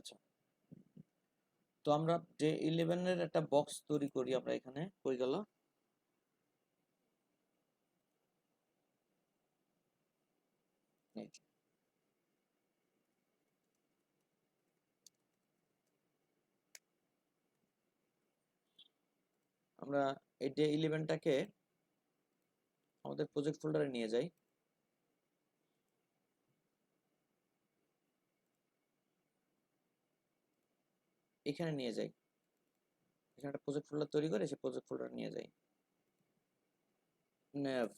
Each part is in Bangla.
আচ্ছা, তো আমরা যে 11 একটা বক্স তৈরি করি আমরা এখানে, কই গেল? আমরা এই ডে 11টাকে আমাদের প্রজেক্ট ফোল্ডারে নিয়ে যাই। এখানে নিয়ে যাই, এখানে একটা প্রজেক্ট ফোল্ডার তৈরি করে সেই প্রজেক্ট ফোল্ডারে নিয়ে যাই। নেভ,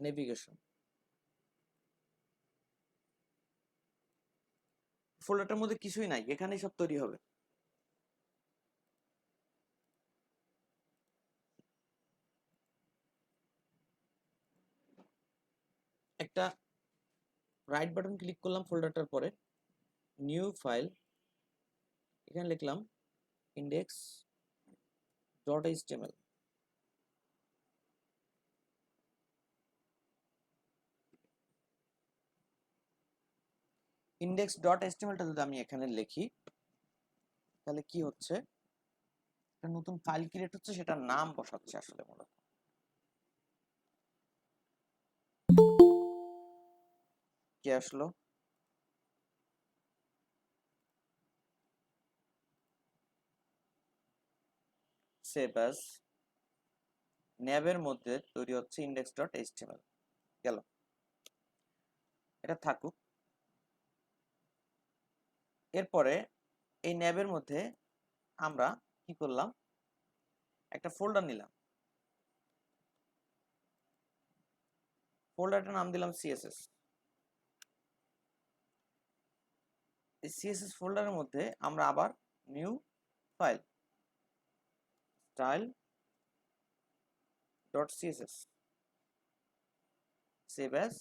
নেভিগেশন ফোল্ডারটার মধ্যে কিছুই নাই, এখানেই সব তৈরি হবে। একটা রাইট বাটন ক্লিক করলাম ফোল্ডারটার পরে, নিউ ফাইল, এখানে লিখলাম index.html। index.htmlটা যদি আমি এখানে লিখি তাহলে কি হচ্ছে, একটা নতুন ফাইল ক্রিয়েট হচ্ছে, সেটার নাম বসাচ্ছে আসলে মূলত। কি আসলো? সেভ অ্যাজ, ন্যাবের মধ্যে তৈরি হচ্ছে index.html। গেল, এটা থাকুক। এরপরে এই ন্যাবের মধ্যে আমরা কি করলাম, একটা ফোল্ডার নিলাম, ফোল্ডারটার নাম দিলাম সিএসএস। এই সিএসএস ফোল্ডারের মধ্যে আমরা আবার new file style.css, save as,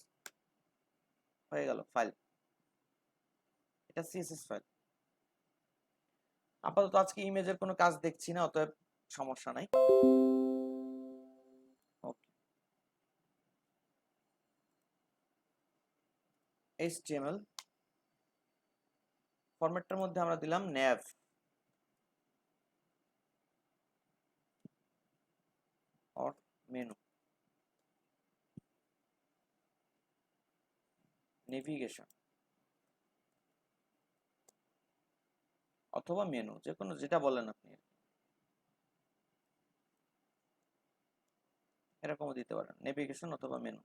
হয়ে গেল ফাইল, এটা সিএসএস ফাইল। আপাতত আজকে ইমেজের কোনো কাজ দেখছি না, অতএব সমস্যা নাই। ওকে, HTML ফরম্যাটটার মধ্যে আমরা দিলাম nav or মেনু, নেভিগেশন অথবা মেনু, যে কোনো যেটা বলেন আপনি, এরকমও দিতে পারেন, নেভিগেশন অথবা মেনু।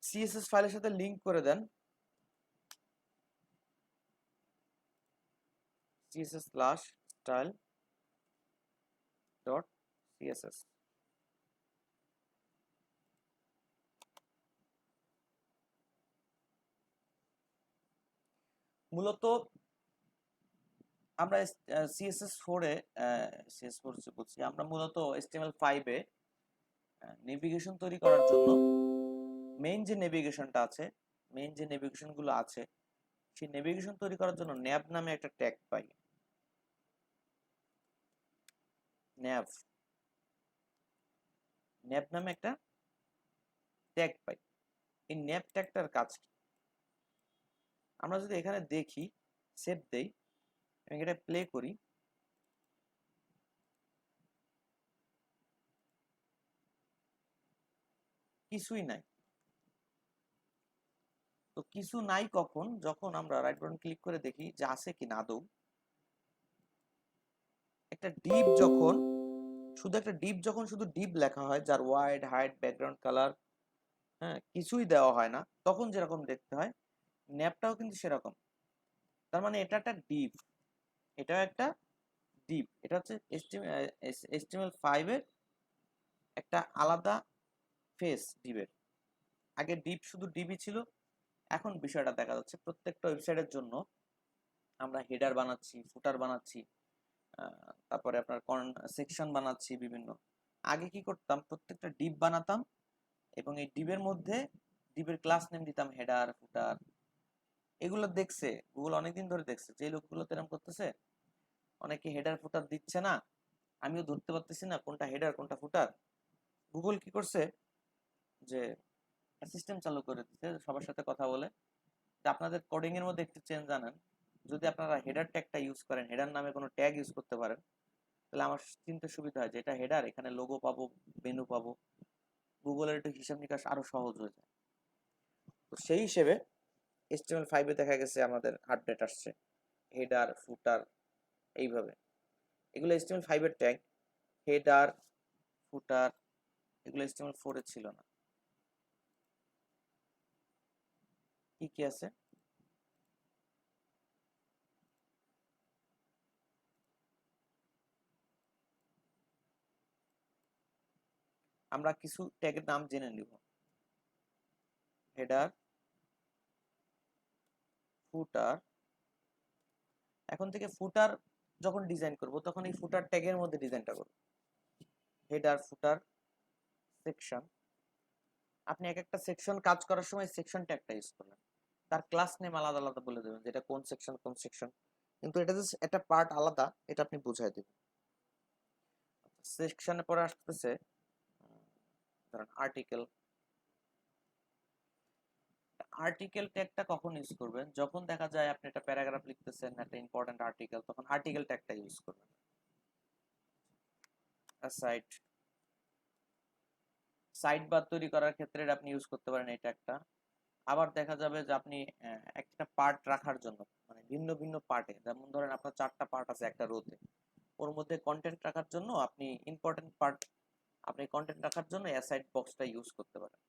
সিএসএস ফাইলের সাথে লিংক করে দেন css/style.css। মূলত আমরা CSS4 এ CSS4 বলছি, আমরা মূলত HTML5 এ নেভিগেশন তৈরি করার জন্য মেইন যে নেভিগেশনটা আছে, মেইন যে নেভিগেশন গুলো আছে, সেই নেভিগেশন তৈরি করার জন্য nav নামে একটা ট্যাগ পাই। nav nav নামে একটা ট্যাগ পাই। এই nav ট্যাগটার কাজ কি, আমরা যদি এখানে দেখি, সেভ দেই, আমি এটা প্লে করি, কিছুই নাই। তো কিছু নাই কখন, যখন আমরা রাইট বাটন ক্লিক করে দেখি যে আছে কিনা আদৌ। একটা ডিপ যখন, শুধু একটা ডিপ যখন শুধু ডিপ লেখা হয়, যার ওয়াইড হাইট ব্যাকগ্রাউন্ড কালার, হ্যাঁ, কিছুই দেওয়া হয় না, তখন যেরকম দেখতে হয়, ন্যাপটাও কিন্তু সেরকম। তার মানে এটা একটা ডিপ, এটাও একটা ডিপ, এটা হচ্ছে HTML5 এর একটা আলাদা ফেস ডিপের। আগে ডিপ শুধু ডিপই ছিল, এখন বিষয়টা দেখা যাচ্ছে প্রত্যেকটা ওয়েবসাইটের জন্য আমরা হেডার বানাচ্ছি, ফুটার বানাচ্ছি, তারপরে আপনার সেকশন বানাচ্ছি বিভিন্ন। আগে কি করতাম, প্রত্যেকটা ডিপ বানাতাম এবং এই ডিপের মধ্যে ডিপের ক্লাস নেম দিতাম, হেডার ফুটার। এগুলো দেখছে গুগল অনেকদিন ধরে, দেখছে যে লোকগুলো এরকম করতেছে, অনেকে হেডার ফুটার দিচ্ছে না, আমিও ধরতে পারতেছি না কোনটা হেডার কোনটা ফুটার। গুগল কি করছে, যে সিস্টেম চালু করে দিতে সবার সাথে কথা বলে যে আপনাদের কোডিং এর মধ্যে একটু চেঞ্জ আনেন। যদি আপনারা হেডার ট্যাগটা ইউজ করেন, হেডার নামে কোনো ট্যাগ ইউজ করতে পারেন, তাহলে আমার চিনতে সুবিধা হয় যে এটা হেডার, এখানে লোগো পাবো, মেনু পাবো, গুগলের একটু হিসাব নিকাশ আরো সহজ হয়ে যায়। তো সেই হিসেবে HTML5 এ দেখা গেছে আমাদের আপডেট আসছে হেডার, ফুটার, এইভাবে। এগুলো HTML5 এর ট্যাগ। হেডার, ফুটার, এগুলো HTML4 এ ছিল না। কি কি আছে? আমরা কিছু ট্যাগের নাম জেনে নিব। হেডার, ফুটার। এখন থেকে ফুটার যখন ডিজাইন করব তখন এই ফুটার ট্যাগের মধ্যে ডিজাইনটা করব। হেডার, ফুটার, সেকশন। আপনি এক একটা সেকশন কাজ করার সময় সেকশন ট্যাগটা ইউজ করবেন। তার ক্লাস নেম আলাদা আলাদা বলে দেবেন যে এটা কোন সেকশন কোন সেকশন, কিন্তু এটা জাস্ট একটা পার্ট আলাদা, এটা আপনি বুঝাই দেবেন। সেকশনে পরে আসতেছে ধরেন আর্টিকেল। আর্টিকেল ট্যাগটা কখন ইউজ করবেন? যখন দেখা যায় আপনি একটা প্যারাগ্রাফ লিখতেছেন, একটা ইম্পর্টেন্ট আর্টিকেল, তখন আর্টিকেল ট্যাগটা ইউজ করবেন। সাইট, সাইট বার তৈরি করার ক্ষেত্রে আপনি ইউজ করতে পারেন এই ট্যাগটা। আবার দেখা যাবে যে আপনি একটা পার্ট রাখার জন্য, মানে ভিন্ন ভিন্ন পার্টে, যেমন ধরেন আপনার 4টা পার্ট আছে একটা রোতে, ওর মধ্যে কন্টেন্ট রাখার জন্য আপনি ইম্পর্টেন্ট পার্ট, আপনি কন্টেন্ট রাখার জন্য অ্যাসাইড বক্সটা ইউজ করতে পারেন।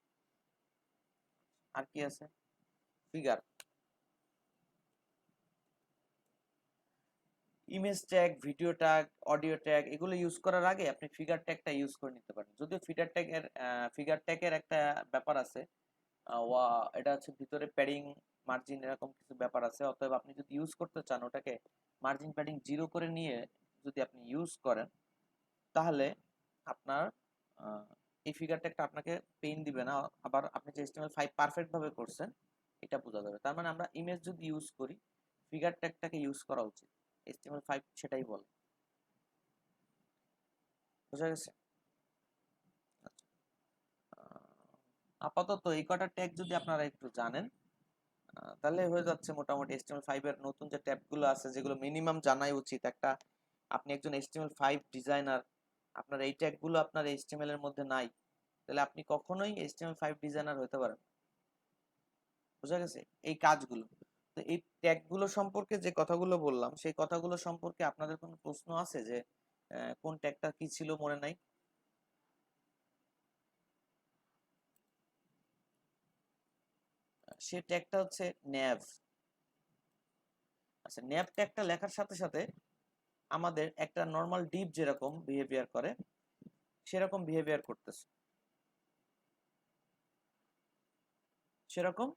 আর কি আছে? Figure, image tag, video tag, audio tag, এগুলো ইউজ করার আগে আপনি ফিগার ট্যাগটা ইউজ করে নিতে পারেন। যদিও ফিগার ট্যাগের একটা ব্যাপার আছে, এটা হচ্ছে ভিতরে প্যাডিং, মার্জিন, এরকম কিছু ব্যাপার আছে। অতএব আপনি যদি ইউজ করতে চান ওটাকে মার্জিন প্যাডিং 0 করে নিয়ে যদি আপনি ইউজ করেন, তাহলে আপনার এই ফিগার ট্যাগটা আপনাকে পেইন দিবে না। আবার আপনি যে HTML5 পারফেক্ট ভাবে করছেন এটা বোঝা যাবে। তার মানে আমরা ইমেজ যদি ইউজ করি, ফিগার ট্যাগটাকে ইউজ করা উচিত। HTML5 সেটাই বলে। বোঝা গেছে? আপাতত এই কটা ট্যাগ যদি আপনারা একটু জানেন, তাহলে হয়ে যাচ্ছে মোটামুটি। HTML5 এর নতুন যে ট্যাবগুলো আছে, যেগুলো মিনিমাম জানাই উচিত একটা, আপনি একজন HTML5 ডিজাইনার, আপনার এই ট্যাগগুলো আপনার HTML এর মধ্যে নাই, তাহলে আপনি কখনোই HTML5 ডিজাইনার হতে পারেন। বোঝা গেছে? এই কাজগুলো, তো এই ট্যাগগুলো সম্পর্কে যে কথাগুলো বললাম, সেই কথাগুলো সম্পর্কে আপনাদের কোনো প্রশ্ন আছে যে কোন ট্যাগটা কি ছিল মনে নাই? সে ট্যাগটা হচ্ছে ন্যাভ। আচ্ছা, ন্যাভ ট্যাগটা লেখার সাথে সাথে আমাদের একটা নর্মাল ডিভ যেরকম বিহেভিয়ার করে সেরকম বিহেভিয়ার করতেছে, সেরকম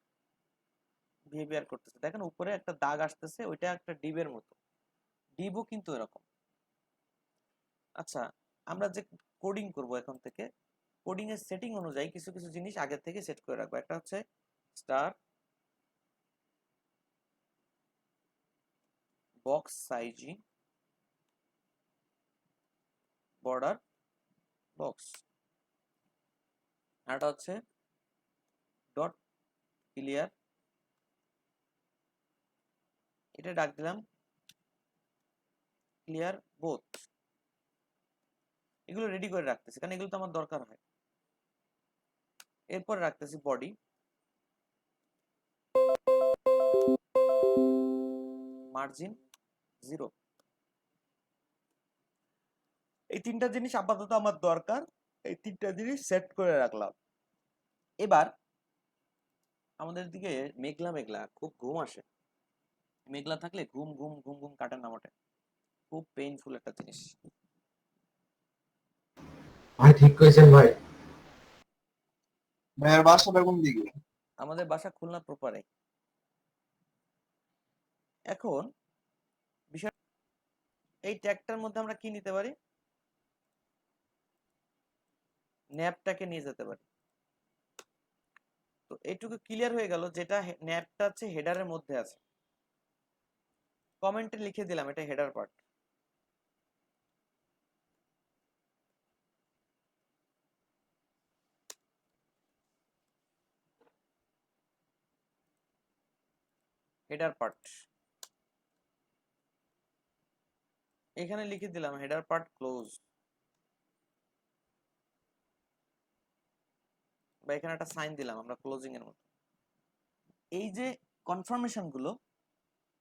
বিহেভিয়ার করতেছে। দেখেন উপরে একটা দাগ আসতেছে, ওইটা একটা ডিভের মতো, ডিভও কিন্তু এরকম। আচ্ছা, আমরা যে কোডিং করব এখন থেকে, কোডিং এর সেটিং অনুযায়ী কিছু কিছু জিনিস আগে থেকে সেট করে রাখবো। একটা হচ্ছে star box sizing, border box, আর হচ্ছে ডট ক্লিয়ার, এটা ডাক দিলাম ক্লিয়ার বোথ। এগুলো রেডি করে রাখতেছি কারণ এগুলো তো আমার দরকার হয়। এরপর রাখতেছি বডি, মার্জিন 0। এই তিনটা জিনিস আপাতত আমার দরকার, এই তিনটা জিনিস সেট করে রাখলাম। এবার আমাদের দিকে মেঘলা মেঘলা, খুব ঘুম আসে। মেঘলা থাকলে ঘুম ঘুম ঘুম ঘুম কাটে না মোটে, খুব পেইনফুল একটা জিনিস। ভাই ঠিক করেছেন ভাই। ভাইয়ার বাসাটা কোন দিকে? আমাদের বাসা খুলনা প্রপারে। এখন বিষয়, এই ট্যাগটার মধ্যে আমরা কি নিতে পারি? ন্যাপটাকে নিয়ে যেতে পারি। তো এইটুকু ক্লিয়ার হয়ে গেল, যেটা ন্যাপটা হচ্ছে হেডারের মধ্যে আছে। কমেন্টে লিখে দিলাম এটা হেডার পার্ট। হেডার পার্ট, এখানে লিখে দিলাম হেডার পার্ট ক্লোজ, বা এখানে একটা সাইন দিলাম আমরা ক্লোজিং এর মতো। এই যে কনফার্মেশন গুলো,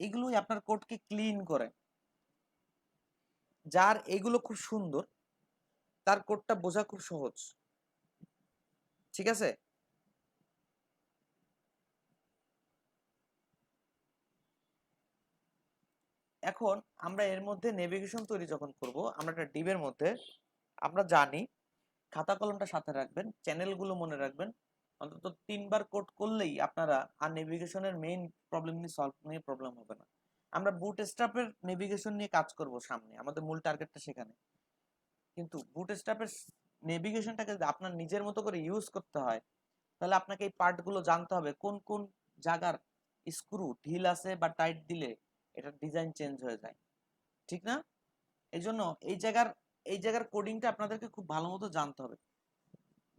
এগুলোই আপনার কোডকে ক্লিন করে। যার এগুলো খুব সুন্দর, তার কোডটা বোঝা খুব সহজ। ঠিক আছে? এখন আমরা এর মধ্যে নেভিগেশন তৈরি যখন করব, আমরা একটা ডিবের মধ্যে, আমরা জানি খাতা কলমটা সাথে রাখবেন, চ্যানেলগুলো মনে রাখবেন। অন্তত 3 বার কোড করলেই আপনারা আর নেভিগেশনের মেইন প্রবলেম নিয়ে সলভ নিয়ে প্রবলেম হবে না। আমরা বুটস্ট্র্যাপের নেভিগেশন নিয়ে কাজ করব সামনে, আমাদের মূল টার্গেটটা সেখানে। কিন্তু বুটস্ট্র্যাপের নেভিগেশনটাকে যদি আপনার নিজের মতো করে ইউজ করতে হয়, তাহলে আপনাকে এই পার্টগুলো জানতে হবে, কোন কোন জায়গার স্ক্রু ঢিল আছে বা টাইট দিলে এটার ডিজাইন চেঞ্জ হয়ে যায়। ঠিক না? এই জন্য এই জায়গার কোডিংটা আপনাদেরকে খুব ভালো মতো জানতে হবে,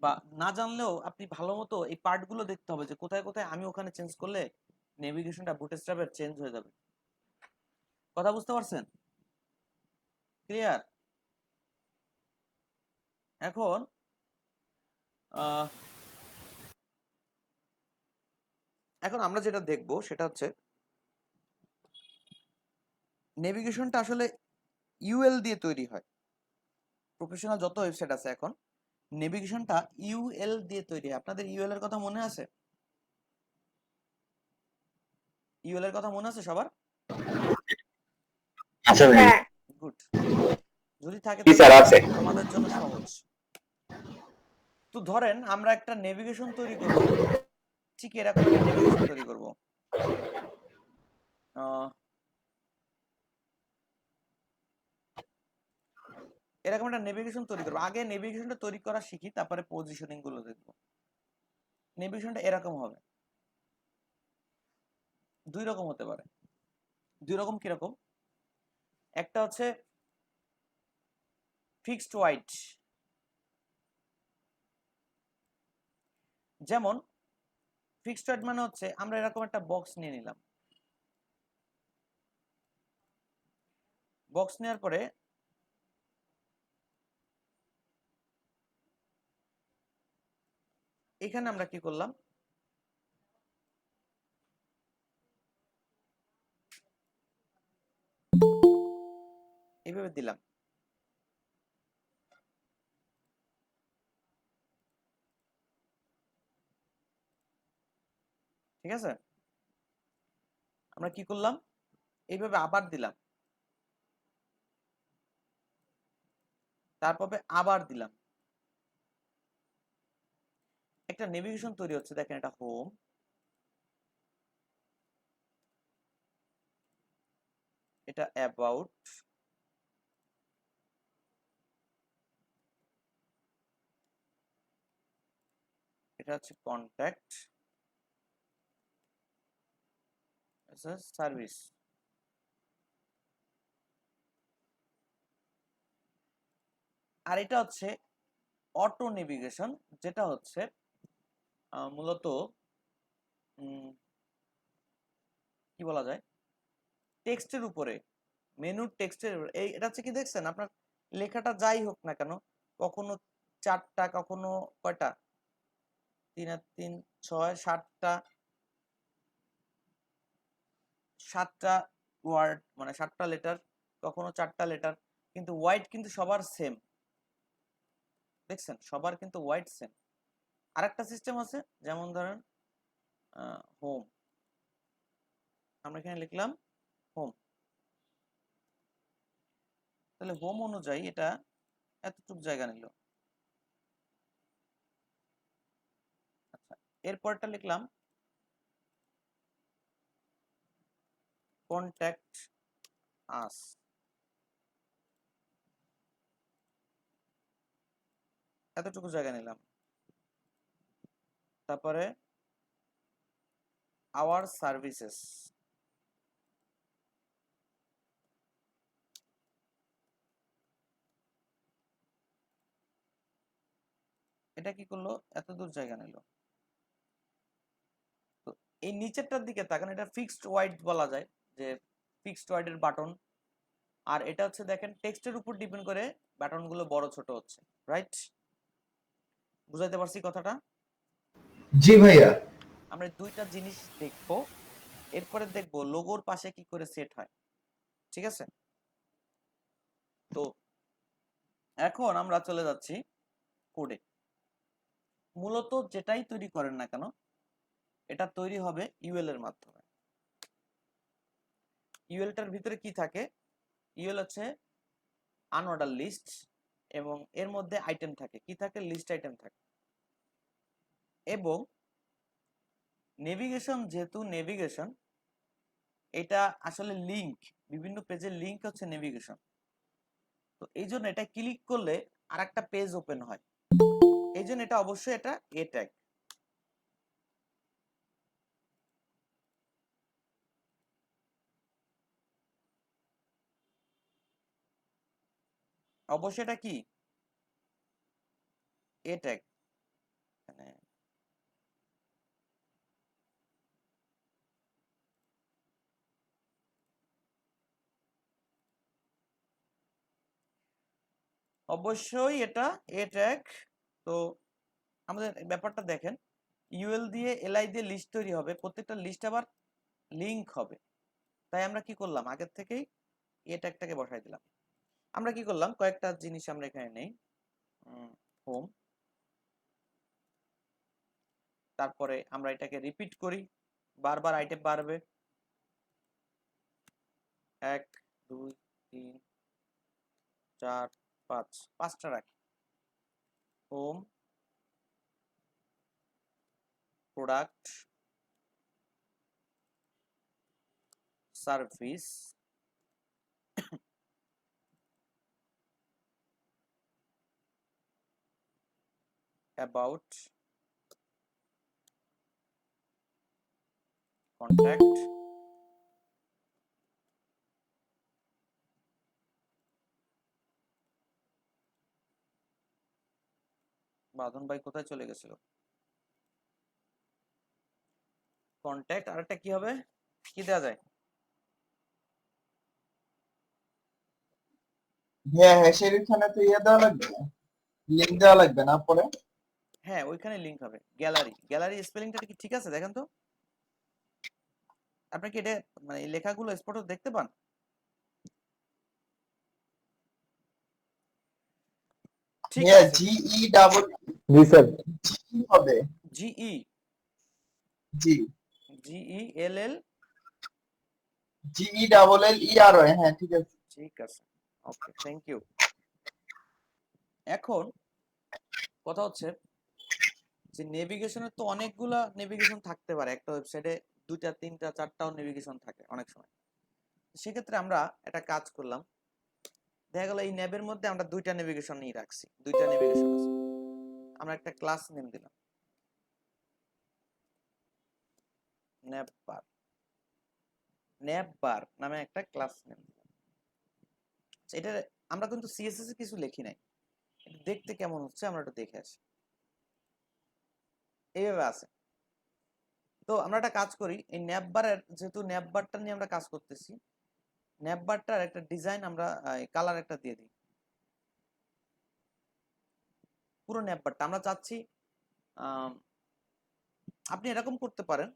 বা না জানলেও আপনি ভালো মতো এই পার্টগুলো দেখতে হবে যে কোথায় কোথায় আমি ওখানে চেঞ্জ করলে নেভিগেশনটা বুটস্ট্র্যাপের চেঞ্জ হয়ে যাবে। কথা বুঝতে পারছেন? ক্লিয়ার? এখন আহ, এখন আমরা যেটা দেখব সেটা হচ্ছে নেভিগেশনটা আসলে ইউএল দিয়ে তৈরি হয়। প্রফেশনাল যত ওয়েবসাইট আছে এখন, নেভিগেশনটা ইউএল দিয়ে তৈরি হয়। আপনাদের ইউএল এর কথা মনে আছে? ইউএল এর কথা মনে আছে সবার? আচ্ছা ভাই, গুড। যদি থাকে জি তাহলে স্যার আছে। আমাদের জন্য সহজ। তো ধরেন আমরা একটা নেভিগেশন তৈরি করব, ঠিক এরকম একটা নেভিগেশন তৈরি করব। এরকম একটা নেভিগেশন তৈরি করবো। আগে নেভিগেশনটা তৈরি করা শিখি, তারপরে পজিশনিং গুলো দেখবো। নেভিগেশনটা এরকম হবে, দুই রকম হতে পারে। দুই রকম কিরকম? একটা হচ্ছে ফিক্সড ওয়াইড, যেমন ফিক্সড ওয়াইড মানে হচ্ছে আমরা এরকম একটা বক্স নিয়ে নিলাম। বক্স নেওয়ার পরে এখানে আমরা কি করলাম, এইভাবে দিলাম। ঠিক আছে? আমরা কি করলাম, এইভাবে আবার দিলাম, তারপরে আবার দিলাম। একটা নেভিগেশন তৈরি হচ্ছে, দেখেন এটা হোম, এটা অ্যাবাউট, এটা হচ্ছে কন্ট্যাক্ট, সার্ভিস। আর এটা হচ্ছে অটো নেভিগেশন, যেটা হচ্ছে মূলত কি বলা যায়, টেক্সটের উপরে, মেনুর টেক্সটের এই এটা হচ্ছে কি দেখছেন, আপনার লেখাটা যাই হোক না কেন, কখনো 4টা, কখনো কয়টা, 3 আর 3 6, 7টা ওয়ার্ড, মানে 7টা লেটার, কখনো 4টা লেটার, কিন্তু ওয়াইড কিন্তু সবার সেম। দেখছেন, সবার কিন্তু ওয়াইড সেম। আরেকটা সিস্টেম আছে, যেমন ধরেন হোম, আমরা এখানে লিখলাম হোম, তাহলে হোম অনুযায়ী এটা এতটুকু জায়গা নিল। আচ্ছা, এরপরটা লিখলাম কন্ট্যাক্ট আস, এতটুকু জায়গা নিলাম। তারপরে আওয়ার সার্ভিসেস, এটা কি করলো, এত দূর জায়গা নিল। তো এই নিচেরটার দিকে তাকান, এটা ফিক্সড ওয়াইড বলা যায়, যে ফিক্সড ওয়াইডের বাটন। আর এটা হচ্ছে দেখেন টেক্সটের উপর ডিপেন্ড করে বাটনগুলো বড় ছোট হচ্ছে, রাইট? বুঝাইতে পারছি কথাটা? জি ভাইয়া। আমরা দুইটা জিনিস দেখবো, এরপরে দেখবো লোগোর পাশে কি করে সেট হয়, ঠিক আছে? তো এখন আমরা চলে যাচ্ছি কোডে। মূলত যেটাই তৈরি করেন না কেন, এটা তৈরি হবে ইউএল এর মাধ্যমে। ইউএলটার ভিতরে কি থাকে? ইউএল হচ্ছে আনঅর্ডার লিস্ট, এবং এর মধ্যে আইটেম থাকে, কি থাকে? লিস্ট আইটেম থাকে। এবং নেভিগেশন, যেহেতু নেভিগেশন, এটা আসলে লিংক, বিভিন্ন পেজের লিংক হচ্ছে নেভিগেশন। তো এই জন্য এটা ক্লিক করলে আর একটা পেজ ওপেন হয়, এই জন্য এটা অবশ্যই এটা এ ট্যাগ। অবশ্যই এটা কি এ ট্যাগ, মানে অবশ্যই এটা এ ট্যাগ। তো আমাদের ব্যাপারটা দেখেন, ইউএল দিয়ে এলআই দিয়ে লিস্ট তৈরি হবে, প্রত্যেকটা লিস্ট আবার লিংক হবে। তাই আমরা কি করলাম, আগের থেকেই এ ট্যাগটাকে বসাই দিলাম। আমরা কি করলাম, কয়েকটা জিনিস আমরা এখানে নেই। হোম, তারপরে আমরা এটাকে রিপিট করি, বারবার আইটেম বাড়বে, 1 2 3 4 5, 5টা রাখি। Home, product, service, about, contact, বাঁধন ভাই কোথায় চলে গেছিল? কন্ট্যাক্ট, আরেকটা কি হবে, কি দেওয়া যায়? হ্যাঁ হ্যাঁ, সেখানে তো ইয়ে দেওয়া লাগবে, লিঙ্ক দেওয়া লাগবে না পরে? হ্যাঁ, ওইখানে লিংক হবে। গ্যালারি, গ্যালারি স্পেলিংটা কি ঠিক আছে দেখেন তো? আপনি কি এটা, মানে এই লেখাগুলো স্পষ্ট দেখতে পান? ঠিক হ্যাঁ, আছে। জিই ডাবল জি স্যার। জি হবে। জিই, জি, জিই এল এল, জিই ডাবল এল ই আর ওয়াই, হ্যাঁ ঠিক আছে। ঠিক আছে, ওকে, থ্যাংক ইউ। এখন কথা হচ্ছে যে নেভিগেশনের তো অনেকগুলা নেভিগেশন থাকতে পারে একটা ওয়েবসাইটে, 2টা 3টা 4টাও নেভিগেশন থাকে অনেক সময়। সেক্ষেত্রে আমরা একটা কাজ করলাম, দেখা গেল এই ন্যাবের মধ্যে আমরা 2টা নেভিগেশন নিয়ে রাখছি, 2টা নেভিগেশন আছে। আমরা একটা ক্লাস নেম দিলাম ন্যাব বার, ন্যাব বার নামে একটা ক্লাস নেম দিলাম। এটা আমরা কিন্তু সিএসএস এ কিছু লিখি নাই, এটা দেখতে কেমন হচ্ছে আমরা একটু দেখে আসি। এইভাবে আছে। তো আমরা একটা কাজ করি, এই ন্যাব বারের, যেহেতু ন্যাব বারটা নিয়ে আমরা কাজ করতেছি, ন্যাব বারটার একটা ডিজাইন আমরা কালার একটা দিয়ে দিই। পুরো ন্যাব বারটা আমরা চাচ্ছি, আপনি এরকম করতে পারেন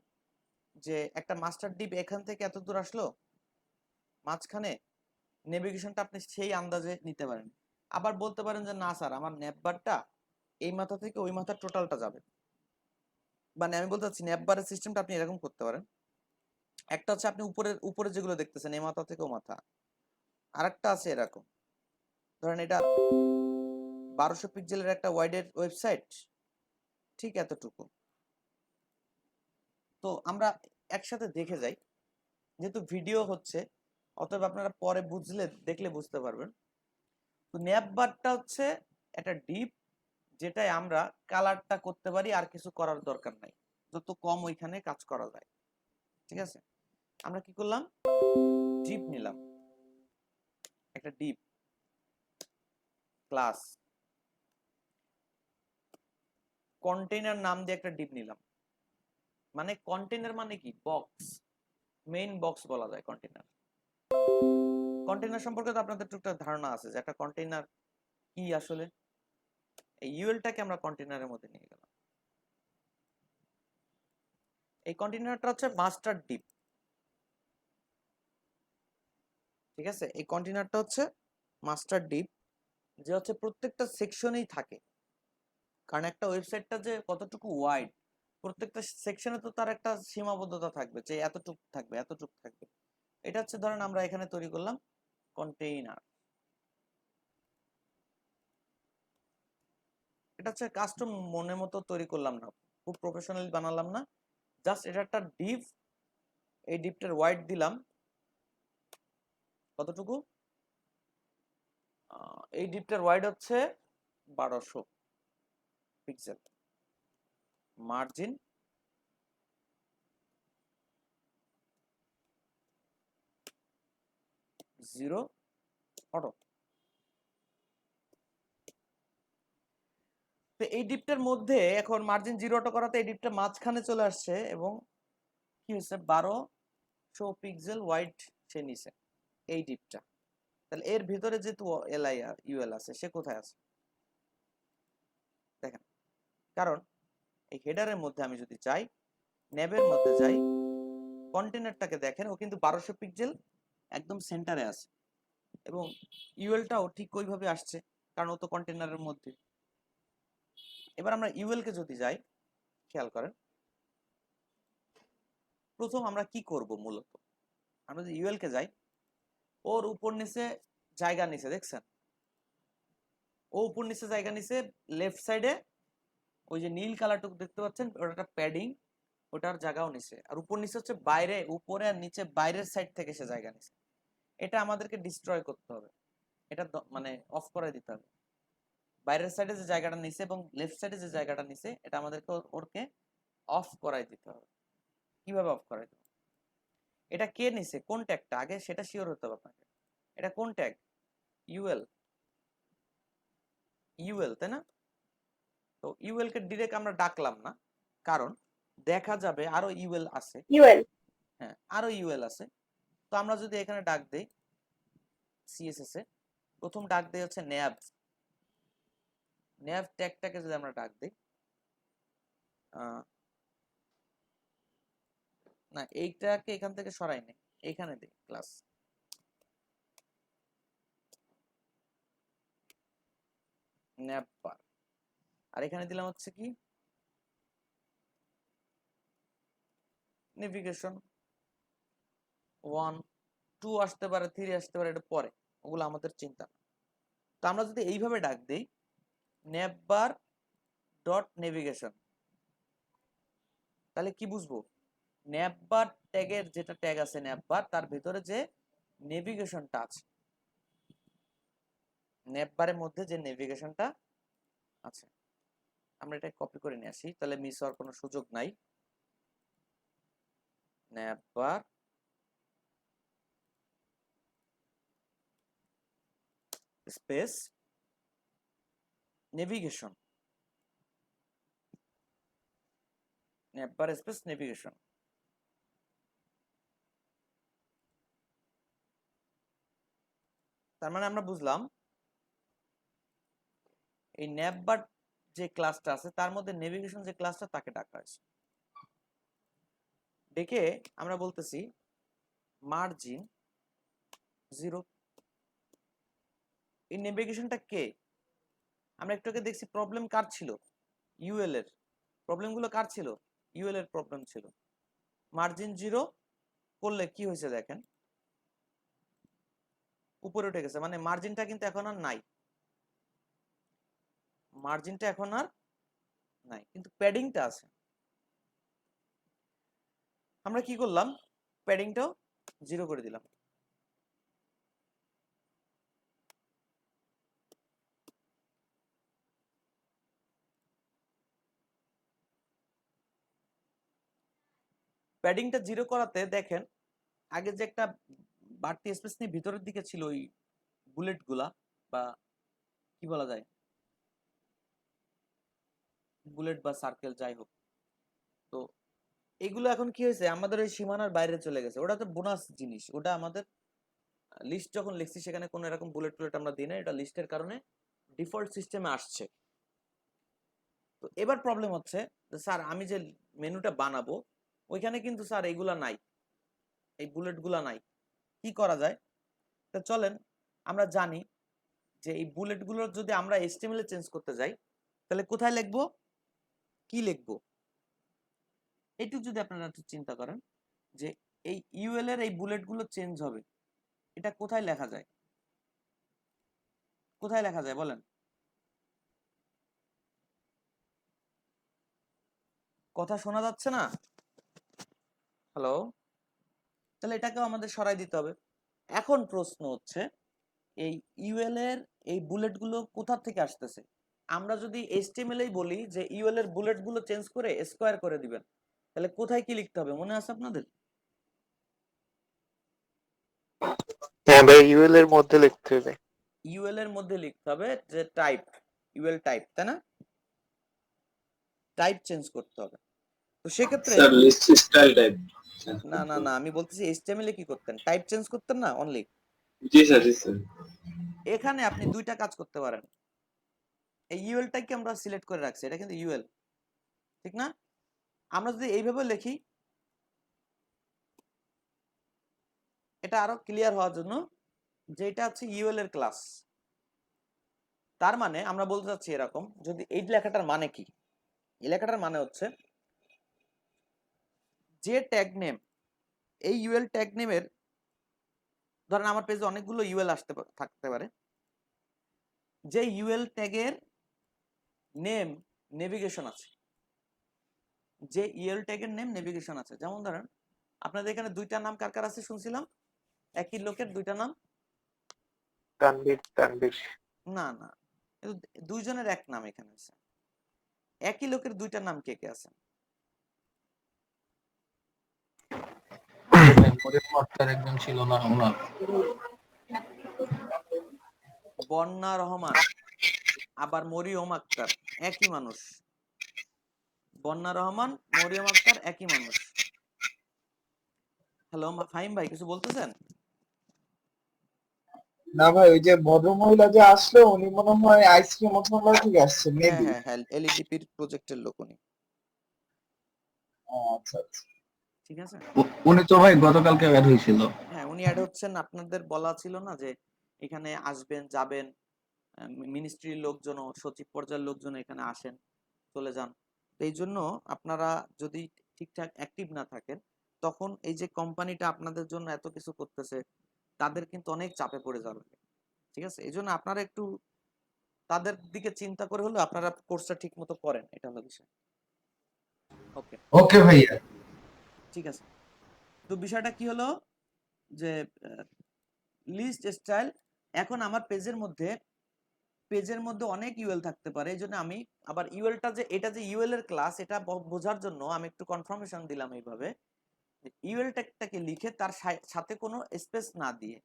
যে একটা মাস্টার ডিপ এখান থেকে এত দূর আসলো, মাঝখানে নেভিগেশনটা আপনি সেই আন্দাজে নিতে পারেন। আবার বলতে পারেন যে না স্যার, আমার ন্যাব বারটা এই মাথা থেকে ওই মাথা টোটালটা যাবে। মানে আমি বলতে চাচ্ছি ন্যাব বারের সিস্টেমটা আপনি এরকম করতে পারেন। একটা হচ্ছে আপনি উপরে উপরে যেগুলো দেখতেছেন এই মাথা থেকে ও মাথা, আরেকটা আছে এরকম, ধরেন এটা 1200 পিক্সেলের একটা ওয়াইডের ওয়েবসাইট, ঠিক এতটুকু। তো আমরা একসাথে দেখে যাই, যেহেতু ভিডিও হচ্ছে, অতএব আপনারা পরে বুঝলে দেখলে বুঝতে পারবেন। তো ন্যাব বারটা হচ্ছে একটা ডিপ, যেটাই আমরা কালারটা করতে পারি, আর কিছু করার দরকার নাই, যত কম ওইখানে কাজ করা যায়, ঠিক আছে? আমরা কি করলাম, ডিপ নিলাম, একটা ডিপ ক্লাস, কন্টেইনার নাম দিয়ে একটা ডিপ নিলাম। মানে কন্টেনার মানে কি, বক্স, মেইন বক্স বলা যায় কন্টেনার। কন্টেনার সম্পর্কে তো আপনাদের টুকটাক ধারণা আছে যে একটা কন্টেনার কি আসলে। এই ইউএলটাকে আমরা কন্টেনারের মধ্যে নিয়ে গেলাম। এই কন্টেনারটা হচ্ছে মাস্টার ডিপ, ঠিক আছে। এই কন্টেনারটা হচ্ছে মাস্টার ডিপ, যে হচ্ছে প্রত্যেকটা সেকশনেই থাকে। কারণ একটা ওয়েবসাইটটা যে কতটুকু ওয়াইড, প্রত্যেকটা সেকশনে তো তার একটা সীমাবদ্ধতা থাকবে যে এতটুকু থাকবে এতটুকু থাকবে। এটা হচ্ছে ধরেন আমরা এখানে তৈরি করলাম কন্টেইনার, এটা হচ্ছে কাস্টম মনের মতো তৈরি করলাম না, খুব প্রফেশনালি বানালাম না, জাস্ট এটা একটা ডিপ। এই ডিপটার ওয়াইড দিলাম কতটুকু, এই ডিপটার ওয়াইড হচ্ছে 1200 পিক্সেল, মার্জিন 0 অটো। তো এই ডিপটার মধ্যে এখন মার্জিন 0 অটো করাতে এই ডিপটা মাঝখানে চলে আসছে এবং কি হয়েছে 1200 পিক্সেল ওয়াইড সে নিছে এই ডিপটা। তাহলে এর ভিতরে যেহেতু এলআই ইউএল আছে, সে কোথায় আছে দেখেন। কারণ এই হেডারের মধ্যে আমি যদি যাই, ন্যাবের মধ্যে যাই, কন্টেনারটাকে দেখেন, ও কিন্তু 1200 পিক্সেল একদম সেন্টারে আছে এবং ইউএলটাও ঠিক ওইভাবে আসছে, কারণ ও তো কন্টেনারের মধ্যে। এবার আমরা ইউএল কে যদি যাই, খেয়াল করেন প্রথম আমরা কি করব মূলত, আমরা যদি ইউএল কে যাই, ওর উপর নিচে জায়গা নিচে দেখছেন, ও উপর নিচে জায়গা নিচে লেফট সাইডে ওই যে নীল কালারটুকু দেখতে পাচ্ছেন, ওটা প্যাডিং, ওটার জায়গাও নিচে, আর উপর নিচে হচ্ছে বাইরে, উপরে আর নিচে বাইরের সাইড থেকে সে জায়গা নিচে। এটা আমাদেরকে ডিস্ট্রয় করতে হবে, এটা মানে অফ করে দিতে হবে। বাইরের সাইডে যে জায়গাটা নিচে এবং লেফট সাইডে যে জায়গাটা নিচে, এটা আমাদেরকে ওরকে অফ করাই দিতে হবে। কিভাবে অফ করাই দেবো, এটা কে নিছে, কোন ট্যাগটা আগে সেটা শিওর হতে হবে আপনাকে। এটা কোন ট্যাগ, ইউএল, ইউএল তাই না। তো ইউএল কে ডিরেক্ট আমরা ডাকলাম না, কারণ দেখা যাবে আরো ইউএল আছে, ইউএল হ্যাঁ আরো ইউএল আছে। তো আমরা যদি এখানে ডাক দেই সিএসএস এ, প্রথম ডাক দেই হচ্ছে ন্যাব, ন্যাব ট্যাগটাকে যদি আমরা ডাক দিই, না এইটাকে এখান থেকে সরাই নেই, এখানে দিই ক্লাস ন্যাব বার, আর এখানে দিলাম হচ্ছে কি নেভিগেশন 1 2 আসতে পারে, 3 আসতে পারে, এটা পরে, ওগুলো আমাদের চিন্তা না। তো আমরা যদি এইভাবে ডাক দিই ন্যাববার ডট নেভিগেশন, তাহলে কি বুঝবো, ন্যাববার ট্যাগের যেটা ট্যাগ আছে ন্যাববার, তার ভিতরে যে নেভিগেশনটা আছে, ন্যাববারের মধ্যে যে নেভিগেশনটা আছে, আমরা এটা কপি করে নিয়ে আসি, তাহলে মিস হওয়ার কোনো সুযোগ নাই। ন্যাববার স্পেস নেভিগেশন, ন্যাববার স্পেস নেভিগেশন। তার মানে আমরা বুঝলাম এই ন্যাববার যে ক্লাসটা আছে তার মধ্যে নেভিগেশন যে ক্লাসটা তাকে ডাকা হয়েছে। ডেকে আমরা বলতেছি মার্জিন 0। এই নেভিগেশনটা কে, আমরা একটু আগে দেখছি প্রবলেম কার ছিল, ইউএল এর। প্রবলেমগুলো কার ছিল, ইউএল এর প্রবলেম ছিল। মার্জিন 0 করলে কি হয়েছে দেখেন, উপরে উঠে গেছে, মানে মার্জিনটা কিন্তু এখন আর নাই, মার্জিনটা এখন আর নাই, কিন্তু প্যাডিংটা আছে। আমরা কি করলাম, প্যাডিংটাও 0 করে দিলাম। প্যাডিংটা 0 করাতে দেখেন আগে যে একটা বাড়তি স্পেস নিয়ে ভিতরের দিকে ছিল ওই বুলেট গুলা, বা কি বলা যায়, বুলেট বা সার্কেল যাই হোক, তো এগুলো এখন কি হয়েছে, আমাদের ওই সীমানার বাইরে চলে গেছে। ওটা তো বোনাস জিনিস, ওটা আমাদের লিস্ট যখন লিখছি সেখানে কোনো এরকম বুলেট টুলেট আমরা দিই না, এটা লিস্টের কারণে ডিফল্ট সিস্টেমে আসছে। তো এবার প্রবলেম হচ্ছে যে স্যার আমি যে মেনুটা বানাবো ওইখানে কিন্তু স্যার এইগুলা নাই, এই বুলেট গুলা নাই, কি করা যায়? তো চলেন আমরা জানি যে এই বুলেট গুলোর যদি আমরা HTML এ চেঞ্জ করতে যাই তাহলে কোথায় লিখবো, কি লিখবো? এইটুকু যদি আপনারা একটু চিন্তা করেন যে এই ইউএল এর এই বুলেট গুলো চেঞ্জ হবে, এটা কোথায় লেখা যায়? কোথায় লেখা যায় বলেন? কথা শোনা যাচ্ছে না? হ্যালো? তাহলে এটাকেও আমাদের সরাই দিতে হবে। এখন প্রশ্ন হচ্ছে এই ইউএল এর এই বুলেট গুলো কোথা থেকে আসতেছে? আমরা যদি HTML এই বলি যে ইউএল এর বুলেট গুলো চেঞ্জ করে স্কোয়ার করে দিবেন, তাহলে কোথায় কি লিখতে হবে মনে আছে আপনাদের? হ্যাঁ ভাই, ইউএল এর মধ্যে লিখতে হবে। ইউএল এর মধ্যে লিখতে হবে যে টাইপ, ইউএল টাইপ, তাই না? টাইপ চেঞ্জ করতে হবে। তো সেক্ষেত্রে স্যার লিস্ট স্টাইল টাইপ। না না না, আমি বলতেছি HTML এ কি করতেন, টাইপ চেঞ্জ করতেন না অনলি। জি স্যার, জি স্যার। এখানে আপনি দুইটা কাজ করতে পারেন। এই ইউএলটাকে আমরা সিলেক্ট করে রাখছি, এটা কিন্তু ইউএল, ঠিক না? আমরা যদি এইভাবে লিখি, এটা আরো ক্লিয়ার হওয়ার জন্য, যে এটা হচ্ছে ইউএল এর ক্লাস, তার মানে আমরা বলতে চাচ্ছি এরকম, যদি এই লেখাটার মানে কি, এই লেখাটার মানে হচ্ছে যে ট্যাগ নেম, এই ইউএল ট্যাগ নেমের, ধরেন আমার পেজে অনেকগুলো ইউএল থাকতে পারে, যে ইউএল ট্যাগের নেম নেভিগেশন আছে, যে ইউএল ট্যাগের নেম নেভিগেশন আছে। যেমন ধরেন আপনাদের এখানে দুইটা নাম কার কার আছে শুনছিলাম, একই লোকের দুইটা নাম? তানভীর, তানভীর। না না, কিন্তু দুইজনের এক নাম এখানে আছে। একই লোকের দুইটা নাম কে কে আছে? একজন ছিল না ওনার, বন্যা রহমান আবার মরিয়ম আক্তার, একই মানুষ। বন্যা রহমান, মরিয়ম আক্তার একই মানুষ। হ্যালো ফাহিম ভাই, কিছু বলতেছেন? না ভাই, ওই যে ভদ্র মহিলা যে আসলো উনি মনে হয় আইসক্রিম অথবা থেকে আসছে হ্যাঁ মেবি। হ্যাঁ হ্যাঁ, এলইডিপির প্রজেক্টের লোক উনি। আচ্ছা আচ্ছা। ঠিক আছে, উনি তো ভাই গতকালকে অ্যাড হয়েছিল। হ্যাঁ উনি অ্যাড হচ্ছেন। আপনাদের বলা ছিল না যে এখানে আসবেন যাবেন, মিনিস্ট্রির লোকজন, সচিব পর্যায়ের লোকজন এখানে আসেন চলে যান। তো এই জন্য আপনারা যদি ঠিকঠাক অ্যাক্টিভ না থাকেন, তখন এই যে কোম্পানিটা আপনাদের জন্য এত কিছু করতেছে, তাদের কিন্তু অনেক চাপে পড়ে যাবে। ঠিক আছে, এই জন্য আপনারা একটু তাদের দিকে চিন্তা করে হলেও আপনারা কোর্সটা ঠিক মতো করেন, এটা হলো বিষয়। ওকে ওকে ভাইয়া। ঠিক আছে, তো বিষয়টা কি হলো যে লিস্ট স্টাইল, এখন আমার পেজের মধ্যে অনেক ইউএল থাকতে পারে। এই জন্য আমি আবার ইউএলটা যে এটা যে ইউএল এর ক্লাস, এটা বোঝার জন্য আমি একটু কনফার্মেশন দিলাম এইভাবে, ইউএল ট্যাগটাকে লিখে তার সাথে কোনো স্পেস না দিয়ে,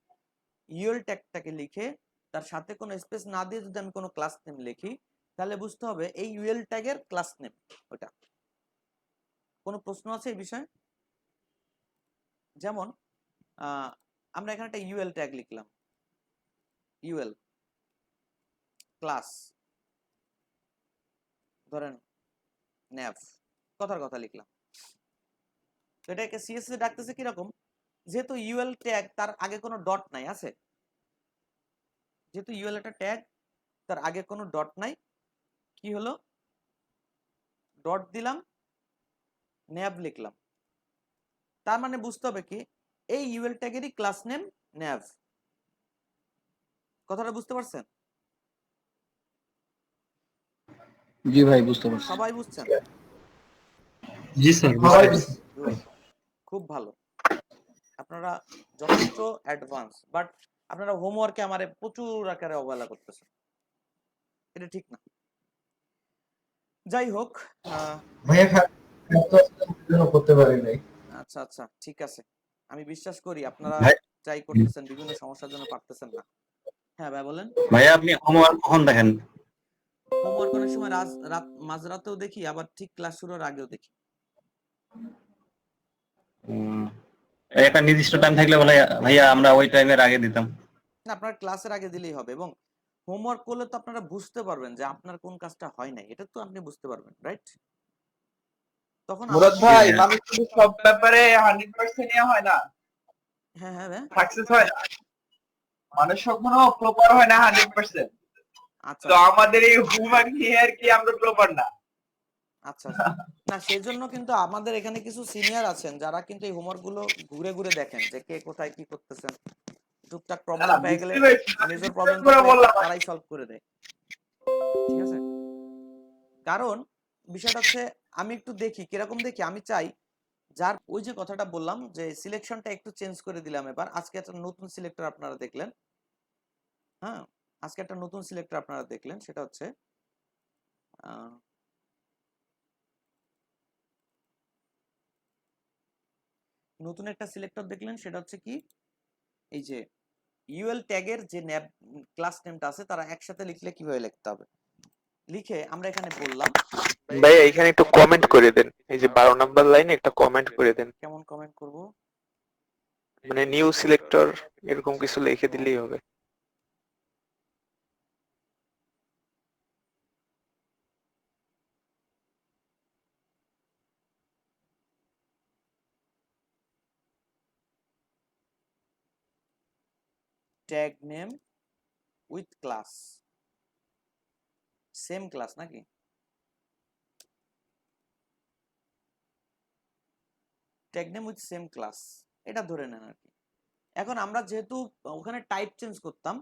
ইউএল ট্যাগটাকে লিখে তার সাথে কোনো স্পেস না দিয়ে যদি আমি কোনো ক্লাস নেম লিখি, তাহলে বুঝতে হবে এই ইউএল ট্যাগের ক্লাস নেম ওটা। কোনো প্রশ্ন আছে এই বিষয়ে? যেমন আমরা এখানে একটা ইউএল ট্যাগ লিখলাম, ইউএল ক্লাস, ধরেন ন্যাভ, কথার কথা লিখলাম। তো এটাকে সিএসএস এ ডাকতেছে কিরকম, যেহেতু ইউএল ট্যাগ তার আগে কোনো ডট নাই আছে, যেহেতু ইউএল একটা ট্যাগ তার আগে কোনো ডট নাই, কি হলো, ডট দিলাম, ন্যাভ লিখলাম। তার মানে বুঝতে হবে কি, এই ইউএল ট্যাগেরই ক্লাস নেম ন্যাভ। কথাটা বুঝতে পারছেন? জি ভাই, বুঝতে পারছি। সবাই বুঝছেন? জি স্যার, খুব ভালো, আপনারা যথেষ্ট অ্যাডভান্স, বাট আপনারা হোমওয়ার্কে আমারে প্রচুর আকারে অবহেলা করতেছেন, এটা ঠিক না। যাই হোক, ভাইয়া জন্য করতে পারি নাই। আচ্ছা আচ্ছা ঠিক আছে, আমি বিশ্বাস করি আপনারা ভাই, ট্রাই করতেছেন, বিভিন্ন সমস্যার জন্য পারতেছেন না। হ্যাঁ ভাই বলেন। ভাইয়া আপনি হোমওয়ার্ক কখন দেখেন? হোমওয়ার্ক অনেক সময় রাত মাঝরাতেও দেখি, আবার ঠিক ক্লাস শুরুর আগেও দেখি। উম, একটা নির্দিষ্ট টাইম থাকলে বলে ভাইয়া আমরা ওই টাইমের আগে দিতাম। না, আপনার ক্লাসের আগে দিলেই হবে, এবং হোমওয়ার্ক করলে তো আপনারা বুঝতে পারবেন যে আপনার কোন কাজটা হয় নাই, এটা তো আপনি বুঝতে পারবেন, রাইট? তখন মুরাদ আমাকে ভাই, হ্যাঁ। মানুষ কিন্তু সব ব্যাপারে 100% হয় না, হ্যাঁ হ্যাঁ হ্যাঁ, সাকসেস হয় না। মানুষ কখনো প্রপার হয় না 100%। আচ্ছা তো আমাদের এই হোমওয়ার্ক নিয়ে আর কি আমরা প্রপার না। আচ্ছা আচ্ছা। না, সেই জন্য কিন্তু আমাদের এখানে কিছু সিনিয়র আছেন যারা কিন্তু এই হোমওয়ার্ক গুলো ঘুরে ঘুরে দেখেন যে কে কোথায় কি করতেছেন। টুকটাক না প্রবলেম না, পেয়ে গেলে, বুঝতে পেরেছি, আমি মেজর বিশ্বাস প্রবলেম করে থাকলে বললাম। তারাই সলভ করে দেয়, ঠিক আছে? কারণ বিষয়টা হচ্ছে, আমি একটু দেখি কিরকম দেখি, আমি চাই যার ওই যে কথাটা বললাম যে সিলেকশনটা একটু চেঞ্জ করে দিলাম এবার। আজকে একটা নতুন সিলেক্টর আপনারা দেখলেন, হ্যাঁ, আজকে একটা নতুন সিলেক্টর আপনারা দেখলেন, সেটা হচ্ছে নতুন একটা সিলেক্টর দেখলেন, সেটা হচ্ছে কি, এই যে ইউএল ট্যাগের যে ন্যাব ক্লাস নেমটা আছে তারা একসাথে লিখলে কিভাবে লিখতে হবে, লিখে আমরা এখানে বললাম। ভাইয়া এখানে একটু কমেন্ট করে দেন, এই যে 12 নাম্বার লাইনে একটা কমেন্ট করে দেন, কেমন কমেন্ট করব? মানে নিউ সিলেক্টর এরকম কিছু লিখে দিলেই হবে। Tag name with class, same class নাকি? Tag name with same class, এটা ধরে নেন আর কি। এখন আমরা যেহেতু ওখানে টাইপ চেঞ্জ করতাম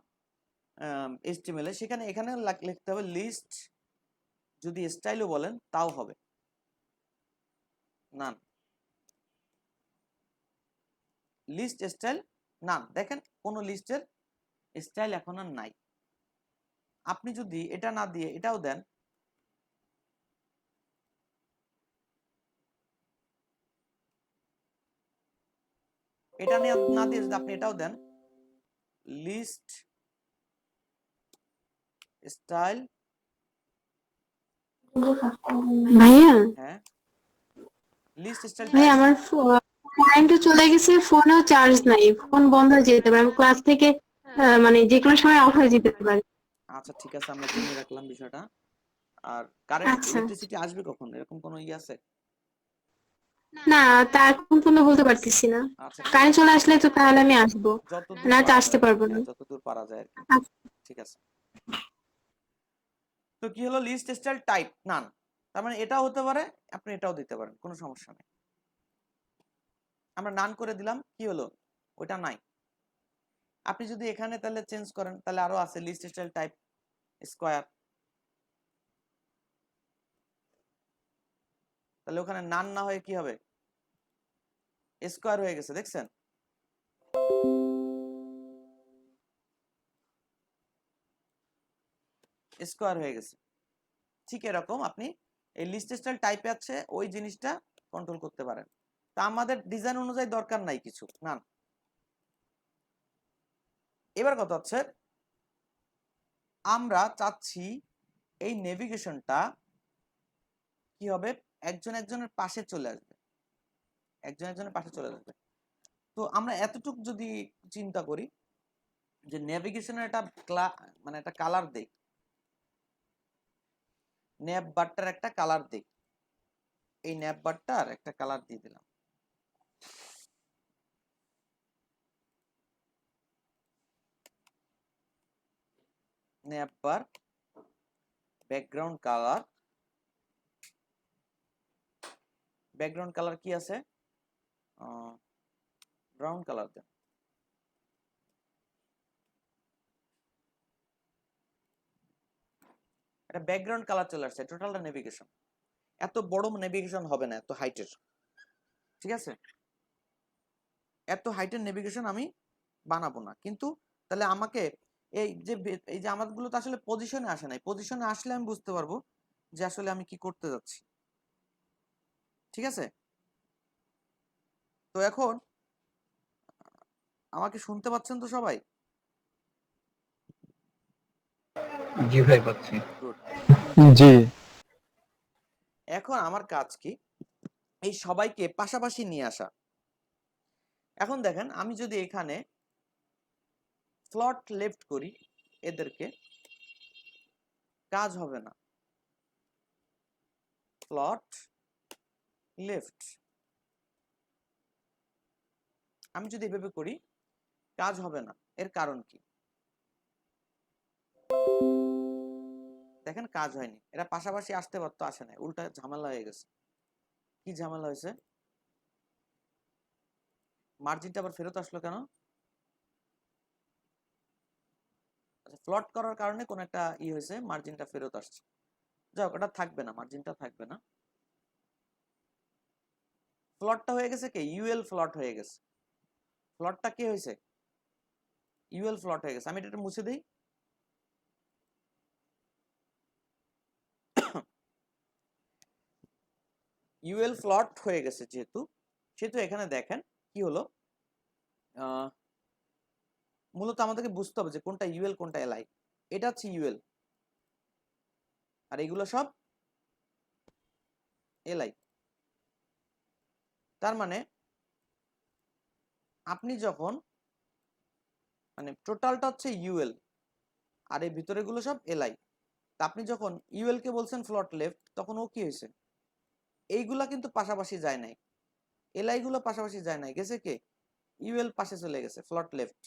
HTML এ, সেখানে এখানে লিখতে হবে লিস্ট, যদি স্টাইলও বলেন তাও হবে, নান, লিস্ট স্টাইল নান। দেখেন কোনো লিস্টের স্টাইল এখন আর নাই। আপনি যদি এটা না দিয়ে এটাও দেন, এটা না দিয়ে যদি আপনি এটাও দেন, লিস্ট স্টাইল, ভাইয়া, হ্যাঁ, লিস্ট স্টাইল ভাই টাইপ। আমার কারেন্টও চলে গেছে, ফোনেও চার্জ নাই, ফোন বন্ধ হয়ে যেতে পারে, আমি ক্লাস থেকে মানে যে কোনো সময় অফ হয়ে যেতে পারে। আচ্ছা ঠিক আছে, আমরা জেনে রাখলাম বিষয়টা। আর কারেন্ট আচ্ছা, ইলেকট্রিসিটি আসবে কখন, এরকম কোনো আছে? না তা এখন পর্যন্ত বলতে পারতেছি না, আচ্ছা ঠিক কারেন্ট আছে, চলে আসলে তো তাহলে আমি আসবো, যতদূর না তো পারা আসতে যায়, পারবো না। হ্যাঁ যতদূর পারা যায় আর কি। আচ্ছা, ঠিক আছে, তো কি হলো, লিস্ট স্টাইল টাইপ নান, তার মানে এটাও হতে পারে, আপনি এটাও দিতে পারেন, কোনো সমস্যা নেই। আমরা নান করে দিলাম, কি হলো, ওটা নাই। আপনি যদি এখানে তাহলে চেঞ্জ করেন, তাহলে আরো আছে লিস্ট স্টাইল টাইপ স্কয়ার, তাহলে ওখানে নান না হয়ে কি হবে, স্কয়ার হয়ে গেছে, দেখছেন? স্কয়ার হয়ে গেছে। ঠিক এরকম আপনি এই লিস্ট স্টাইল টাইপে আছে ওই জিনিসটা কন্ট্রোল করতে পারেন। তা আমাদের ডিজাইন অনুযায়ী দরকার নাই কিছু, না। এবার কথা হচ্ছে, আমরা চাচ্ছি এই নেভিগেশনটা কি হবে, একজন একজনের পাশে চলে আসবে, একজন একজনের পাশে চলে আসবে। তো আমরা এতটুকু যদি চিন্তা করি যে নেভিগেশনের একটা মানে একটা কালার দেই, ন্যাপ বারটার একটা কালার দেই, এই ন্যাপ বারটার একটা কালার দিয়ে দিলাম। ন্যাপ বার ব্যাকগ্রাউন্ড কালার, ব্যাকগ্রাউন্ড কালার কি আছে, ব্রাউন কালার দেন। এটা ব্যাকগ্রাউন্ড কালার চলে আসছে, টোটালটা নেভিগেশন। এত বড় নেভিগেশন হবে না, এত হাইটের, ঠিক আছে? এত হাইটের নেভিগেশন আমি বানাবো না, কিন্তু তাহলে আমাকে এই যে আমারগুলো তো আসলে পজিশনে আসে নাই, পজিশনে আসলে আমি বুঝতে পারবো যে আসলে আমি কি করতে যাচ্ছি, ঠিক আছে? তো এখন আমাকে শুনতে পাচ্ছেন তো সবাই? জি ভাই পাচ্ছি। গুড। জি। এখন আমার কাজ কি, এই সবাইকে পাশাপাশি নিয়ে আসা, এখন দেখেন আমি যদি এখানে ফ্লট লেফট করি এদেরকে, কাজ হবে না। ফ্লট লেফট আমি যদি এভাবে করি কাজ হবে না। এর কারণ কি দেখেন, কাজ হয়নি। এরা পাশাপাশি আসতে পারতো, আসে নাই, উল্টা ঝামেলা হয়ে গেছে। কি ঝামেলা হয়েছে? মার্জিনটা আবার ফেরত আসলো কেন? ফ্লট করার কারণে কোন একটা হয়েছে, মার্জিনটা ফেরত আসছে। যাক, ওটা থাকবে না, মার্জিনটা থাকবে না। ফ্লটটা হয়ে গেছে কি? ইউএল ফ্লট হয়ে গেছে। ফ্লটটা কি হয়েছে? ইউএল ফ্লট হয়ে গেছে। আমি এটা মুছে দিই। ইউএল ফ্লট হয়ে গেছে যেহেতু, সেহেতু এখানে দেখেন কি হলো, মূলত আমাদেরকে বুঝতে হবে যে কোনটা ইউএল কোনটা এলআই। এটা হচ্ছে ইউএল আর এগুলো সব এলআই। তার মানে আপনি যখন মানে টোটালটা হচ্ছে ইউএল আর এই ভিতরে গুলো সব এলআই। তা আপনি যখন ইউএল কে বলছেন ফ্লট লেফট, তখন ও কি হয়েছে? এইগুলা কিন্তু পাশাপাশি যায় নাই, এলআই গুলো পাশাপাশি যায় নাই, গেছে কে? ইউএল পাশে চলে গেছে, ফ্লট লেফট।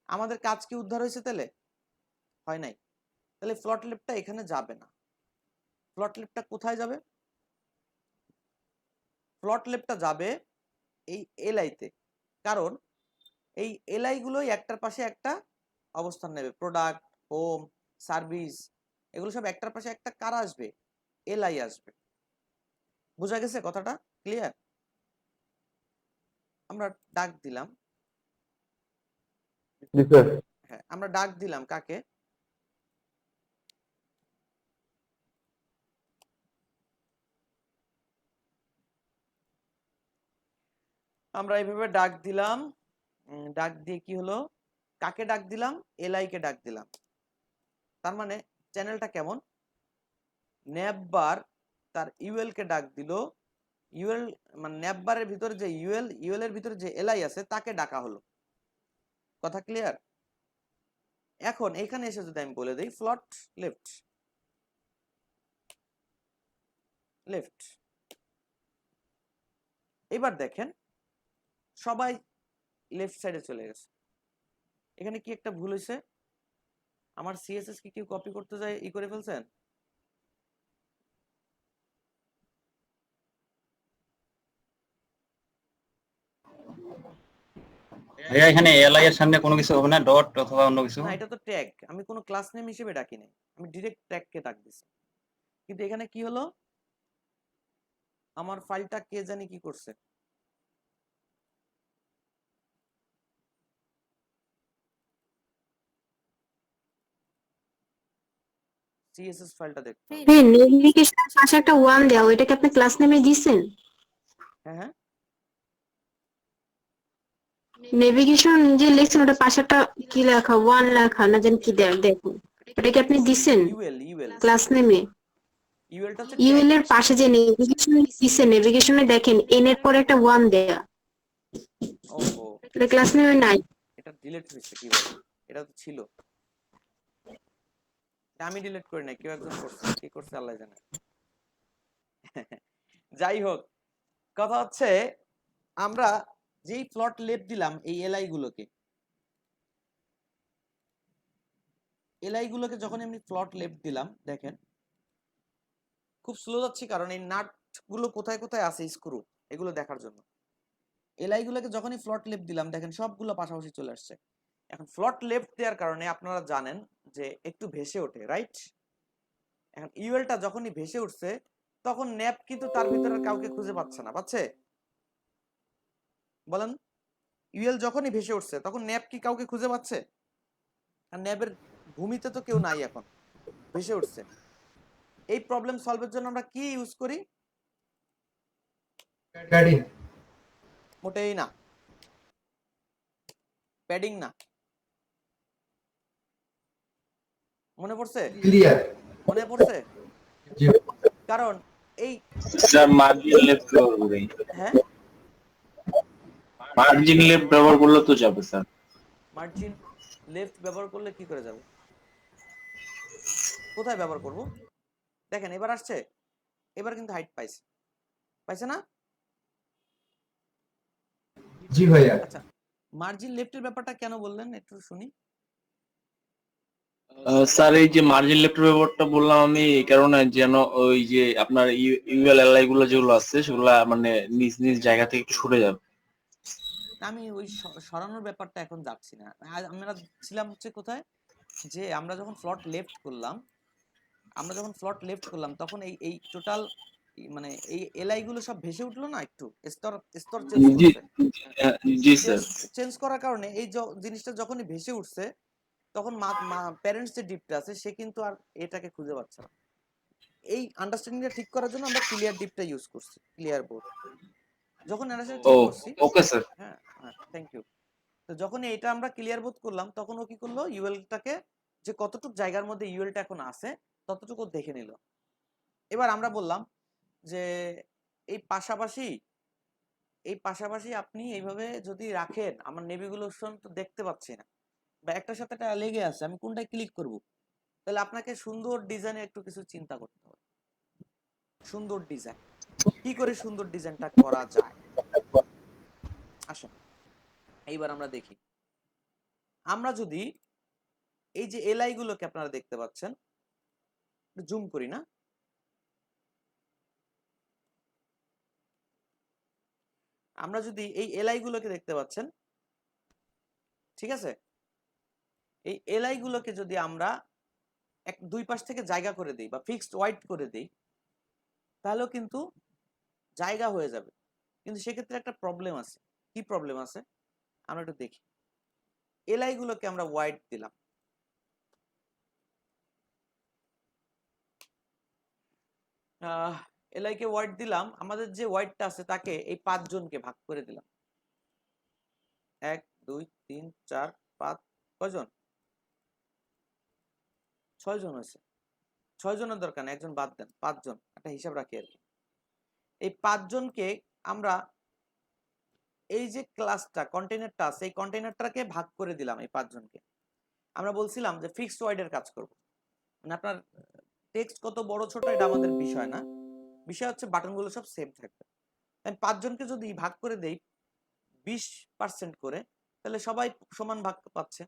আমাদের কাজ কি উদ্ধার হয়েছে তাহলে? হয় নাই। তাহলে ফ্লট লেফটটা এখানে যাবে না। ফ্লট লেফটটা কোথায় যাবে? ফ্লট লেফটটা যাবে এই এলআইতে, কারণ এই এলআই গুলোই একটার পাশে একটা অবস্থান নেবে। প্রোডাক্ট, হোম, সার্ভিস, এগুলো সব একটার পাশে একটা কারা আসবে? এলআই আসবে। বোঝা গেছে কথাটা? ক্লিয়ার? আমরা ডাক দিলাম, হ্যাঁ আমরা ডাক দিলাম কাকে? আমরা এইভাবে ডাক দিলাম। ডাক দিয়ে কি হলো? কাকে ডাক দিলাম? এলআই কে ডাক দিলাম। তার মানে চ্যানেলটা কেমন? ন্যাববার তার ইউএল কে ডাক দিল। ইউএল মানে ন্যাববারের ভিতরে যে ইউএল এর ভিতরে যে এলআই আছে তাকে ডাকা হলো। কথা ক্লিয়ার? এখন এখানে এসে যদি আমি বলে দিই ফ্লট লেফট লেফট, এবার দেখেন সবাই লেফট সাইডে চলে গেছে। এখানে কি একটা ভুল হয়েছে? আমার সিএসএস কি কেউ কপি করতে যায় করে ফেলছেন? ভাইয়া এখানে এলআই এর সামনে কোনো কিছু হবে না, ডট অথবা অন্য কিছু? না, এটা তো ট্যাগ, আমি কোনো ক্লাস নেম হিসেবে ডাকি নাই, আমি ডিরেক্ট ট্যাগকে ডাক দিছি। কিন্তু এখানে কি হলো, আমার ফাইলটা কে জানি কি করছে। সিএসএস ফাইলটা দেখতে হবে। নেভিগেশনের পাশে একটা 1 দেওয়া, ওইটাকে আপনি ক্লাস নেমে দিয়েছেন? হ্যাঁ হ্যাঁ, নেভিগেশন যে লিখছেন ওটা পাশে একটা কি লেখা, 1 লেখা না জানি কি দেখুন, ওটা কি আপনি দিছেন ইউএল ক্লাস নেমে? ইউএলটা হচ্ছে ইউএল এর পাশে যে নেভিগেশন দিছেন, নেভিগেশনে দেখেন এন এর পরে একটা 1 দেয়া, ওহো, এটা ক্লাস নেমে নাই। এটা ডিলিট হয়েছে কিভাবে? এটা তো ছিল, আমি ডিলিট করি না, কেউ একজন করছে, কি করছে আল্লাহ জানে। যাই হোক, কথা হচ্ছে আমরা যেই প্লট লেফট দিলাম এই এলআই গুলোকে যখন এমনি প্লট লেফট দিলাম, দেখেন খুব স্লো যাচ্ছি কারণ এই নাট গুলো কোথায় কোথায় আছে স্ক্রু, এগুলো দেখার জন্য। এলআই গুলোকে যখনই ফ্লট লেফট দিলাম দেখেন সবগুলো পাশাপাশি চলে আসছে। এখন ফ্লট লেফট দেওয়ার কারণে আপনারা জানেন যে একটু ভেসে ওঠে, রাইট? এখন ইউএলটা যখনই ভেসে উঠছে তখন ন্যাপ কিন্তু তার ভিতরে কাউকে খুঁজে পাচ্ছে না, পাচ্ছে? বলেন, ইউএল যখনই ভেসে উঠছে তখন ন্যাপ কি কাউকে খুঁজে পাচ্ছে? আর ন্যাপের ভূমিতে তো কেউ নাই, এখন ভেসে উঠছে। এই প্রবলেম সলভের জন্য আমরা কি ইউজ করি? প্যাডিং। মোটেই না, প্যাডিং না। মনে পড়ছে? ক্লিয়ার। মনে পড়ছে? জি। কারণ এই স্যার মার্জিন লেফট করব ভাই। হ্যাঁ মার্জিন লেফট ব্যবহার করলে তো যাবে স্যার। মার্জিন লেফট ব্যবহার করলে কি করে যাবে? কোথায় ব্যবহার করব? দেখেন এবার আসছে, এবার কিন্তু হাইট পাইছে, পাইছে না? জি ভাইয়া। আচ্ছা, মার্জিন লেফটের ব্যাপারটা কেন বললেন একটু শুনি। স্যার এই যে মার্জিন লেফটের ব্যাপারটা বললাম আমি এই কারণে যেন ওই যে আপনার ইউএল এলআই গুলো যেগুলো আছে সেগুলা মানে নিজ নিজ জায়গা থেকে একটু সরে যাবে। আমি ওই সরানোর ব্যাপারটা এখন যাচ্ছি না। আমরা ছিলাম হচ্ছে কোথায়, যে আমরা যখন ফ্লট লেফট করলাম, তখন এই এই টোটাল মানে এই এলআই গুলো সব ভেসে উঠলো না, একটু স্তর স্তর চেঞ্জ জি করছে। জি স্যার। চেঞ্জ করার কারণে এই জিনিসটা যখনই ভেসে উঠছে, তখন প্যারেন্টস যে ডিপটা আছে সে কিন্তু আর এটাকে খুঁজে পাচ্ছে না। এই আন্ডারস্ট্যান্ডিংটা ঠিক করার জন্য আমরা ক্লিয়ার ডিপটা ইউজ করছি, ক্লিয়ার বোর্ড। যখন আন্ডারস্ট্যান্ডিং ঠিক করছি, ওকে স্যার। হ্যাঁ হ্যাঁ, থ্যাংক ইউ। তো যখন এটা আমরা ক্লিয়ার বোধ করলাম, তখন ও কি করলো, ইউএলটাকে যে কতটুকু জায়গার মধ্যে ইউএলটা এখন আছে ততটুকু দেখে নিল। এবার আমরা বললাম যে এই পাশাপাশি আপনি এইভাবে যদি রাখেন, আমার নেভিগেশন তো দেখতে পাচ্ছি না, বা একটার সাথে একটা লেগে আছে, আমি কোনটায় ক্লিক করব? তাহলে আপনাকে সুন্দর ডিজাইনে একটু কিছু চিন্তা করতে হবে। সুন্দর ডিজাইন, কি করে সুন্দর ডিজাইনটা করা যায়? আসুন এইবার আমরা দেখি। আমরা যদি এই যে এলআই গুলোকে আপনারা দেখতে পাচ্ছেন, জুম করি না, আমরা যদি এই এলআই গুলোকে দেখতে পাচ্ছেন, ঠিক আছে, এই এলআই গুলোকে যদি আমরা দুই পাশ থেকে জায়গা করে দিই বা ফিক্সড ওয়াইড করে দিই, তাহলেও কিন্তু জায়গা হয়ে যাবে। কিন্তু সেক্ষেত্রে একটা প্রবলেম আছে। কি প্রবলেম আছে আমরা একটু দেখি। এলআই গুলোকে আমরা ওয়াইড দিলাম, এলআই কে ওয়াইড দিলাম, আমাদের যে ওয়াইডটা আছে তাকে এই 5 জনকে ভাগ করে দিলাম। 1 2 3 4 5, কয়জন? 6 জন হয়েছে। 6 জনের দরকার নেই, একজন বাদ দেন, 5 জন, একটা হিসাব রাখি আর কি। এই 5 জনকে আমরা এই যে ক্লাসটা কন্টেইনারটা আছে, এই কন্টেইনারটাকে ভাগ করে দিলাম এই 5 জনকে। আমরা বলছিলাম যে ফিক্সড ওয়াইডের কাজ করব, মানে আপনার টেক্সট কত বড় ছোট এটা আমাদের বিষয় না, বিষয় হচ্ছে বাটনগুলো সব সেম থাকবে। তাই 5 জনকে যদি ভাগ করে দেই 20% করে, তাহলে সবাই সমান ভাগ পাচ্ছে।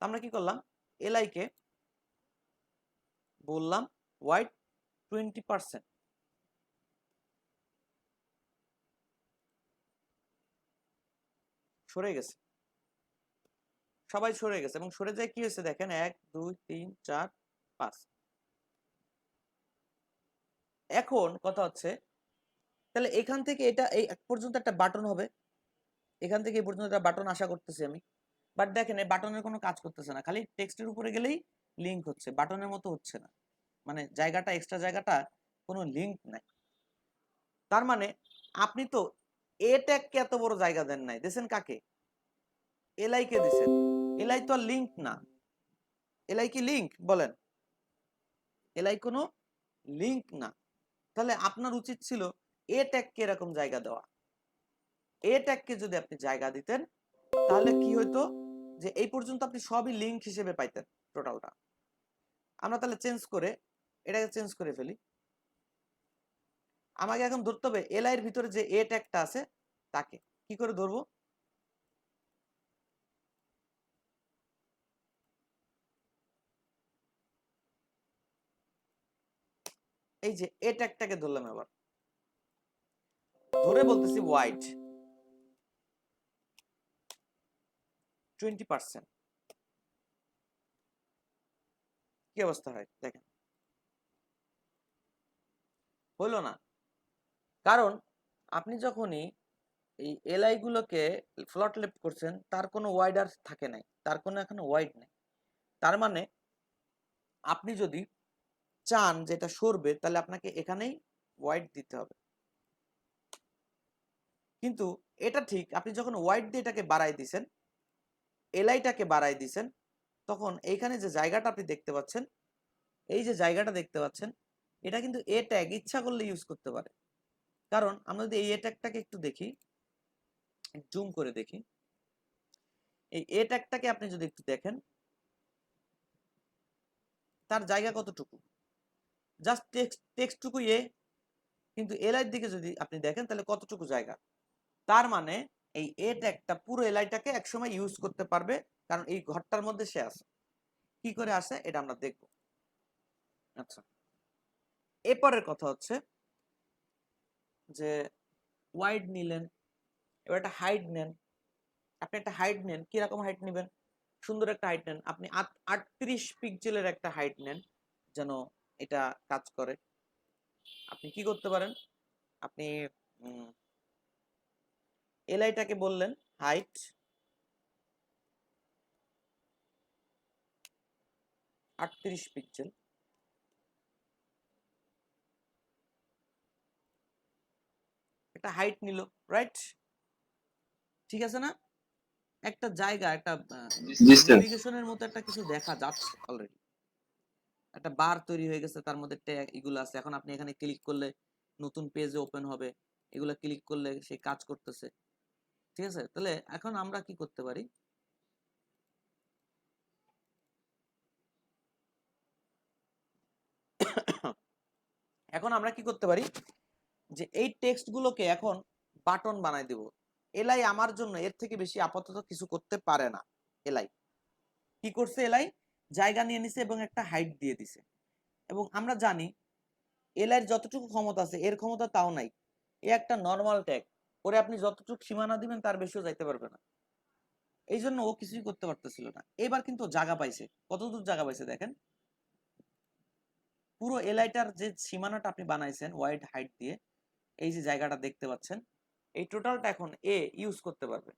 আমরা কি করলাম, এলআই কে বললাম ওয়াইড 20%, সরে গেছে, সবাই সরে গেছে, এবং সরে যায় কি হয়েছে দেখেন, 1 2 3 4 5। এখন কথা হচ্ছে, তাহলে এখান থেকে এটা এই এক পর্যন্ত একটা বাটন হবে, এখান থেকে এই পর্যন্ত একটা বাটন আশা করতেছি আমি। বাট দেখেন এই বাটনের কোনো কাজ করতেছে না, খালি টেক্সটের উপরে গেলেই লিংক হচ্ছে, বাটনের মতো হচ্ছে না, মানে জায়গাটা এক্সট্রা জায়গাটা কোনো লিংক নাই। তার মানে আপনি তো এ ট্যাগকে এত বড় জায়গা দেন নাই, দিয়েছেন কাকে? এলআই কে দিয়েছেন। এলআই তো আর লিংক না। এলআই কি লিংক? বলেন, এলআই কোনো লিংক না। তাহলে আপনার উচিত ছিল এ ট্যাগকে এরকম জায়গা দেওয়া। এ ট্যাগকে যদি আপনি জায়গা দিতেন, তাহলে কি হতো, যে এই পর্যন্ত আপনি সবই লিংক হিসেবে পাইতেন টোটালটা। আমরা তাহলে এটাকে চেঞ্জ করে ফেলি। আমাকে এখন ধরতে হবে এলআই এর ভিতরে যে এ ট্যাগটা আছে তাকে। কি করে ধরবো? এই যে এ ট্যাগটাকে ধরলাম, এবার ধরে বলতেছি ওয়াইড 20%। কি অবস্থা হয় দেখেন, হলো না। কারণ আপনি যখনই এই এলআই গুলোকে ফ্লট লেফট করছেন, তার কোনো ওয়াইড আর থাকে নাই, তার কোনো এখনো ওয়াইড নেই। তার মানে আপনি যদি চান যে এটা সরবে, তাহলে আপনাকে এখানেই ওয়াইড দিতে হবে। কিন্তু এটা ঠিক, আপনি যখন ওয়াইড দিয়ে এটাকে বাড়াই দিছেন, এলআইটাকে বাড়াই দিছেন, তখন এইখানে যে জায়গাটা আপনি দেখতে পাচ্ছেন, এই যে জায়গাটা দেখতে পাচ্ছেন, এটা কিন্তু এ ট্যাগ ইচ্ছা করলে ইউজ করতে পারে। কারণ আমরা যদি এই এ ট্যাগটাকে একটু দেখি, জুম করে দেখি, এই এ ট্যাগটাকে আপনি যদি একটু দেখেন তার জায়গা কতটুকু, জাস্ট টেক্সটটুকু এ, কিন্তু এলআইর দিকে যদি আপনি দেখেন তাহলে কতটুকু জায়গা। তার মানে এই এ ট্যাগটা পুরো এলআইটাকে একসময় ইউজ করতে পারবে, কারণ এই ঘরটার মধ্যে সে আছে। কি করে আসে এটা আমরা দেখব। আচ্ছা, এরপরের কথা হচ্ছে যে ওয়াইড নিলেন, এবার একটা হাইট নেন। আপনি একটা হাইট নেন, কিরকম হাইট নেবেন? সুন্দর একটা হাইট নেন, আপনি 38 পিক্সেলের একটা হাইট নেন যেন এটা কাজ করে। আপনি কি করতে পারেন, আপনি এলআইটাকে বললেন হাইট 38 পিক্সেল, একটা হাইট নিল, রাইট? ঠিক আছে না? একটা জায়গা, একটা নেভিগেশনের মতো একটা কিছু দেখা যাচ্ছে অলরেডি, একটা বার তৈরি হয়ে গেছে, তার মধ্যে ট্যাগ এগুলো আছে। এখন আপনি এখানে ক্লিক করলে নতুন পেজে ওপেন হবে, এগুলো ক্লিক করলে সে কাজ করতেছে। ঠিক আছে, তাহলে এখন আমরা কি করতে পারি, এখন আমরা কি করতে পারি যে এই টেক্সট গুলোকে এখন বাটন বানাই দেব। এলআই আমার জন্য এর থেকে বেশি আপাতত কিছু করতে পারে না। এলআই কি করছে, এলআই জায়গা নিয়ে নিছে এবং একটা হাইট দিয়ে দিছে। এবং আমরা জানি এলআই এর যতটুকু ক্ষমতা আছে এর ক্ষমতা তাও নাই। এ একটা নর্মাল ট্যাগ, ওরে আপনি যতটুকু সীমানা দিবেন তার বেশিও যাইতে পারবে না। এই জন্য ও কিছুই করতে পারতেছিল না। এবার কিন্তু জায়গা পাইছে, কতদূর জায়গা পাইছে দেখেন। পুরো এলআইটার যে সীমানাটা আপনি বানাইছেন ওয়াইড হাইট দিয়ে, এই যে জায়গাটা দেখতে পাচ্ছেন, এই টোটালটা এখন এ ইউজ করতে পারবে।